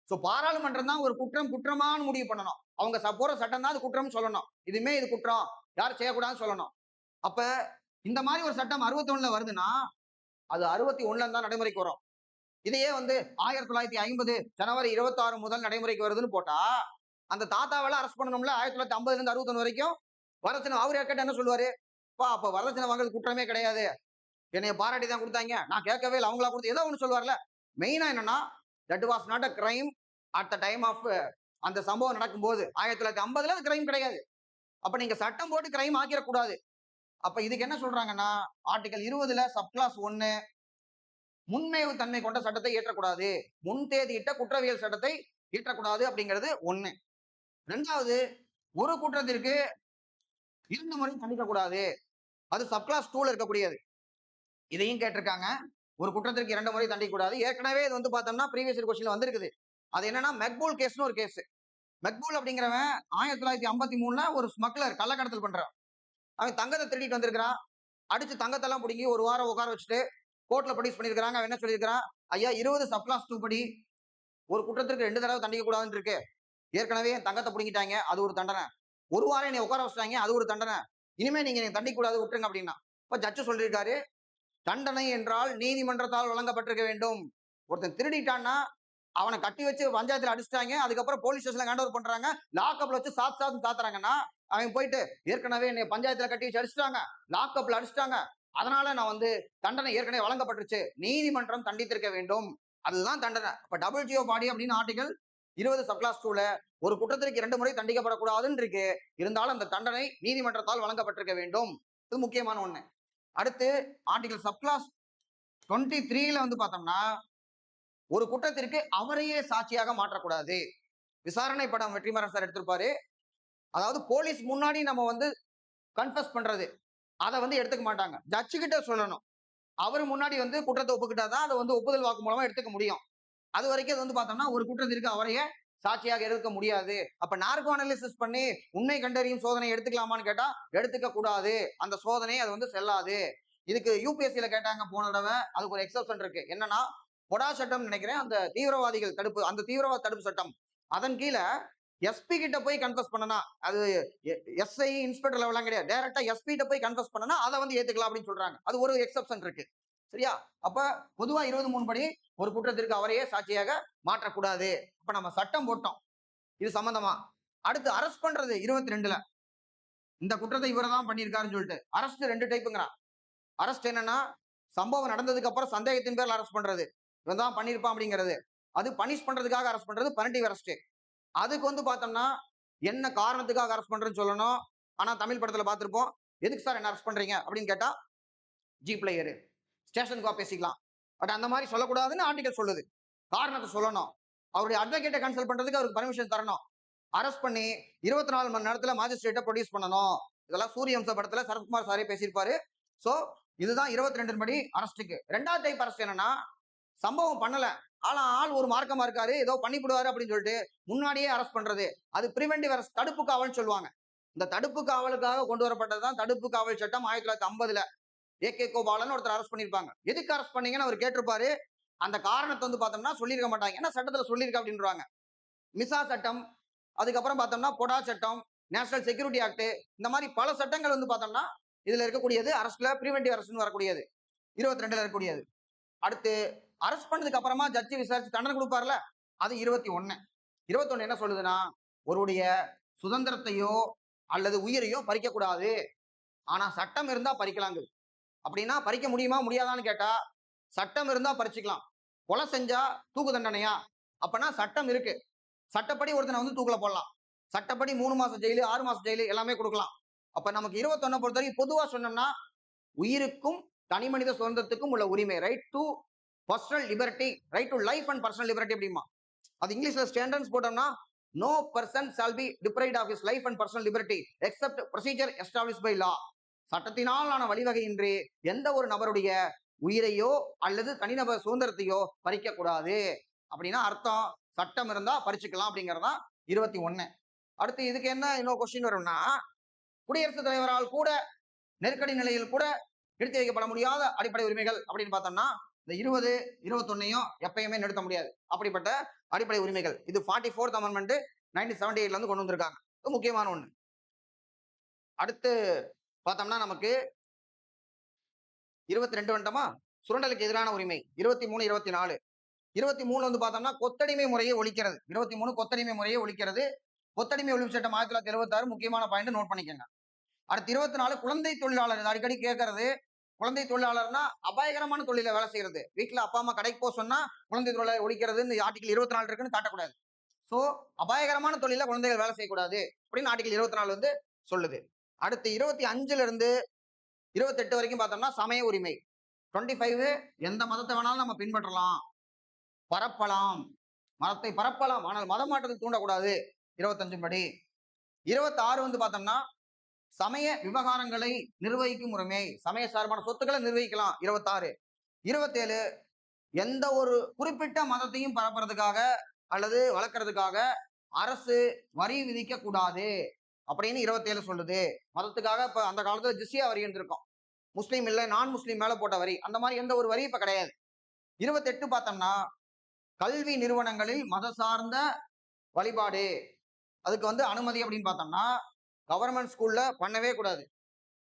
சோ பாராளுமன்றம் தான் ஒரு குற்றம் குற்றமானு முடிவு பண்ணணும். அவங்க போற சட்டம் தான் அது குற்றம்னு சொல்லணும். இதுமே இது குற்றம் யாரும் செய்யக்கூடாதுன்னு சொல்லணும். அப்ப இந்த மாதிரி ஒரு சட்டம் 61ல வருதுன்னா அது 61ல தான் நடைமுறைக்கு வரும். இதையே வந்து 1950 ஜனவரி 26 முதல் நடைமுறைக்கு வருதுன்னு போட்டா அந்த தாத்தாவெல்லாம் அரெஸ்ட் பண்ணணும்ல 1950 இருந்து 61 வரைக்கும் வரதட்சணை அவர் கேட்ட என்ன சொல்லுவாரு? அப்ப வரதட்சணை வாங்குறது குற்றமே கிடையாது, என்னைய பாராட்டி தான் கொடுத்தாங்க, நான் கேட்கவே இல்லை, அவங்களா கொடுத்து ஏதோ ஒண்ணு சொல்லுவார்ல. மெயினா என்னன்னா that was not a crime at the time of அந்த சம்பவம் நடக்கும்போது 1950 அது கிரைம் கிடையாது. அப்ப நீங்க சட்டம் போட்டு கிரைம் ஆக்கிடக்கூடாது. அப்ப இதுக்கு என்ன சொல்றாங்கன்னா ஆர்டிகல் 20ல சப்கிளாஸ் 1 முன்மேவு தன்மை கொண்ட சட்டத்தை இயற்றக்கூடாது, முன்தேதியிட்ட குற்றவியல் சட்டத்தை இயற்றக்கூடாது அப்படிங்கிறது ஒண்ணு. ரெண்டாவது, ஒரு குற்றத்திற்கு 2 முறை தண்டிக்க கூடாது, அது சப்கிளாஸ் 2ல இருக்கக்கூடியது. இதையும் கேட்டிருக்காங்க. ஒரு குற்றத்திற்கு 2 முறை தண்டிக்க கூடாது. ஏற்கனவே இது வந்து பார்த்தோம்னா ப்ரீவியஸ் இயர் கொஸ்டின்ல வந்திருக்குது. அது என்னன்னா மெக்பூல் கேஸ்னு ஒரு கேஸ். மெக்பூல் அப்படிங்கிறவன் 1953ல ஒரு ஸ்மக்லர் கள்ளக்கடத்தல் பண்றான். அவன் தங்கத்தை திருடிட்டு வந்திருக்கிறான். அடிச்சு தங்கத்தெல்லாம் பிடுங்கி ஒரு வாரம் உட்கார வச்சுட்டு கோர்ட்ல ப்ரொடியூஸ் பண்ணிருக்காங்க. அவன் என்ன சொல்லியிருக்கிறான்? ஐயா 20 சப்கிளாஸ் 2 படி ஒரு குற்றத்திற்கு 2 தடவை தண்டிக்க கூடாதுன்னு இருக்கு. ஏற்கனவே என் தங்கத்தை பிடிங்கிட்டாங்க, அது ஒரு தண்டனை. ஒரு வாரம் என்னை உட்கார வச்சுட்டாங்க, அது ஒரு தண்டனை. இனிமே நீங்க தண்டிக்க கூடாது, விட்டுருங்க அப்படின்னா. இப்ப ஜட்ஜு சொல்லியிருக்காரு, தண்டனை என்றால் நீதிமன்றத்தால் வழங்கப்பட்டிருக்க வேண்டும். ஒருத்தன் திருடிட்டான்னா அவனை கட்டி வச்சு பஞ்சாயத்துல அடிச்சிட்டாங்க, அதுக்கப்புறம் போலீஸ் ஸ்டேஷன்ல ஹேண்ட் ஓவர் பண்றாங்க, லாக்அப்ல வச்சு சாத்துறாங்கன்னா அவன் போயிட்டு ஏற்கனவே என்னை பஞ்சாயத்துல கட்டி வச்சு அடிச்சிட்டாங்க, லாக்அப்ல அடிச்சிட்டாங்க, அதனால நான் வந்து தண்டனை ஏற்கனவே வழங்கப்பட்டுருச்சு, நீதிமன்றம் தண்டித்திருக்க வேண்டும், அதுதான் தண்டனை. இப்ப WTO பாடி அப்படின்னு ஆர்டிகல் 20 சப்கிளாஸ் 2ல ஒரு குற்றத்திற்கு 2 முறை தண்டிக்கப்படக்கூடாதுன்னு இருக்கு. இருந்தாலும் அந்த தண்டனை நீதிமன்றத்தால் வழங்கப்பட்டிருக்க வேண்டும். இது முக்கியமான ஒண்ணு. அடுத்து ஆர்டிகல் சப்கிளாஸ் 23ல வந்து பார்த்தோம்னா ஒரு குற்றத்திற்கு அவரையே சாட்சியாக மாற்றக்கூடாது. விசாரணை படம் வெற்றிமாறன் சார் எடுத்திருப்பாரு. அதாவது போலீஸ் முன்னாடி நம்ம வந்து கன்ஃபஸ் பண்றது, அதை வந்து எடுத்துக்க மாட்டாங்க, ஜட்ஜு கிட்ட சொல்லணும். அவரு முன்னாடி வந்து குற்றத்தை ஒப்புக்கிட்டாதான் அதை வந்து ஒப்புதல் வாக்கு மூலமா எடுத்துக்க முடியும். அது வரைக்கும் அது வந்து பார்த்தோம்னா ஒரு குற்றத்திற்கு அவரையே சாட்சியாக எடுக்க முடியாது. அப்ப நார்கோ அனாலிசிஸ் பண்ணி உண்மை கண்டறியும் சோதனை எடுத்துக்கலாமான்னு கேட்டா எடுத்துக்க கூடாது. அந்த சோதனை அது வந்து செல்லாது. இதுக்கு யூபிஎஸ்சியில கேட்டாங்க போன தடவை. அதுக்கு ஒரு எக்ஸப்ஷன் இருக்கு. என்னன்னா பொடா சட்டம் நினைக்கிறேன், அந்த தீவிரவாதிகள் தடுப்பு, அந்த தீவிரவாத தடுப்பு சட்டம், அதன் கீழே எஸ்பி கிட்ட போய் கன்ஃபஸ் பண்ணனா, அது எஸ்ஐ இன்ஸ்பெக்டர் லெவலாம் கிடையாது, டைரக்டா எஸ்பி கிட்ட போய் கன்ஃபஸ் பண்ணனா அதை வந்து ஏத்துக்கலாம் அப்படின்னு சொல்றாங்க. அது ஒரு எக்ஸப்ஷன் இருக்கு. சரியா? அப்ப பொதுவா 23 படி ஒரு குற்றத்திற்கு அவரையே சாட்சியாக மாற்றக்கூடாது. அப்ப நம்ம சட்டம் போட்டோம் இது சம்பந்தமா. அடுத்து அரெஸ்ட் பண்றது 22ல இந்த குற்றத்தை இவர்தான் பண்ணியிருக்காருன்னு சொல்லிட்டு அரெஸ்ட் 2 டைப்புங்கிறான். அரெஸ்ட் என்னன்னா சம்பவம் நடந்ததுக்கு அப்புறம் சந்தேகத்தின் பேர்ல அரெஸ்ட் பண்றது, இவன் தான் பண்ணிருப்பான் அப்படிங்கிறது. அது பனிஷ் பண்றதுக்காக அரெஸ்ட் பண்றது பனிட்டிவ் அரெஸ்ட். அதுக்கு வந்து பார்த்தோம்னா என்ன காரணத்துக்காக அரெஸ்ட் பண்றேன்னு சொல்லணும். ஆனா தமிழ் படத்துல பார்த்திருப்போம், எதுக்கு சார் என்ன அரெஸ்ட் பண்றீங்க அப்படின்னு கேட்டா ஜீப்ல ஏறு, ஸ்டேஷனுக்கு வா பேசிக்கலாம். பட் அந்த மாதிரி சொல்லக்கூடாதுன்னு ஆர்டிகல் சொல்லுது. காரணத்தை சொல்லணும், அவருடைய அட்வொகேட்டை கன்சல்ட் பண்றதுக்கு அவருக்கு பர்மிஷன் தரணும். அரெஸ்ட் பண்ணி 24 மணி நேரத்துல மாஜிஸ்ட்ரேட்டை ப்ரொடியூஸ் பண்ணணும். இதெல்லாம் சூரியவம்ச படத்துல சரத்குமார் சாரே பேசியிருப்பாரு. சோ இதுதான் 22 படி அரெஸ்ட்டுக்கு. 2வது டைப் அரெஸ்ட் என்னன்னா சம்பவம் பண்ணல, ஆனா ஆள் ஒரு மார்க்கமா இருக்காரு, ஏதோ பண்ணிவிடுவாரு அப்படின்னு சொல்லிட்டு முன்னாடியே அரெஸ்ட் பண்றது, அது பிரிவென்டிவ் அரெஸ்ட், தடுப்பு காவல்னு சொல்லுவாங்க. இந்த தடுப்பு காவலுக்காக கொண்டு வரப்பட்டதுதான் தடுப்பு காவல் சட்டம் 1950ல. ஏகே கோபாலன் ஒருத்தர் அரெஸ்ட் பண்ணிருப்பாங்க. எதுக்கு அரெஸ்ட் பண்ணீங்கன்னு அவர் கேட்டிருப்பாரு. அந்த காரணத்தை வந்து பார்த்தோம்னா சொல்லியிருக்க மாட்டாங்க, ஏன்னா சட்டத்துல சொல்லியிருக்க அப்படின்றாங்க. மிசா சட்டம், அதுக்கப்புறம் பார்த்தோம்னா பொடா சட்டம், நேஷனல் செக்யூரிட்டி ஆக்ட், இந்த மாதிரி பல சட்டங்கள் வந்து பார்த்தோம்னா இதுல இருக்கக்கூடியது அரஸ்ட்ல பிரிவென்டிவ் அரெஸ்ட்னு வரக்கூடியது 22ல இருக்கக்கூடியது. அடுத்து அரெஸ்ட் பண்ணதுக்கு அப்புறமா ஜட்ஜி விசாரிச்சு தண்டனை கொடுப்பார்ல, அது 21 என்ன சொல்லுதுன்னா ஒருடைய சுதந்திரத்தையோ அல்லது உயிரையோ பறிக்க கூடாது, ஆனா சட்டம் இருந்தா பறிக்கலாங்க. அப்படின்னா பறிக்க முடியுமா முடியாதான்னு கேட்டா சட்டம் இருந்தா பறிச்சுக்கலாம். கொலை செஞ்சா தூக்கு தண்டனையா? அப்பனா சட்டம் இருக்கு, சட்டப்படி ஒருத்தனை வந்து தூக்குல போடலாம். சட்டப்படி 3 மாசம் ஜெயிலு 6 மாசம் ஜெயிலு எல்லாமே கொடுக்கலாம். அப்ப நமக்கு 21 பொறுத்த வரைக்கும் பொதுவா சொன்னோம்னா உயிருக்கும் தனி மனித சுதந்திரத்துக்கும் உள்ள உரிமை, right to personal liberty, right to life and personal liberty அப்படிமா. அது இங்கிலீஷ்ல ஸ்டாண்டர்ட்ஸ் போட்டோம்னா no person shall be deprived of his life and personal liberty except procedure established by law. சட்டத்தினால் ஆன வழிவகையின்றி எந்த ஒரு நபருடைய உயிரையோ அல்லது தனிநபர் சுதந்திரத்தையோ பறிக்க கூடாது. அப்படின்னா அர்த்தம் சட்டம் இருந்தா பறிச்சுக்கலாம் அப்படிங்கறதா 21. அடுத்து இதுக்கு என்ன இன்னொரு கொஸ்டின் வரும்னா குடியரசுத் தலைவரால் கூட நெருக்கடி நிலையில் கூட நிறுத்தி வைக்கப்பட முடியாத அடிப்படை உரிமைகள் அப்படின்னு பார்த்தோம்னா இந்த 20, 21 எப்பயுமே நிறுத்த முடியாது. அப்படிப்பட்ட அடிப்படை உரிமைகள் இது 44th அமெண்ட்மெண்ட் 1978ல இருந்து கொண்டு வந்திருக்காங்க. இது முக்கியமான ஒண்ணு. அடுத்து பார்த்தோம்னா நமக்கு 22 வந்துட்டோமா, சுரண்டலுக்கு எதிரான உரிமை 23, 24. 23 வந்து பார்த்தோம்னா கொத்தடிமை முறையை ஒழிக்கிறது. 23 கொத்தடிமை முறையை ஒழிக்கிறது. கொத்தடிமை ஒழிப்பு சட்டம் 1976 முக்கியமான பாயிண்ட் நோட் பண்ணிக்கோங்க. அடுத்து 24 குழந்தை தொழிலாளர். அடிக்கடி கேட்கறது, குழந்தை தொழிலாளர்னா அபாயகரமான தொழில வேலை செய்யறது. வீட்டுல அப்பா அம்மா கடைக்கு போக சொன்னா குழந்தை தொழிலாளர் ஒழிக்கிறது இந்த ஆர்டிகல் 24 இருக்குன்னு காட்டக்கூடாது. சோ அபாயகரமான தொழில குழந்தைகள் வேலை செய்யக்கூடாது அப்படின்னு ஆர்டிகல் 24 வந்து சொல்லுது. அடுத்து 25ல இருந்து 28 வரைக்கும் பார்த்தோம்னா சமய உரிமை. 25 எந்த மதத்தை வேணாலும் நம்ம பின்பற்றலாம், பரப்பலாம், மதத்தை பரப்பலாம், ஆனால் மதம் மாற்றத்தை தூண்டக்கூடாது 25 படி. 26 வந்து பார்த்தோம்னா சமய விவகாரங்களை நிர்வகிக்கும் உரிமை, சமய சார்பான சொத்துக்களை நிர்வகிக்கலாம் 26. 27 எந்த ஒரு குறிப்பிட்ட மதத்தையும் பரப்புறதுக்காக அல்லது வளர்க்கறதுக்காக அரசு வரி விதிக்க கூடாது அப்படின்னு 27 சொல்லுது. மதத்துக்காக இப்ப அந்த காலத்துல ஜிஸ்யா வரி இருந்திருக்கும், முஸ்லீம் இல்ல நான் முஸ்லீம் மேல போட்ட வரி, அந்த மாதிரி எந்த ஒரு வரி இப்ப கிடையாது. 28 பார்த்தோம்னா கல்வி நிறுவனங்களில் மத சார்ந்த வழிபாடு அதுக்கு வந்து அனுமதி அப்படின்னு பார்த்தோம்னா கவர்மெண்ட் ஸ்கூல்ல பண்ணவே கூடாது.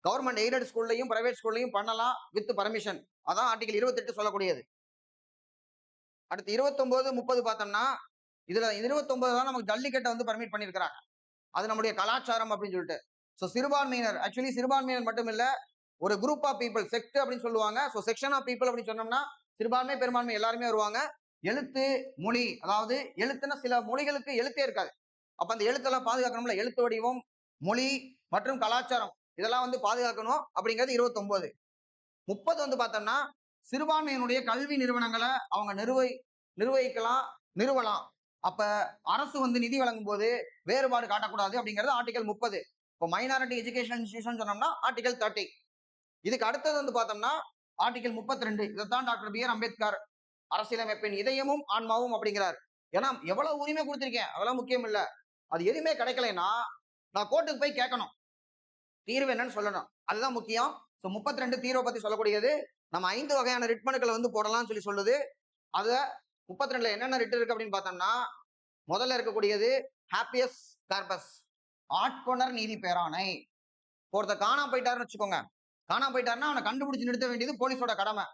கவர்மெண்ட் எய்டட் ஸ்கூல்லையும் பிரைவேட் ஸ்கூல்லையும் பண்ணலாம் வித் பர்மிஷன். அதான் ஆர்டிகல் 28 சொல்லக்கூடியது. அடுத்து 29, 30 பார்த்தோம்னா இதுல 29 தான் நமக்கு ஜல்லிக்கட்டை வந்து பர்மிட் பண்ணிருக்கிறாங்க. அது நம்முடைய கலாச்சாரம் அப்படின்னு சொல்லிட்டு. ஸோ சிறுபான்மையினர், ஆக்சுவலி சிறுபான்மையினர் மட்டும் இல்ல, ஒரு குரூப் ஆஃப் பீப்புள், செக்ட் அப்படின்னு சொல்லுவாங்க. ஸோ செக்ஷன் ஆஃப் பீப்புள் அப்படின்னு சொன்னோம்னா சிறுபான்மை பெரும்பான்மை எல்லாருமே வருவாங்க. எழுத்து மொழி, அதாவது எழுத்துன்னா சில மொழிகளுக்கு எழுத்தே இருக்காது. அப்ப அந்த எழுத்தெல்லாம் பாதுகாக்கணும்ல, எழுத்து வடிவம், மொழி மற்றும் கலாச்சாரம் இதெல்லாம் வந்து பாதுகாக்கணும் அப்படிங்கிறது 29. 30 வந்து பார்த்தோம்னா சிறுபான்மையினுடைய கல்வி நிறுவனங்களை அவங்க நிர்வகிக்கலாம், நிறுவலாம். அப்ப அரசு வந்து நிதி வழங்கும் போது வேறுபாடு காட்டக்கூடாது அப்படிங்கிறது ஆர்டிகல் 30. இப்போ மைனாரிட்டி எஜுகேஷன் இன்ஸ்டிடியூஷன் சொன்னோம்னா ஆர்டிகல் 30. இதுக்கு அடுத்தது வந்து பார்த்தோம்னா ஆர்டிகல் 32. இதைத்தான் டாக்டர் பி ஆர் அம்பேத்கர் அரசியலமைப்பின் இதயமும் ஆன்மாவும் அப்படிங்கிறார். ஏன்னா எவ்வளவு உரிமை கொடுத்திருக்கேன் அதெல்லாம் முக்கியம் இல்ல, அது எதுவுமே கிடைக்கலைன்னா நான் கோர்ட்டுக்கு போய் கேட்கணும், தீர்வு என்னன்னு சொல்லணும், அதுதான் முக்கியம். 32 தீர்வை பத்தி சொல்லக்கூடியது. நம்ம 5 வகையான ரிட் மனுக்களை வந்து போடலாம்னு சொல்லி சொல்லுது. அத 32ல என்னென்ன ரிட் இருக்கு அப்படின்னு பார்த்தோம்னா முதல்ல இருக்கக்கூடியது ஹாப்பியஸ் கார்பஸ், ஆட்கொணர் நீதி பேராணை. ஒருத்தர் காணாம போயிட்டாருன்னு வச்சுக்கோங்க, காணாம போயிட்டாருன்னா அவனை கண்டுபிடிச்சு நிறுத்த வேண்டியது போலீஸோட கடமை.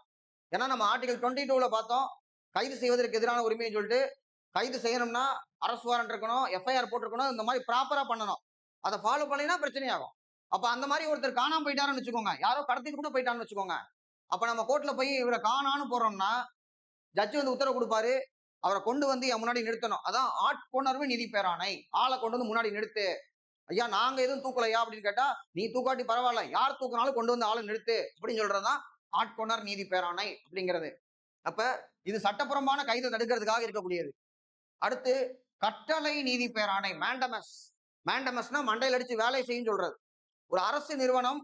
ஏன்னா நம்ம ஆர்டிகல் 22ல பார்த்தோம், கைது செய்வதற்கு எதிரான உரிமைன்னு சொல்லிட்டு கைது செய்யணும்னா அரசு வாரண்ட் இருக்கணும், எஃப்ஐஆர் போட்டிருக்கணும், இந்த மாதிரி ப்ராப்பரா பண்ணணும். அதை ஃபாலோ பண்ணினா பிரச்சனையாகும். அப்ப அந்த மாதிரி ஒருத்தர் காணாம போயிட்டாருன்னு வச்சுக்கோங்க, யாரோ கடத்திட்டு கூட போயிட்டான்னு வச்சுக்கோங்க, அப்ப நம்ம கோர்ட்ல போய் இவரை காணான்னு போறோம்னா ஜட்ஜி வந்து உத்தரவு கொடுப்பாரு, அவரை கொண்டு வந்து என் முன்னாடி நிறுத்தணும். அதான் ஆட்கொணர்வு நீதி பேராணை. ஆளை கொண்டு வந்து முன்னாடி நிறுத்து, ஐயா நாங்க எதுவும் தூக்கலையா அப்படின்னு கேட்டா நீ தூக்காட்டி பரவாயில்ல, யார் தூக்கினாலும் கொண்டு வந்து ஆளை நிறுத்து அப்படின்னு சொல்றதுதான் ஆட்கொணர் நீதி பேராணை அப்படிங்கிறது. அப்ப இது சட்டப்புறம்பான கைதை தடுக்கிறதுக்காக இருக்கக்கூடியது. அடுத்து கட்டளை நீதி பேராணை, மேண்டமஸ். மேண்டமஸ்னா மண்டையில் அடிச்சு வேலை செய்யும் சொல்றது. ஒரு அரசு நிறுவனம்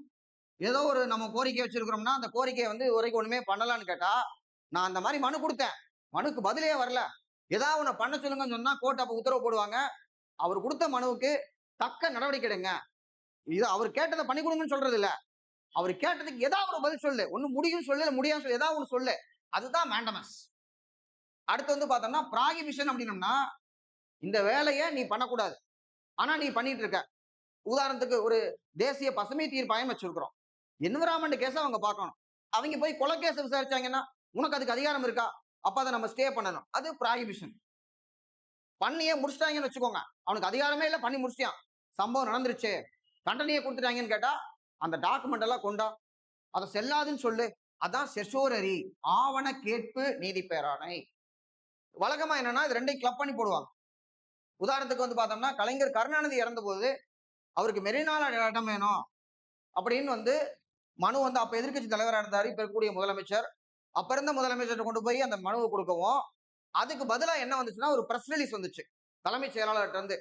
ஏதோ ஒரு நம்ம கோரிக்கை வச்சிருக்கிறோம்னா அந்த கோரிக்கையை வந்து வரைக்கும் ஒண்ணுமே பண்ணலான்னு கேட்டா, நான் அந்த மாதிரி மனு கொடுத்தேன், மனுக்கு பதிலே வரல, ஏதாவது ஒண்ணு பண்ண சொல்லுங்கன்னு சொன்னா கோர்ட் அப்ப உத்தரவு போடுவாங்க, அவர் கொடுத்த மனுவுக்கு தக்க நடவடிக்கை எடுங்க. இது அவர் கேட்டதை பண்ணி கொடுங்கன்னு சொல்றது இல்ல, அவர் கேட்டதுக்கு ஏதாவது ஒரு பதில் சொல்லு, ஒண்ணு முடியும் சொல்லு, முடியாது சொல்லு, ஏதாவது ஒண்ணு சொல்லு, அதுதான் மேண்டமஸ். அடுத்து வந்து பார்த்தோம்னா ப்ராகிபிஷன் அப்படின்னம்னா இந்த வேலையை நீ பண்ணக்கூடாது, ஆனா நீ பண்ணிட்டு இருக்க. உதாரணத்துக்கு ஒரு தேசிய பசுமை தீர்ப்பாயம் வச்சிருக்கிறோம், என்விரான்மெண்ட் கேஸ் அவங்க பார்க்கணும், அவங்க போய் கொலை கேஸ் விசாரிச்சாங்கன்னா உனக்கு அதுக்கு அதிகாரம் இருக்கா? அப்ப அதை நம்ம ஸ்டே பண்ணணும், அது ப்ராகிபிஷன். பண்ணியே முடிச்சிட்டாங்கன்னு வச்சுக்கோங்க, அவனுக்கு அதிகாரமே இல்லை, பண்ணி முடிச்சிட்டான், சம்பவம் நடந்துருச்சு, தண்டனையை கொடுத்துட்டாங்கன்னு கேட்டா அந்த டாக்குமெண்ட் எல்லாம் கொண்டா அதை செல்லாதுன்னு சொல்லு, அதான் செசோரரி, ஆவண கேட்பு நீதி பேராணை. வழக்கமா என்னன்னா இது ரெண்டையும் கிளப் பண்ணி போடுவாங்க. உதாரணத்துக்கு வந்து பார்த்தோம்னா கலைஞர் கருணாநிதி இறந்த போது அவருக்கு மெரினால இடம் வேணும் அப்படின்னு வந்து மனு வந்து அப்ப எதிர்கட்சி தலைவராக இருந்தாரு, இப்ப இருக்கக்கூடிய முதலமைச்சர். அப்ப இருந்த முதலமைச்சர் கொண்டு போய் அந்த மனுவை கொடுக்கவும் அதுக்கு பதிலா என்ன வந்துச்சுன்னா ஒரு பிரஸ் ரிலீஸ் வந்துச்சு தலைமைச் செயலாளர்கிட்ட இருந்து,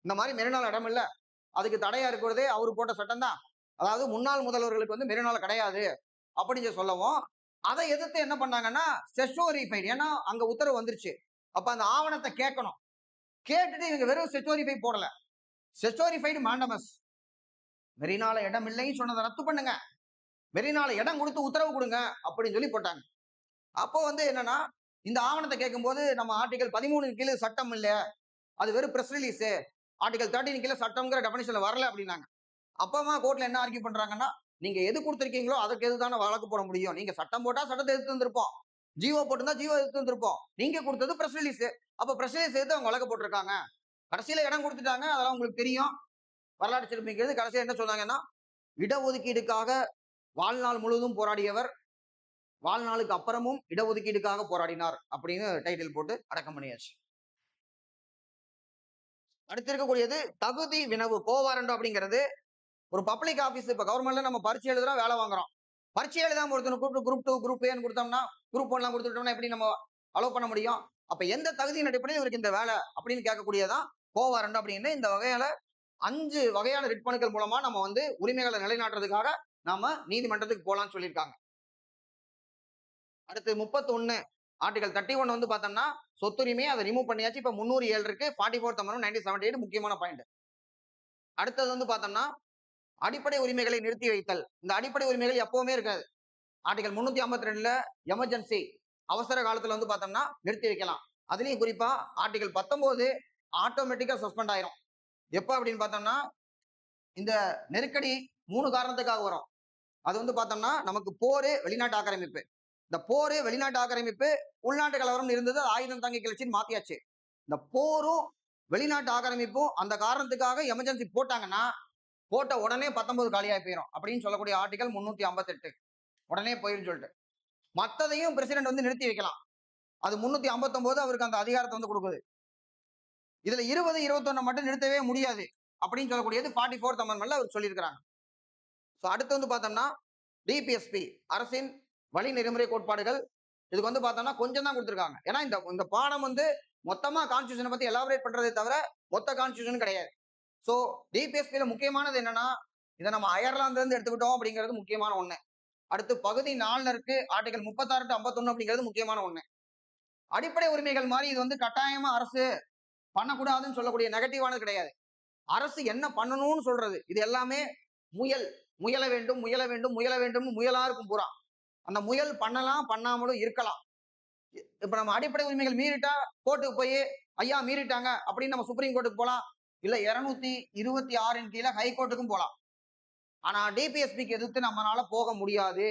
இந்த மாதிரி மெரினால இடம் இல்ல, அதுக்கு தடையா இருக்கிறதே அவரு போட்ட சட்டம் தான், அதாவது முன்னாள் முதல்வர்களுக்கு வந்து மெரினால கிடையாது அப்படின்னு சொல்லவும் அதை எதிர்த்து என்ன பண்ணாங்கன்னா செஷோரிஃபைட், ஏன்னா அங்க உத்தரவு வந்துருச்சு, அப்ப அந்த ஆவணத்தை கேட்கணும், கேட்டுட்டு இவங்க வெறும் செஷோரிஃபை போடல, செஷோரிஃபைடு மாண்டமஸ், மெரினால இடம் இல்லைன்னு சொன்னதை ரத்து பண்ணுங்க, மெரினால இடம் கொடுத்து உத்தரவு கொடுங்க அப்படின்னு சொல்லி போட்டாங்க. அப்போ வந்து என்னன்னா இந்த ஆவணத்தை கேட்கும் போது நம்ம ஆர்டிகல் 13 கீழே சட்டம் இல்ல, அது வெறும் பிரஸ் ரிலீஸ், ஆர்டிகல் 13 கீழே சட்டம்ங்கிற டெஃபினிஷன்ல வரல அப்படின்னாங்க. அப்பமா கோர்ட்ல என்ன ஆர்கியூ பண்றாங்கன்னா நீங்க எது கொடுத்திருக்கீங்களோ அதுக்கு எதுதான வழக்கு போட முடியும், நீங்க சட்டம் போட்டா சட்டத்தை எதிர்த்து வந்திருப்போம், ஜீவோ போட்டிருந்தா ஜீவோ எதிர்த்து வந்திருப்போம், நீங்க கொடுத்தது பிரஸ் ரிலீஸ், அப்ப பிரஸ் ரிலீஸ் எடுத்து அவங்க வழக்கு போட்டிருக்காங்க கடைசியில இடம் கொடுத்துட்டாங்க, அதெல்லாம் உங்களுக்கு தெரியும். வரலாற்று சிறப்புமிக்கது. கடைசியா என்ன சொன்னாங்கன்னா, இடஒதுக்கீடுக்காக வாழ்நாள் முழுவதும் போராடியவர், வாழ்நாளுக்கு அப்புறமும் இடஒதுக்கீடுக்காக போராடினார் அப்படின்னு டைட்டில் போட்டு அடக்கம் பண்ணியாச்சு. அடுத்து இருக்கக்கூடியது தகுதி வினவு. கோவாரண்டோ அப்படிங்கிறது ஒரு பப்ளிக் ஆபீஸ். இப்ப கவர்மெண்ட்ல நம்ம பரீட்சை எழுதுறோம், வேலை வாங்குறோம். பரீட்சை எழுதாம ஒருத்தனை கூப்பிட்டு குரூப் 2, குரூப் ஏன்னு கொடுத்தோம்னா, குரூப் 1 கொடுத்துட்டோம்னா எப்படி நம்ம அலோவ் பண்ண முடியும்? அப்ப எந்த தகுதியின் அடிப்படையில் இவருக்கு இந்த வேலை அப்படின்னு கேட்கக்கூடியதான் கோவாரண்டோ அப்படின்னு. இந்த வகையால 5 வகையான ரிட் மனுக்கள் மூலமா நம்ம வந்து உரிமைகளை நிலைநாட்டுறதுக்காக நாம நீதிமன்றத்துக்கு போலாம்னு சொல்லியிருக்காங்க. அடுத்து 31 ஆர்டிகல் 31 வந்து பார்த்தோம்னா சொத்துரிமை, அதை ரிமூவ் பண்ணியாச்சு. இப்ப 307 இருக்கு. 44th அமெண்ட்மென்ட் 1978 முக்கியமான பாயிண்ட். அடுத்தது வந்து பார்த்தோம்னா அடிப்படை உரிமைகளை நிறுத்தி வைத்தல். இந்த அடிப்படை உரிமைகள் எப்பவுமே இருக்காது. ஆர்டிகல் 352ல எமர்ஜென்சி, அவசர காலத்துல வந்து பார்த்தோம்னா நிறுத்தி வைக்கலாம். அதுலயும் குறிப்பா ஆர்டிகல் 19 ஆட்டோமேட்டிக்கா சஸ்பெண்ட் ஆயிரும். எப்ப அப்படின்னு பார்த்தோம்னா இந்த நெருக்கடி 3 காரணத்துக்காக வரும். அது வந்து பார்த்தோம்னா நமக்கு போரு, வெளிநாட்டு ஆக்கிரமிப்பு. இந்த போரு, வெளிநாட்டு ஆக்கிரமிப்பு, உள்நாட்டு கலவரம் இருந்தது, ஆயுதம் தாங்கி கிளர்ச்சின்னு மாத்தியாச்சு. இந்த போரும் வெளிநாட்டு ஆக்கிரமிப்பும் அந்த காரணத்துக்காக எமர்ஜென்சி போட்டாங்கன்னா, போட்ட உடனே 19 காலியாகி போயிடும் அப்படின்னு சொல்லக்கூடிய ஆர்டிகல் 358 உடனே போயிரும் சொல்லிட்டு. மத்ததையும் பிரசிடென்ட் வந்து நிறுத்தி வைக்கலாம். அது 359 அவருக்கு அந்த அதிகாரத்தை வந்து கொடுக்குது. இதுல 20, 21 மட்டும் நிறுத்தவே முடியாது அப்படின்னு சொல்லக்கூடியது 44th அமெண்ட்மென்ட்ல அவர் சொல்லியிருக்கிறாங்க. அடுத்து வந்து பார்த்தோம்னா டிபிஎஸ்பி, அரசின் வழி நெறிமுறை கோட்பாடுகள். இதுக்கு வந்து பார்த்தோம்னா கொஞ்சம் தான் கொடுத்துருக்காங்க. ஏன்னா இந்த பாடம் வந்து மொத்தமா கான்ஸ்டியூஷனை பத்தி எலாபரேட் பண்றதை தவிர மொத்த கான்ஸ்டியூஷன் கிடையாது. சோ டிபிஎஸ்பியில முக்கியமானது என்னன்னா, இதை நம்ம அயர்லாந்துல இருந்து எடுத்துக்கிட்டோம் அப்படிங்கிறது முக்கியமான ஒண்ணு. அடுத்து பகுதி 4 இருக்கு. ஆர்டிகல் 36 to 51 அப்படிங்கிறது முக்கியமான ஒண்ணு. அடிப்படை உரிமைகள் மாதிரி இது வந்து கட்டாயமா அரசு பண்ணக்கூடாதுன்னு சொல்லக்கூடிய நெகட்டிவானது கிடையாது. அரசு என்ன பண்ணணும்னு சொல்றது. இது எல்லாமே முயல், முயல வேண்டும், முயல வேண்டும், முயல வேண்டும், முயலா இருக்கும் பூரா. அந்த முயல் பண்ணலாம், பண்ணாமலும் இருக்கலாம். இப்ப நம்ம அடிப்படை உரிமைகள் மீறிட்டா கோர்ட்டுக்கு போய் ஐயா மீறிட்டாங்க அப்படின்னு நம்ம சுப்ரீம் கோர்ட்டுக்கு போலாம். இல்ல 226 கீழே ஹை கோர்ட்டுக்கும் போலாம். ஆனா டிபிஎஸ்பிக்கு எதிர்த்து நம்மளால போக முடியாது.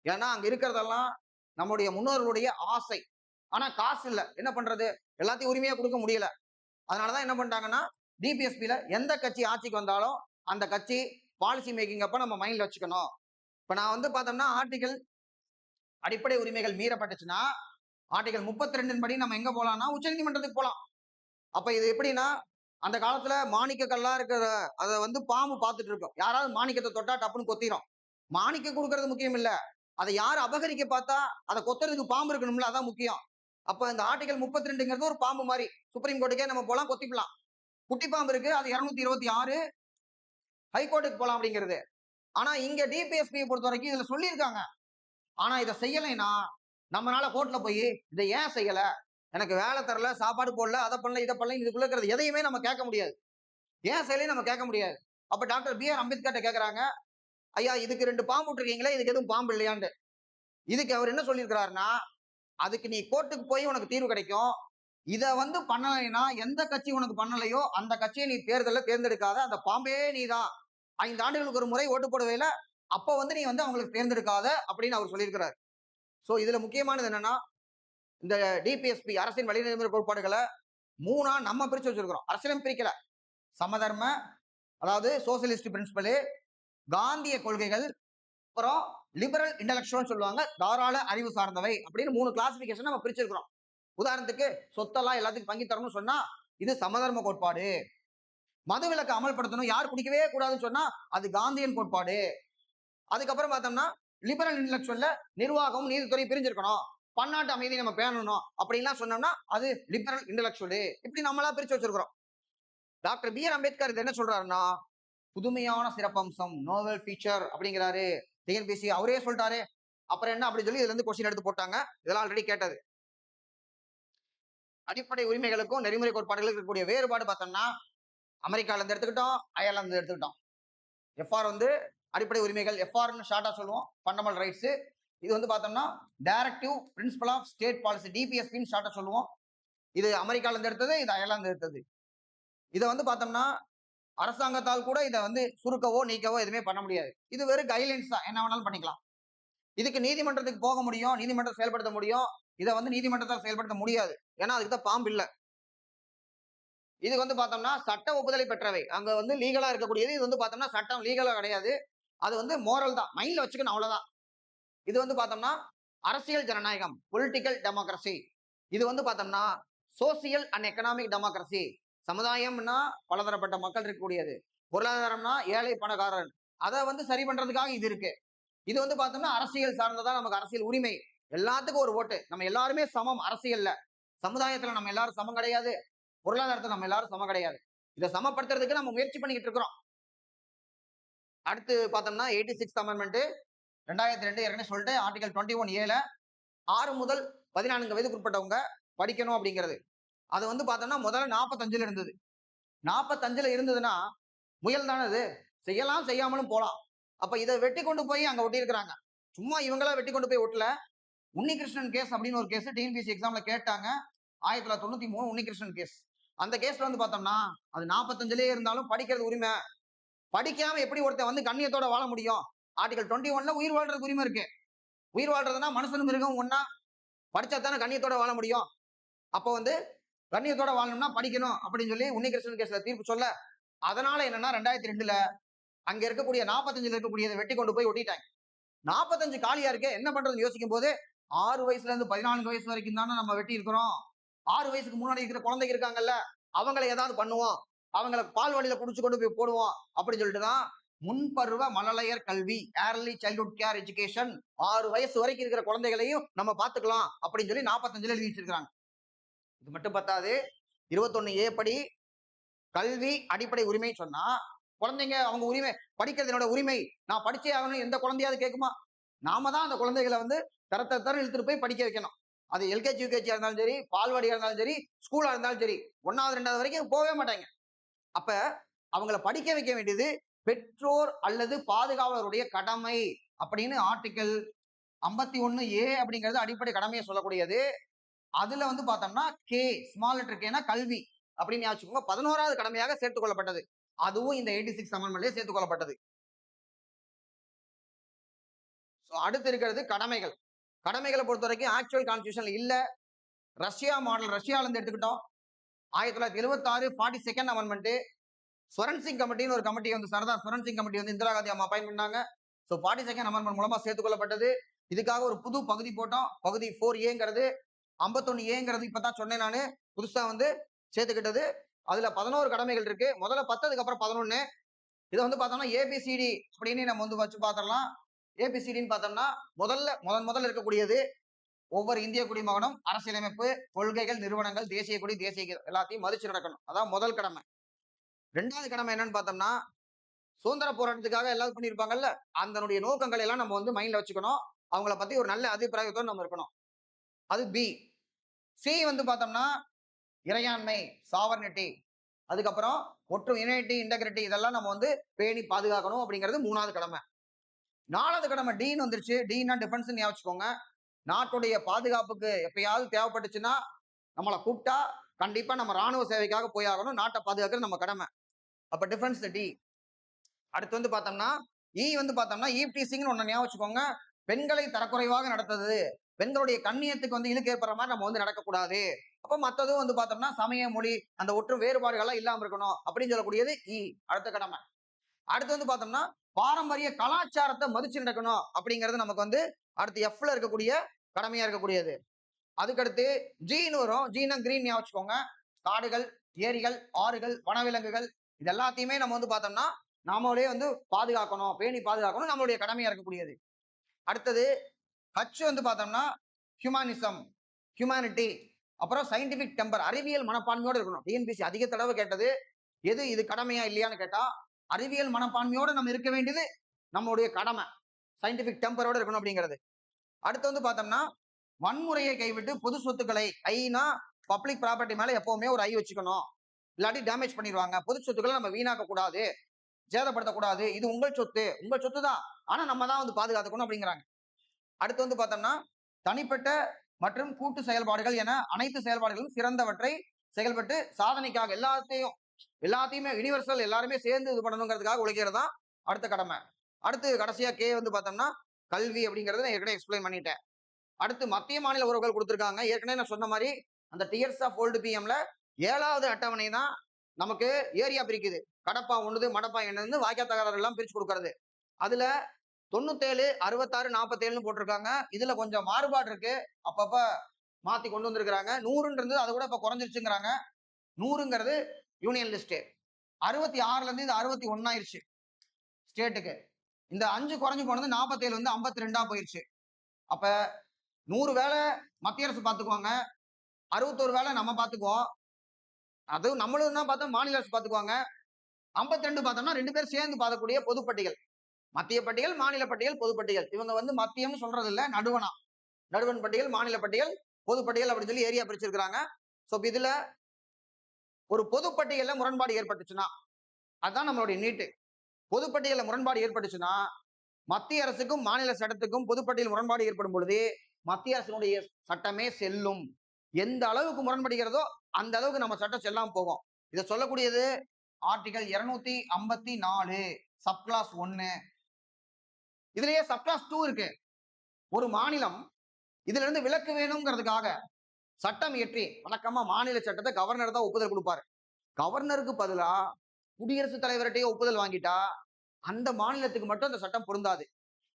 ஏன்னா அங்க இருக்கிறதெல்லாம் நம்முடைய முன்னோர்களுடைய ஆசை. ஆனா காசு இல்ல. என்ன பண்றது? எல்லாத்தையும் உரிமையா கொடுக்க முடியல. அதனாலதான் என்ன பண்ணிட்டாங்கன்னா டிபிஎஸ்பியில எந்த கட்சி ஆட்சிக்கு வந்தாலும் அந்த கட்சி பாலிசி மேக்கிங் அப்ப நம்ம மைண்ட்ல வச்சுக்கணும். இப்ப நான் வந்து பார்த்தோம்னா ஆர்டிகல் அடிப்படை உரிமைகள் மீறப்பட்டுச்சுன்னா ஆர்டிகல் 32 படி நம்ம எங்க போலாம்னா உச்சநீதிமன்றத்துக்கு போலாம். அப்ப இது எப்படின்னா அந்த காலத்துல மாணிக்க கல்லா இருக்கிற அதை வந்து பாம்பு பார்த்துட்டு இருக்கும். யாராவது மாணிக்கத்தை தொட்டா டப்புன்னு கொத்திரும். மாணிக்க கொடுக்கறது முக்கியம் இல்ல. அதை யார் அபகரிக்க பார்த்தா அதை கொத்துறதுக்கு பாம்பு இருக்கணும்ல, அதான் முக்கியம். அப்ப இந்த ஆர்டிகல் 32ங்கிறது ஒரு பாம்பு மாதிரி. சுப்ரீம் கோர்ட்டுக்கே நம்ம போலாம், கொத்திக்கலாம். குட்டி பாம்பு இருக்கு, அது 226 ஹைகோர்ட்டுக்கு போலாம் அப்படிங்கிறது. ஆனா இங்க டிபிஎஸ்பியை பொறுத்த வரைக்கும் இதுல சொல்லியிருக்காங்க. ஆனா இதை செய்யலைன்னா நம்மளால கோர்ட்ல போய் இதை ஏன் செய்யல, எனக்கு வேலை தரல, சாப்பாடு போடல, அதை பண்ணல, இதை பண்ணல, இதுக்குள்ள இருக்கிறது எதையுமே நம்ம கேட்க முடியாது. ஏன் செய்யலையும் நம்ம கேட்க முடியாது. அப்ப டாக்டர் B.R. அம்பேத்கர் கேட்கறாங்க, ஐயா இதுக்கு 2 பாம்பு விட்டுருக்கீங்களே, இதுக்கு எதுவும் பாம்பு இல்லையாண்டு. இதுக்கு அவர் என்ன சொல்லியிருக்கிறாருன்னா, அதுக்கு நீ கோர்ட்டுக்கு போய் உனக்கு தீர்வு கிடைக்கும். இத வந்து பண்ணலைன்னா எந்த கட்சி உனக்கு பண்ணலையோ அந்த கட்சியை நீ தேர்தலில் தேர்ந்தெடுக்காத, அந்த பாம்பே நீதான். 5 ஆண்டுகளுக்கு ஒரு முறை ஓட்டு போடுவையில அப்ப வந்து நீ வந்து அவங்களுக்கு தேர்ந்தெடுக்காத அப்படின்னு அவர் சொல்லியிருக்கிறார். சோ இதுல முக்கியமானது என்னன்னா, இந்த டிபிஎஸ்பி அரசின் வழிநெறிமுறை கோட்பாடுகளை 3ஆ நம்ம பிரிச்சு வச்சிருக்கிறோம். அரசியலும் பிரிக்கல. சமதர்ம, அதாவது சோசியலிஸ்ட் பிரின்சிபல், காந்திய கொள்கைகள், அப்புறம் லிபரல் இன்டலெக்சுவல் சொல்லுவாங்க, தாராள அறிவு சார்ந்தவை அப்படின்னு 3 கிளாசிபிகேஷன் நம்ம பிரிச்சிருக்கிறோம். உதாரணத்துக்கு சொத்தெல்லாம் எல்லாத்துக்கும் பங்கி தரணும்னு சொன்னா இது சமதர்ம கோட்பாடு. மதுவிலக்கு அமல்படுத்தணும், யார் குடிக்கவே கூடாதுன்னு சொன்னா அது காந்தியன் கோட்பாடு. அதுக்கப்புறம் பார்த்தோம்னா லிபரல் இன்டலெக்சுவல்ல நிர்வாகம், நீதித்துறை பிரிஞ்சிருக்கணும், பன்னாட்டு அமைதியை நம்ம பேணணும் அப்படின்லாம் சொன்னோம்னா அது லிபரல் இன்டலெக்சுவல். இப்படி நம்மளா பிரிச்சு வச்சிருக்கிறோம். Doctor B.R. அம்பேத்கர் இது என்ன சொல்றாருன்னா, புதுமையான சிறப்பம்சம், நோவல் ஃபீச்சர் அப்படிங்கிறாரு. டிஎன்பிசி அவரே சொல்லிட்டாரு. அப்புறம் என்ன அப்படி சொல்லி இதுல இருந்து கொஸ்டின் எடுத்து போட்டாங்க. இதெல்லாம் ஆல்ரெடி கேட்டது. அடிப்படை உரிமைகளுக்கும் நெறிமுறை கோட்பாடுகளுக்கும் இருக்கக்கூடிய வேறுபாடு பார்த்தோம்னா அமெரிக்கால இருந்து எடுத்துக்கிட்டோம், அயர்லாந்து எடுத்துக்கிட்டோம். எஃப்ஆர் வந்து அடிப்படை உரிமைகள், எஃப்ஆர்னு ஷார்ட்டா சொல்லுவோம், ஃபண்டமெண்டல் ரைட்ஸ். இது வந்து பார்த்தோம்னா directive principle of state policy, டிபிஎஸ்பின்னு ஷார்ட்டா சொல்லுவோம். இது அமெரிக்கால இருந்து எடுத்தது, இது அயர்லாந்து எடுத்தது. இதை வந்து பார்த்தோம்னா அரசாங்கத்தால் கூட இதை வந்து சுருக்கவோ நீக்கவோ எதுவுமே பண்ண முடியாது. இது வெறும் கைட்லைன்ஸ் தான், என்ன வேணாலும் பண்ணிக்கலாம். இதுக்கு நீதிமன்றத்துக்கு போக முடியும், நீதிமன்றம் செயல்படுத்த முடியும். இதை வந்து நீதிமன்றத்தால் செயல்படுத்த முடியாது. ஏன்னா அதுக்கு தான் பாம்பு இல்லை. இது வந்து பார்த்தோம்னா சட்ட ஒப்புதலை பெற்றவை. அங்க வந்து லீகலா இருக்கக்கூடியது. இது வந்து பார்த்தோம்னா சட்டம் லீகலா கிடையாது. அது வந்து மோரல் தான். மைண்ட்ல வச்சுக்கணும் அவ்வளவுதான். இது வந்து பார்த்தோம்னா அரசியல் ஜனநாயகம், பொலிட்டிக்கல் டெமோக்ரஸி. இது வந்து பார்த்தோம்னா சோசியல் அண்ட் எக்கனாமிக் டெமோக்ரஸி. சமுதாயம்னா பலதரப்பட்ட மக்கள் இருக்கக்கூடியது. பொருளாதாரம்னா ஏழை பணக்காரன். அதை வந்து சரி பண்றதுக்காக இது இருக்கு. இது வந்து பார்த்தோம்னா அரசியல் சார்ந்ததா நமக்கு அரசியல் உரிமை. எல்லாத்துக்கும் ஒரு ஓட்டு. நம்ம எல்லாருமே சமம் அரசியல்ல. சமுதாயத்துல நம்ம எல்லாரும் சமம் கிடையாது. பொருளாதாரத்துல நம்ம எல்லாரும் சமம் கிடையாது. இதை சமப்படுத்துறதுக்கு நம்ம முயற்சி பண்ணிக்கிட்டு இருக்கிறோம். அடுத்து பார்த்தோம்னா 86th அமெண்ட்மெண்ட் 2002 ஏற்கனவே சொல்லிட்டு ஆர்டிகல் 21A 6 முதல் 14 வயதுக்குட்பட்டவங்க படிக்கணும் அப்படிங்கிறது. அது வந்து பார்த்தோம்னா முதல்ல 45ல இருந்தது. 45ல இருந்ததுன்னா முயல் தானே அது. செய்யலாம் செய்யாமலும் போலாம். அப்ப இதை வெட்டி கொண்டு போய் அங்க ஒட்டி இருக்கிறாங்க. சும்மா இவங்களா வெட்டி கொண்டு போய் ஒட்டல. உன்னிகிருஷ்ணன் கேஸ் அப்படின்னு ஒரு கேஸ் டிஎன்பிஎஸ்சி எக்ஸாம்ல கேட்டாங்க. 1993 உன்னிகிருஷ்ணன் கேஸ். அந்த கேஸ்ல வந்து பார்த்தோம்னா அது 45லயே இருந்தாலும் படிக்கிறது உரிமை. படிக்காம எப்படி ஒருத்தன் வந்து கண்ணியத்தோட வாழ முடியும்? ஆர்டிகல் 21ல உயிர் வாழ்றதுக்கு உரிமை இருக்கு. உயிர் வாழ்றதுன்னா மனுஷனும் மிருகம் ஒண்ணா படிச்சா தானே கண்ணியத்தோட வாழ முடியும். அப்போ வந்து கண்ணியத்தோட வாழணும்னா படிக்கணும் அப்படின்னு சொல்லி உன்னிகிருஷ்ணன் கேஸ்ல தீர்ப்பு சொல்ல, அதனால என்னன்னா 2002ல அங்க இருக்கக்கூடிய 45ல இருக்கக்கூடியதை வெட்டி கொண்டு போய் ஒட்டிட்டாங்க. 45 காலியா இருக்கே என்ன பண்றதுன்னு யோசிக்கும் போது 6 வயசுல இருந்து 14 வயசு வரைக்கும் தானே நம்ம வெட்டி இருக்கிறோம். 6 வயசுக்கு முன்னாடி இருக்கிற குழந்தைங்க இருக்காங்கல்ல, அவங்களை ஏதாவது பண்ணுவோம். அவங்களை பால் வழியில குடிச்சு கொண்டு போய் போடுவோம் அப்படின்னு சொல்லிட்டு தான் முன்பருவ மழலையர் கல்வி, ஏர்லி சைல்ட்ஹுட் கேர் எஜுகேஷன், 6 வயசு வரைக்கும் இருக்கிற குழந்தைகளையும் நம்ம பாத்துக்கலாம் அப்படின்னு சொல்லி 45ல எழுதி வச்சிருக்காங்க. இது மட்டும் பத்தாது. 21A படி கல்வி அடிப்படை உரிமை சொன்னா குழந்தைங்க அவங்க உரிமை படிக்கிறது என்னோட உரிமை, நான் படிச்சே ஆகணும் எந்த குழந்தையாவது கேட்குமா? நாம தான் அந்த குழந்தைகளை வந்து தர இழுத்துட்டு போய் படிக்க வைக்கணும். அது எல்கேஜி யூகேஜியா இருந்தாலும் சரி, பால்வாடியா இருந்தாலும் சரி, ஸ்கூலா இருந்தாலும் சரி, 1வது 2வது வரைக்கும் போகவே மாட்டாங்க. அப்ப அவங்கள படிக்க வைக்க வேண்டியது பெற்றோர் அல்லது பாதுகாவலருடைய கடமை அப்படின்னு ஆர்டிகல் 51A அப்படிங்கிறது அடிப்படை கடமையை சொல்லக்கூடியது. அதுல வந்து பார்த்தோம்னா கே ஸ்மால் லெட்டர் கேனா கல்வி அப்படின்னு ஞாபகம் 11வது கடமையாக சேர்த்துக் கொள்ளப்பட்டது. அதுவும் இந்த 86 அமெண்ட்மெண்ட்லயே சேர்த்துக் கொள்ளப்பட்டது. அடுத்து இருக்கிறது கடமைகள். கடமைகளை பொறுத்த வரைக்கும் ஆக்சுவல் கான்ஸ்டியூஷன்ல இல்ல. ரஷ்யா மாடல் ரஷ்யால இருந்து எடுத்துக்கிட்டோம். 1976 42nd அமெண்ட்மெண்ட். ஸ்வரன் சிங் கமிட்டின்னு ஒரு கமிட்டி வந்து சர்தார் ஸ்வரன் சிங் கமிட்டி வந்து இந்திரா காந்தி அம்மா அப்பாயின் பண்ணாங்க. 42nd அமெண்ட்மெண்ட் மூலமா சேர்த்துக் கொள்ளப்பட்டது. இதுக்காக ஒரு புது பகுதி போட்டோம். பகுதி 4Aங்கிறது 51Aங்கிறது இப்பதான் சொன்னேன் நானு. புதுசா வந்து சேர்த்துக்கிட்டது. அதுல 11 கடமைகள் இருக்கு. முதல்ல 10 அதுக்கப்புறம் 11. இதை வந்து பார்த்தோம்னா ஏபிசிடி அப்படின்னு நம்ம வந்து வச்சு பார்த்துடலாம். ஏபிசிடின்னு பார்த்தோம்னா முதல்ல இருக்கக்கூடியது ஒவ்வொரு இந்திய குடிமகனும் அரசியலமைப்பு, கொள்கைகள், நிறுவனங்கள், தேசிய கொடி, தேசிய எல்லாத்தையும் மதிச்சு நடக்கணும். அதான் முதல் கடமை. 2வது கடமை என்னன்னு பார்த்தோம்னா சுதந்திர போராட்டத்துக்காக எல்லாரும் பண்ணியிருப்பாங்கல்ல, அதனுடைய நோக்கங்களை எல்லாம் நம்ம வந்து மைண்ட்ல வச்சுக்கணும். அவங்கள பத்தி ஒரு நல்ல அபிப்பிராயத்தோடு நம்ம இருக்கணும். அது பி. சி வந்து பார்த்தோம்னா இறையாண்மை, சாவர்னிட்டி, அதுக்கப்புறம் யுனைட்டி, இன்டெகிரிட்டி இதெல்லாம் நம்ம வந்து பேணி பாதுகாக்கணும் அப்படிங்கிறது 3வது கடமை. 4வது கடமை டின்னு வந்துருச்சு. டின்னா டிஃபென்ஸ் ஞாபகம். நாட்டுடைய பாதுகாப்புக்கு எப்பயாவது தேவைப்பட்டுச்சுன்னா நம்மளை கூப்பிட்டா கண்டிப்பா நம்ம ராணுவ சேவைக்காக போய் ஆகணும். நாட்டை பாதுகாக்கிறது நம்ம கடமை. அப்ப டிஃபென்ஸ் டி. அடுத்து வந்து பார்த்தோம்னா இ வந்து பார்த்தோம்னா ஈவ்டீசிங்னு ஒண்ணு ஞாபகம் வச்சுக்கோங்க. பெண்களை தரக்குறைவாக நடத்துறது, பெண்களுடைய கண்ணியத்துக்கு வந்து இழுக்கு ஏற்படுற மாதிரி நம்ம வந்து நடக்கக்கூடாது. அப்ப மத்ததும் வந்து பார்த்தோம்னா சமய, மொழி அந்த ஒற்று வேறுபாடுகள்லாம் இல்லாம இருக்கணும் அப்படின்னு சொல்லக்கூடியது இ. அடுத்த கடமை. அடுத்து வந்து பார்த்தோம்னா பாரம்பரிய கலாச்சாரத்தை மதிச்சு நடக்கணும் அப்படிங்கிறது நமக்கு வந்து அடுத்து எஃப்ல இருக்கக்கூடிய கடமையா இருக்கக்கூடியது. அதுக்கடுத்து ஜீன் வரும். ஜீனா கிரீன் ஞாபகம் வச்சுக்கோங்க. காடுகள், ஏரிகள், ஆறுகள், வனவிலங்குகள் இது எல்லாத்தையுமே நம்ம வந்து பார்த்தோம்னா நாமளே வந்து பாதுகாக்கணும், பேணி பாதுகாக்கணும் நம்மளுடைய கடமையா இருக்கக்கூடியது. அடுத்தது ஹச் வந்து பார்த்தோம்னா ஹியூமானிசம், ஹியூமானிட்டி, அப்புறம் சயின்டிபிக் டெம்பர் அறிவியல் மனப்பான்மையோடு இருக்கணும். டிஎன்பிசி அதிக தடவை கேட்டது எது இது கடமையா இல்லையான்னு கேட்டா அறிவியல் மனப்பான்மையோடு நம்ம இருக்க வேண்டியது நம்மளுடைய கடமை. சயின்டிபிக் டெம்பரோட இருக்கணும் அப்படிங்கிறது. அடுத்து வந்து பார்த்தோம்னா வன்முறையை கைவிட்டு பொது சொத்துக்களை ஐனா பப்ளிக் ப்ராப்பர்ட்டி மேல எப்பவுமே ஒரு ஐ வச்சுக்கணும். இல்லாட்டி டேமேஜ் பண்ணிடுவாங்க. பொது சொத்துக்களை நம்ம வீணாக்க கூடாது, சேதப்படுத்தக்கூடாது. இது உங்கள் சொத்து, உங்கள் சொத்து தான். ஆனா நம்ம தான் வந்து பாதுகாத்துக்கணும் அப்படிங்கிறாங்க. அடுத்து வந்து பார்த்தோம்னா தனிப்பட்ட மற்றும் கூட்டு செயல்பாடுகள் என அனைத்து செயல்பாடுகளும் சிறந்தவற்றை செயல்பட்டு சாதனைக்காக எல்லாத்தையுமே யூனிவர்சல் எல்லாருமே சேர்ந்து இது பண்ணணுங்கிறதுக்காக உழைக்கிறது தான் அடுத்த கடமை. அடுத்து கடைசியா கே வந்து பார்த்தோம்னா கல்வி அப்படிங்கறத நான் ஏற்கனவே எக்ஸ்பிளைன் பண்ணிட்டேன். அடுத்து மத்திய மாநில உறவுகள் கொடுத்திருக்காங்க. ஏற்கனவே நான் சொன்ன மாதிரி அந்த டியர்ஸ் ஆஃப் ஓல்டு பிஎம்ல 7வது அட்டவணை தான் நமக்கு ஏரியா பிரிக்குது. கடப்பா ஒண்ணுது, மடப்பா என்னது, வாய்க்கா தகராறு எல்லாம் பிரிச்சு கொடுக்கறது. அதுல 97, 66, 47ன்னு போட்டிருக்காங்க. இதுல கொஞ்சம் மாறுபாடு இருக்கு. அப்பப்ப மாத்தி கொண்டு வந்திருக்கிறாங்க. 100ன்றது அதை கூட இப்ப குறைஞ்சிருச்சுங்கிறாங்க. 100ங்கிறது யூனியன் லிஸ்ட். 66ல இருந்து இது 61 ஆயிருச்சு ஸ்டேட்டுக்கு. இந்த 5 குறைஞ்சு போனது 47 வந்து 52ஆ போயிருச்சு. அப்ப 100 வேலை மத்திய அரசு பாத்துக்குவாங்க, 61 வேலை நம்ம பாத்துக்குவோம். அதுவும் நம்மளும் தான் பார்த்தா மாநில அரசு பாத்துக்குவாங்க. 52 பார்த்தோம்னா 2 பேரும் சேர்ந்து பார்க்கக்கூடிய பொதுப்பட்டியல். மத்திய பட்டியல், மாநில பட்டியல், பொதுப்பட்டியல். இவங்க வந்து மத்தியம் சொல்றது இல்ல, நடுவனா. நடுவன் பட்டியல், மாநில பட்டியல், பொதுப்பட்டியல் அப்படின்னு சொல்லி ஏரியா பிரிச்சிருக்காங்க. சோ இதுல ஒரு பொதுப்பட்டியல்ல முரண்பாடு ஏற்பட்டுச்சுன்னா, அதுதான் நம்மளுடைய நீட்டு. பொதுப்பட்டியல்ல முரண்பாடு ஏற்பட்டுச்சுன்னா, மத்திய அரசுக்கும் மாநில சட்டத்துக்கும் பொதுப்பட்டியல் முரண்பாடு ஏற்படும் பொழுது மத்திய அரசினுடைய சட்டமே செல்லும். எந்த அளவுக்கு முரண்படுகிறதோ அந்த அளவுக்கு நம்ம சட்டம் செல்லாம போகும். இதை சொல்லக்கூடியது ஆர்டிகல் 254 சப்கிளாஸ் 1. இதுலயே சப்கிளாஸ் 2 இருக்கு. ஒரு மாநிலம் இதுல இருந்து விலக்கு வேணுங்கிறதுக்காக சட்டம் இயற்றி, வழக்கமா மாநில சட்டத்தை கவர்னர் தான் ஒப்புதல் கொடுப்பாரு. கவர்னருக்கு பதிலா குடியரசுத் தலைவர்கிட்டயே ஒப்புதல் வாங்கிட்டா அந்த மாநிலத்துக்கு மட்டும் அந்த சட்டம் பொருந்தாது.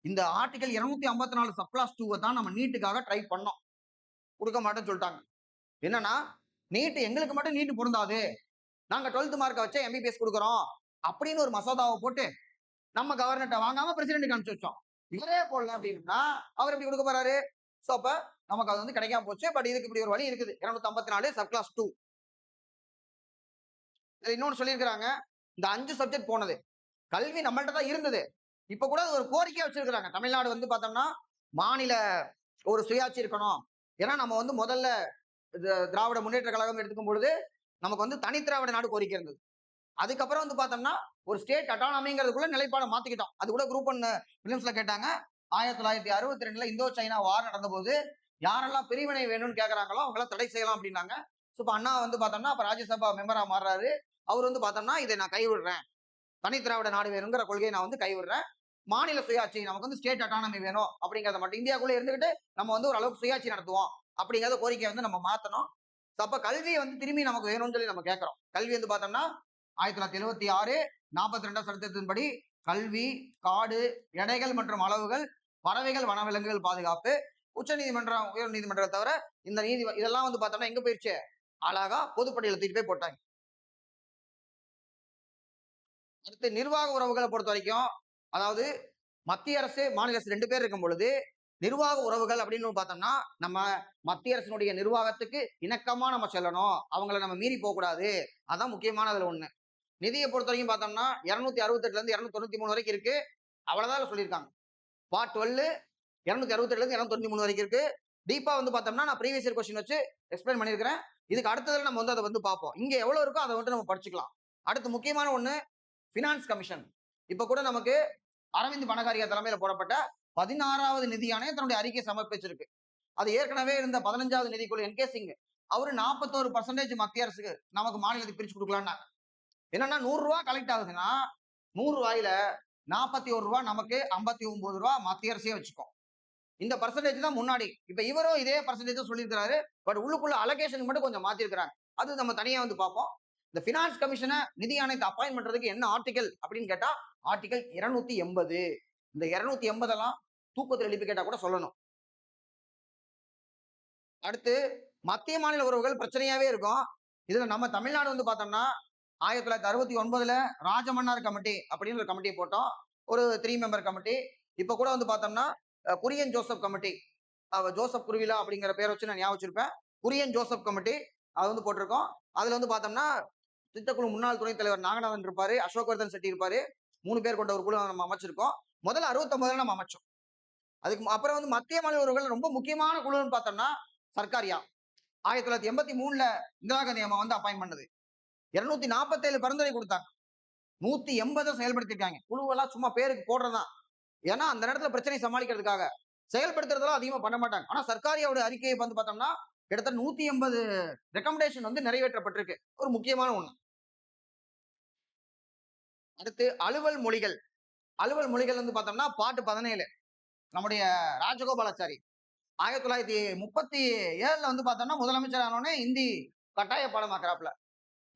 இந்த ஆர்டிகல் 254 சப்கிளாஸ் 2 தான் நம்ம நீட்டுக்காக ட்ரை பண்ணோம். கொடுக்க மாட்டேன்னு சொல்லிட்டாங்க. என்னன்னா, நீட் எங்களுக்கு மட்டும் நீட் பொருந்தாது, நாங்க 12th மார்க்கை வச்சு எம்பிபிஎஸ் கொடுக்குறோம் அப்படின்னு ஒரு மசோதாவை போட்டு நம்ம கவர்னர்ட்ட வாங்காம பிரசிடென்ட்க்கு அனுப்பிச்சு வச்சோம். இவரே போடல அப்படின்னா அவர் எப்படி கொடுக்க போறாரு? சோ அப்ப நமக்கு அது வந்து கிடைக்காம போச்சு. பட் இதுக்கு இப்படி ஒரு வழி இருக்குது. 254 சப்கிளாஸ் 2. இன்னொன்னு சொல்லியிருக்கிறாங்க, இந்த 5 சப்ஜெக்ட் போனது கல்வி நம்மள்ட்ட தான் இருந்தது. இப்ப கூட ஒரு கோரிக்கையா வச்சிருக்கிறாங்க. தமிழ்நாடு வந்து பார்த்தோம்னா மாநில ஒரு சுயாட்சி இருக்கணும். ஏன்னா நம்ம வந்து முதல்ல திராவிட முன்னேற்ற கழகம் எடுத்துக்கும் பொழுது நமக்கு வந்து தனி திராவிட நாடு கோரிக்கை இருந்தது. அதுக்கப்புறம் வந்து பார்த்தோம்னா ஒரு ஸ்டேட் அட்டானமிங்கிறதுக்குள்ள நிலைப்பாடை மாத்திக்கிட்டோம். அது கூட குரூப் 1 பிலிம்ஸ்ல கேட்டாங்க. 1962ல இந்தோ சைனா வார் நடந்த போது யாரெல்லாம் பிரிவினை வேணும்னு கேட்கறாங்களோ அவங்கள தடை செய்யலாம் அப்படின்னாங்க. இப்ப அண்ணா வந்து பார்த்தோம்னா அப்ப ராஜ்யசபா மெம்பரா மாறுறாரு. அவர் வந்து பார்த்தோம்னா இதை நான் கைவிடுறேன், தனி திராவிட நாடு வேணுங்கிற கொள்கையை நான் வந்து கைவிடுறேன், மாநில சுயாட்சி நமக்கு வந்து ஸ்டேட் அட்டானமி வேணும் அப்படிங்கறத மட்டும் இந்தியாக்குள்ள இருந்துகிட்டு நம்ம வந்து ஒரு அளவுக்கு சுயாட்சி நடத்துவோம் அப்படிங்கறத கோரிக்கையை வந்து நம்ம மாத்தணும். அப்ப கல்வியை வந்து திரும்பி நமக்கு வேணும்னு சொல்லி நம்ம கேட்கிறோம். கல்வி வந்து பார்த்தோம்னா 1976 42 சட்டத்தின்படி கல்வி, காடு, எடைகள் மற்றும் அளவுகள், பறவைகள், வனவிலங்குகள் பாதுகாப்பு, உச்ச நீதிமன்றம், உயர் நீதிமன்றத்தை தவிர இந்த நீதி இதெல்லாம் வந்து பார்த்தோம்னா எங்க போயிருச்சு, அழகா பொதுப்பட்டியல தூக்கிட்டு போய் போட்டாங்க. அடுத்து நிர்வாக உறவுகளை பொறுத்த வரைக்கும், அதாவது மத்திய அரசு, மாநில அரசு 2 பேர் இருக்கும் பொழுது நிர்வாக உறவுகள் அப்படின்னு பார்த்தோம்னா நம்ம மத்திய அரசினுடைய நிர்வாகத்துக்கு இணக்கமா நம்ம செல்லணும், அவங்கள நம்ம மீறி போக கூடாது. அதான் முக்கியமானதுல ஒண்ணு. நிதியை பொறுத்த வரைக்கும் பார்த்தோம்னா 268ல இருந்து 293 வரைக்கும் இருக்கு. அவ்வளவுதான் சொல்லியிருக்காங்க. பார்ட் 12 268ல இருந்து 293 வரைக்கும் இருக்கு. டீப்பா வந்து பார்த்தோம்னா நான் ப்ரீவியஸ் இயர் கொஸ்டின் வச்சு எக்ஸ்பிளைன் பண்ணியிருக்கிறேன். இதுக்கு அடுத்ததுல நம்ம வந்து அதை வந்து பார்ப்போம். இங்க எவ்வளவு இருக்கோ அதை வந்து நம்ம படிச்சுக்கலாம். அடுத்து முக்கியமான ஒண்ணு பினான்ஸ் கமிஷன். இப்ப கூட நமக்கு அரவிந்த் பனகாரியா தலைமையில போடப்பட்ட 16வது நிதி ஆணையம் தன்னுடைய அறிக்கை சமர்ப்பிச்சிருக்கு. அது ஏற்கனவே இருந்த 15வது நிதிக்குழு என் கே சிங் அவரு 41% மத்திய அரசுக்கு நமக்கு மாநிலத்துக்கு பிரிச்சு கொடுக்கலாம்னா, என்னன்னா 100 ரூபாய் கலெக்ட் ஆகுதுன்னா 100 ரூபாயில 41 ரூபாய் நமக்கு, 59 ரூபாய் மத்திய அரசே வச்சுக்கோ. இந்த பர்சன்டேஜ் தான் முன்னாடி. இப்ப இவரும் இதே பர்சன்டேஜ் சொல்லியிருக்காரு. பட் உள்ளுக்குள்ள அலோகேஷன் மட்டும் கொஞ்சம் மாத்திருக்காங்க. அது நம்ம தனியா வந்து பார்ப்போம். இந்த பினான்ஸ் கமிஷனை நிதி ஆணையத்தை அப்பாயின்ட் பண்றதுக்கு என்ன ஆர்டிகல் அப்படின்னு கேட்டா ஆர்டிகல் 280. இந்த 280 எல்லாம் தூக்கத்தில் எழுப்பி கேட்டா கூட சொல்லணும். அடுத்து மத்திய மாநில உறவுகள் பிரச்சனையாவே இருக்கும். இதுல நம்ம தமிழ்நாடு வந்து பார்த்தோம்னா 1969ல ராஜமன்னார் கமிட்டி அப்படின்னு ஒரு கமிட்டியை போட்டோம். ஒரு 3 மெம்பர் கமிட்டி. இப்ப கூட வந்து பார்த்தோம்னா குரியன் ஜோசப் கமிட்டி, ஜோசப் குருவிலா அப்படிங்கிற பேரை வச்சு நான் ஞாபகம் வச்சிருப்பேன். குரியன் ஜோசப் கமிட்டி அது வந்து போட்டிருக்கோம். அதுல வந்து பார்த்தோம்னா திட்டக்குழு முன்னாள் துணைத் தலைவர் நாகநாதன் இருப்பாரு, அசோக்வர்தன் செட்டி இருப்பாரு. 3 பேர் கொண்ட ஒரு குழு நம்ம அமைச்சிருக்கோம். முதல்ல 69ல நம்ம அமைச்சோம். அதுக்கு அப்புறம் வந்து மத்திய மாநில உறவுகள் ரொம்ப முக்கியமான குழுன்னு பார்த்தோம்னா சர்க்காரியா 1983ல இந்திரா காந்தி அம்மா வந்து அப்பாயின் பண்ணது. 247 பரிந்துரை கொடுத்தாங்க. 180 செயல்படுத்திருக்காங்க. குழுவெல்லாம் சும்மா பேருக்கு போடுறதுதான். ஏன்னா அந்த நேரத்துல பிரச்சனை சமாளிக்கிறதுக்காக. செயல்படுத்துறதெல்லாம் அதிகமா பண்ண மாட்டாங்க. ஆனா சர்க்காரியோட அறிக்கையை வந்து பார்த்தோம்னா கிட்டத்தட்ட 180 ரெக்கமெண்டேஷன் வந்து நிறைவேற்றப்பட்டிருக்கு. ஒரு முக்கியமான ஒண்ணு. அடுத்து அலுவல் மொழிகள். அலுவல் மொழிகள் வந்து பார்த்தோம்னா பார்ட் 17 நம்முடைய ராஜகோபாலாச்சாரி 1937ல வந்து பார்த்தோம்னா முதலமைச்சர் ஆனோடனே ஹிந்தி கட்டாய பாடமாக்குறாப்ல.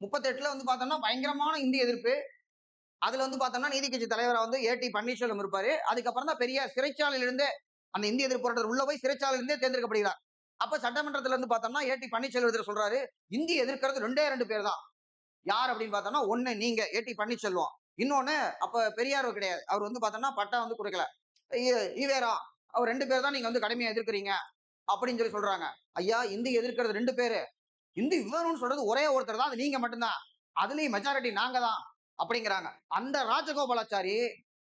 38ல வந்து பார்த்தோம்னா பயங்கரமான இந்திய எதிர்ப்பு. அதுல வந்து பார்த்தோம்னா நீதி கட்சி தலைவரா வந்து ஏடி பன்னீர்செல்வம் இருப்பாரு. அதுக்கப்புறம் தான் பெரியார் சிறைச்சாலையிலிருந்து அந்த இந்திய எதிர்ப்பு போராட்டத்தில் உள்ள போய் சிறைச்சாலையிலிருந்தே தேர்ந்தெடுக்கப்படுகிறார். அப்ப சட்டமன்றத்துல இருந்து பார்த்தோம்னா ஏடி பன்னீர்செல்வம் சொல்றாரு, இந்திய எதிர்க்கிறது 2 பேர் தான். யார் அப்படின்னு பார்த்தோம்னா, ஒண்ணு நீங்க ஏடி பன்னீர்செல்வம். இன்னொன்னு அப்ப பெரியார் கிடையாது. அவர் வந்து பார்த்தோம்னா பட்டா வந்து குடுக்கல. ஈவேரா அவர் 2 பேர் தான் நீங்க வந்து கடுமையா எதிர்க்கிறீங்க அப்படின்னு சொல்றாங்க. ஐயா இந்தி எதிர்க்கிறது 2 பேரு. இந்தி வேணும்னு சொல்றது ஒரே ஒருத்தர் தான். அது நீங்க மட்டும்தான். அதுலயும் மெஜாரிட்டி நாங்க தான் அப்படிங்கிறாங்க. அந்த ராஜகோபாலாச்சாரி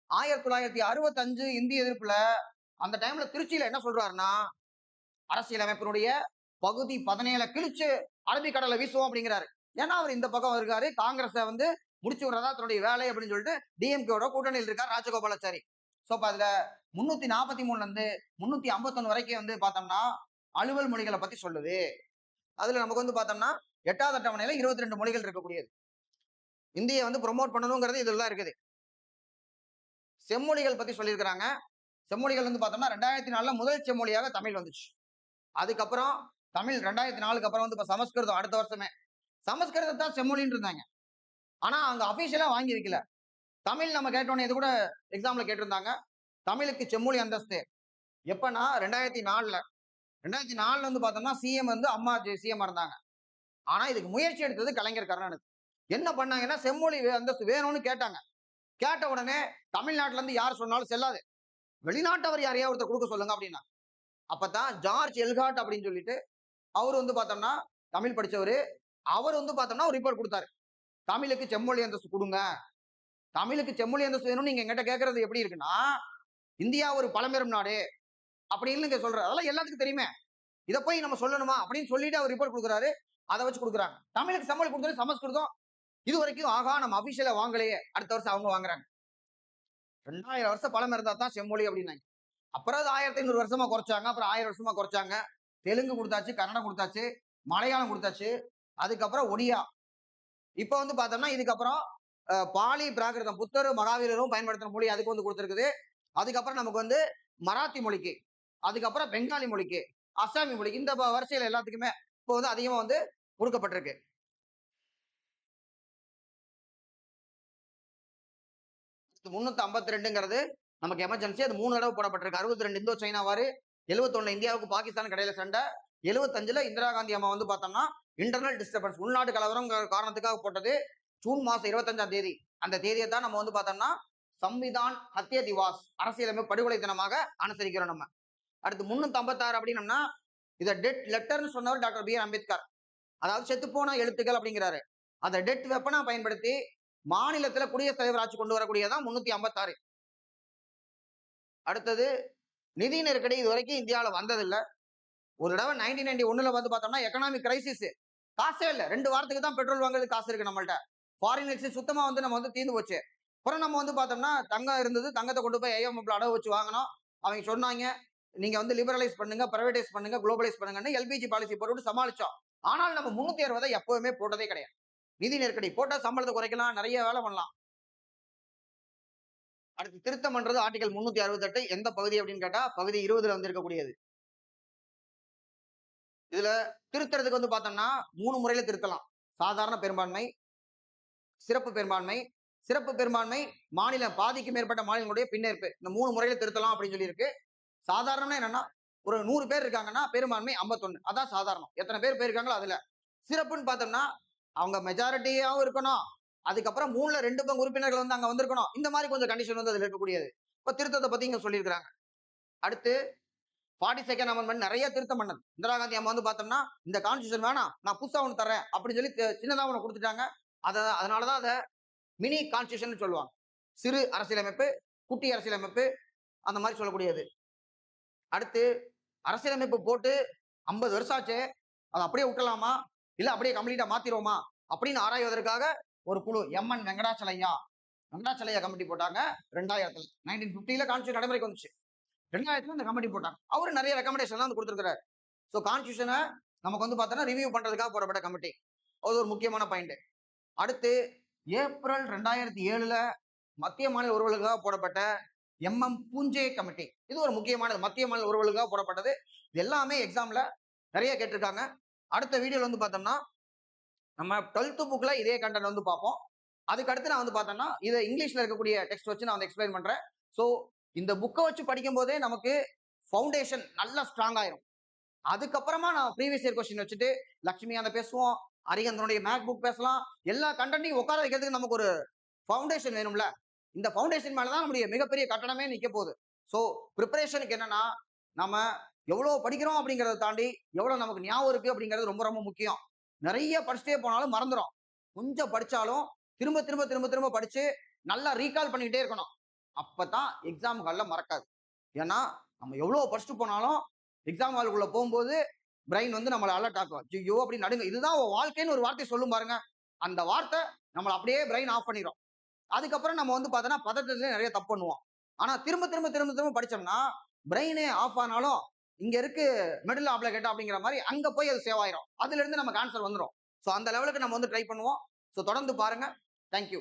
1965 இந்திய எதிர்ப்புல அந்த டைம்ல திருச்சியில என்ன சொல்றாருன்னா, அரசியலமைப்பினுடைய பகுதி 17 கிழிச்சு அரபிக்கடலை வீசுவோம் அப்படிங்கிறாரு. ஏன்னா அவர் இந்த பக்கம் இருக்காரு. காங்கிரஸ வந்து முடிச்சு விடுறதா தன்னுடைய வேலை அப்படின்னு சொல்லிட்டு டிஎம்கேவோட கூட்டணியில் இருக்கார் ராஜகோபாலாச்சாரி. சோ அப்ப அதுல 343ல இருந்து 351 வரைக்கும் வந்து பார்த்தோம்னா அலுவல் மொழிகளை பத்தி சொல்லுது. அதுல நமக்கு வந்து பார்த்தோம்னா 8வது அட்டவணையில 22 மொழிகள் இருக்கக்கூடியது. இந்தியை வந்து ப்ரொமோட் பண்ணணுங்கிறது இதெல்லாம் இருக்குது. செம்மொழிகள் பத்தி சொல்லியிருக்கிறாங்க. செம்மொழிகள் வந்து பார்த்தோம்னா 2004ல முதல் செம்மொழியாக தமிழ் வந்துச்சு. அதுக்கப்புறம் தமிழ் 2004க்கு அப்புறம் வந்து இப்ப சமஸ்கிருதம் அடுத்த வருஷமே. சமஸ்கிருதத்தை செம்மொழின்னு இருந்தாங்க. ஆனா அங்க அபிஷியலா வாங்கி வைக்கல. தமிழ் நம்ம கேட்டோன்னே இது கூட எக்ஸாம்ல கேட்டிருந்தாங்க. தமிழுக்கு செம்மொழி அந்தஸ்து எப்பன்னா 2004ல 2004ல வந்து பார்த்தோம்னா சிஎம் வந்து அம்மா சிஎம் இருந்தாங்க. ஆனா இதுக்கு முயற்சி எடுத்தது கலைஞர் கருணாநிதி. என்ன பண்ணாங்கன்னா செம்மொழி அந்தஸ்து வேணும்னு கேட்டாங்க. கேட்ட உடனே தமிழ்நாட்டுல இருந்து யார் சொன்னாலும் செல்லாது. வெளிநாட்டவர் யாரையா ஒருத்தர் கொடுக்க சொல்லுங்க அப்படின்னா. அப்பதான் ஜார்ஜ் எல்காட் அப்படின்னு சொல்லிட்டு அவர் வந்து பார்த்தோம்னா தமிழ் படிச்சவரு. அவர் வந்து பார்த்தோம்னா ஒரு ரிப்போர்ட் கொடுத்தாரு. தமிழுக்கு செம்மொழி அந்தஸ்து கொடுங்க. தமிழுக்கு செம்மொழி அந்தஸ்து வேணும்னு நீங்க எங்கிட்ட கேட்கறது எப்படி இருக்குன்னா, இந்தியா ஒரு பழம்பெரும் நாடு அப்படின்னு நீங்க சொல்றாரு. அதெல்லாம் எல்லாத்துக்கும் தெரியுமே. இதை போய் நம்ம சொல்லணுமா அப்படின்னு சொல்லிட்டு அவர் ரிப்போர்ட் கொடுக்குறாரு. அதை வச்சு கொடுக்குறாங்க. தமிழுக்கு செம்மொழி கொடுத்தது சமஸ்கிருதம் இது வரைக்கும் ஆகா நம்ம அபிஷியலா வாங்கலையே அடுத்த வருஷம் அவங்க வாங்குறாங்க. 2000 வருஷம் பழம் இருந்தா தான் செம்மொழி அப்படின்னாங்க. அப்புறம் அது 1500 வருஷமா குறைச்சாங்க. அப்புறம் 1000 வருஷமா குறைச்சாங்க. தெலுங்கு கொடுத்தாச்சு, கன்னடம் கொடுத்தாச்சு, மலையாளம் கொடுத்தாச்சு. அதுக்கப்புறம் ஒடியா. இப்ப வந்து பார்த்தோம்னா இதுக்கப்புறம் பாலி பிராகிருதம் புத்தரும் மகாவீரரும் பயன்படுத்தின மொழி அதுக்கு வந்து கொடுத்திருக்குது. அதுக்கப்புறம் நமக்கு வந்து மராத்தி மொழிக்கு, அதுக்கப்புறம் பெங்காலி மொழிக்கு, அசாமி மொழிக்கு இந்த வரிசையில எல்லாத்துக்குமே இப்போ வந்து அதிகமா வந்து கொடுக்கப்பட்டிருக்கு. 352ங்கிறது நமக்கு எமர்ஜென்சி. அது 3 தடவை போடப்பட்டிருக்கு. 62 இந்தோ சைனா வாரு, 71 இந்தியாவுக்கு பாகிஸ்தான் இடையில சண்டை, 75ல இந்திரா காந்தி அம்மா வந்து பார்த்தோம்னா இன்டர்னல் டிஸ்டர்பன்ஸ் உள்நாட்டு கலவரம் காரணத்துக்காக போட்டது. ஜூன் மாசம் 25ஆம் தேதி அந்த தேதியை தான் நம்ம வந்து பார்த்தோம்னா சம்விதான் ஹத்ய திவாஸ் அரசியலமைப்பு படுகொலை தினமாக அனுசரிக்கிறோம் நம்ம. அடுத்து 356 அப்படின்னம்னா இதை டெட் லெட்டர்னு சொன்னவர் டாக்டர் பி ஆர் அம்பேத்கர். அதாவது செத்துப்போன எழுத்துக்கள் அப்படிங்கிறாரு. அதை டெட் வெப்பனா பயன்படுத்தி மாநிலத்துல குடியரசுத் தலைவர் ஆட்சி கொண்டு வரக்கூடியதான் 356. அடுத்தது நிதி நெருக்கடி இது வரைக்கும் இந்தியாவில் வந்ததில்லை. ஒரு தடவை 1991ல வந்து பார்த்தோம்னா எக்கனாமிக் கிரைசிஸ் காசே இல்லை. 2 வாரத்துக்கு தான் பெட்ரோல் வாங்குறது காசு இருக்கு நம்மள்ட்ட. ஃபாரின் எக்ஸ்சேஞ்ச் சுத்தமா வந்து நம்ம வந்து தீர்ந்து போச்சு. அப்புறம் நம்ம வந்து பார்த்தோம்னா தங்கம் இருந்தது. தங்கத்தை கொண்டு போய் ஐஎம்எஃப்ல அடகு வச்சு வாங்கினோம். அவங்க சொன்னாங்க நீங்க வந்து லிபரலைஸ் பண்ணுங்க, பிரைவேடைஸ் பண்ணுங்க, குளோபலைஸ் பண்ணுங்கன்னு எல்பிஜி பாலிசி போட்டு சமாளிச்சோம். ஆனால் நம்ம 360 எப்பவுமே போட்டதே கிடையாது. நிதி நெருக்கடி போட்டா சம்பளத்தை குறைக்கலாம், நிறைய வேலை பண்ணலாம். அடுத்து திருத்தம் பண்றது ஆர்டிகல் 368 எந்த பகுதி அப்படின்னு கேட்டா பகுதி 20ல வந்து இருக்கக்கூடியது. இதுல திருத்தறதுக்கு வந்து பார்த்தோம்னா 3 முறையில திருத்தலாம். சாதாரண பெரும்பான்மை, சிறப்பு பெரும்பான்மை, சிறப்பு பெரும்பான்மை மாநிலம் பாதிக்கு மேற்பட்ட மாநிலங்களுடைய பின்னேற்பு. இந்த 3 முறையில திருத்தலாம் அப்படின்னு சொல்லி இருக்கு. சாதாரணம்னா என்னன்னா ஒரு 100 பேர் இருக்காங்கன்னா பெரும்பான்மை 51 அதான் சாதாரணம். எத்தனை பேர் போயிருக்காங்களோ அதுல. சிறப்புன்னு பார்த்தோம்னா அவங்க மெஜாரிட்டியாவும் இருக்கணும். அதுக்கப்புறம் 3ல 2 பங்கு உறுப்பினர்கள் வந்து அங்க வந்திருக்கணும். இந்த மாதிரி கொஞ்சம் கண்டிஷன் வந்து அதுல இருக்கக்கூடியது. இப்ப திருத்தத்தை பத்தி இங்க சொல்லியிருக்கிறாங்க. அடுத்து 42nd அமெண்ட்மெண்ட் நிறைய திருத்தம் பண்ணது. இந்திரா காந்தி அம்மா வந்து பார்த்தோம்னா இந்த கான்ஸ்டியூஷன் வேணாம் நான் புதுசா ஒன்று தரேன் அப்படின்னு சொல்லி சின்னதா ஒன்று கொடுத்துட்டாங்க. அதனாலதான் அதை மினி கான்ஸ்டியூஷன் சொல்லுவாங்க. சிறு அரசியலமைப்பு, குட்டி அரசியலமைப்பு அந்த மாதிரி சொல்லக்கூடியது. அடுத்து அரசியலமைப்பு போட்டு 50 வருஷம் ஆச்சு. அதை அப்படியே விட்டலாமா இல்ல அப்படியே கம்ப்ளீட்டா மாத்திருவோமா அப்படின்னு ஆராய்வதற்காக ஒரு குழு எம்என் வெங்கடாச்சலையா கமிட்டி போட்டாங்க. 2000ல 1950ல கான்ஸ்டியூஷன் நடைமுறைக்கு வந்துச்சு. 2000ல இந்த கமிட்டி போட்டாங்க. அவரு நிறைய ரெக்கமெண்டேஷன் வந்து கொடுத்திருக்கிறாரு. சோ கான்ஸ்டியூஷனை நமக்கு வந்து பார்த்தோம்னா ரிவ்யூ பண்றதுக்காக போடப்பட்ட கமிட்டி. அது ஒரு முக்கியமான பாயிண்ட். அடுத்து ஏப்ரல் 2007ல மத்திய மாநில உறவுகளுக்காக போடப்பட்ட எம்எம் பூஞ்சே கமிட்டி. இது ஒரு முக்கியமானது. மத்திய மாநில உறவுகளுக்காக போடப்பட்டது. இது எல்லாமே எக்ஸாம்ல நிறைய கேட்டிருக்காங்க. அடுத்த வீடியோல வந்து பார்த்தோம்னா நம்ம 12th புக்ல இதே கண்டென்ட் வந்து பார்ப்போம். அதுக்கு அடுத்து நான் வந்து பார்த்தேன்னா இதை இங்கிலீஷ்ல இருக்கக்கூடிய டெக்ஸ்ட் வச்சு நான் வந்து எக்ஸ்பிளைன் பண்றேன். ஸோ இந்த புக்கை வச்சு படிக்கும் போதே நமக்கு ஃபவுண்டேஷன் நல்லா ஸ்ட்ராங் ஆயிரும். அதுக்கப்புறமா நான் ப்ரீவியஸ் இயர் கொஸ்டின் வச்சுட்டு லட்சுமிகாந்த பேசுவோம், அரிகந்தனுடைய மேக் புக் பேசலாம். எல்லா கண்டென்ட்டையும் உட்கார வைக்கிறதுக்கு நமக்கு ஒரு ஃபவுண்டேஷன் வேணும்ல. இந்த ஃபவுண்டேஷன் மேலதான் நம்முடைய மிகப்பெரிய கட்டணமே நிக்க போகுது. ஸோ ப்ரிப்பரேஷனுக்கு என்னன்னா நம்ம எவ்வளவு படிக்கிறோம் அப்படிங்கறத தாண்டி எவ்வளவு நமக்கு ஞாபகம் இருக்கு அப்படிங்கிறது ரொம்ப ரொம்ப முக்கியம். நிறைய படிச்சுட்டே போனாலும் மறந்துடும். கொஞ்சம் படிச்சாலும் திரும்ப திரும்ப திரும்ப திரும்ப படிச்சு நல்லா ரீகால் பண்ணிக்கிட்டே இருக்கணும். அப்பதான் எக்ஸாம் ஹால்ல மறக்காது. ஏன்னா நம்ம எவ்வளவு படிச்சுட்டு போனாலும் எக்ஸாம் ஹாலுக்குள்ள போகும்போது பிரெயின் வந்து நம்மளை அலர்ட் ஆக்கும். ஐயோ அப்படி நடுங்க. இதுதான் வாழ்க்கைன்னு ஒரு வார்த்தை சொல்லும் பாருங்க. அந்த வார்த்தை நம்மளை அப்படியே பிரெயின் ஆஃப் பண்ணிடும். அதுக்கப்புறம் நம்ம வந்து பார்த்தோன்னா பதட்டத்துல நிறைய தப்பு பண்ணுவோம். ஆனா திரும்ப திரும்ப திரும்ப திரும்ப படிச்சோம்னா பிரெயினே ஆஃப் ஆனாலும் இங்க இருக்கு மெடில் ஆப்ளிகேட்டா அப்படிங்கிற மாதிரி அங்க போய் அது சேவ் ஆயிரும். அதுல இருந்து நமக்கு ஆன்சர் வந்துடும். ஸோ அந்த லெவலுக்கு நம்ம வந்து ட்ரை பண்ணுவோம். ஸோ தொடர்ந்து பாருங்க. தேங்க்யூ.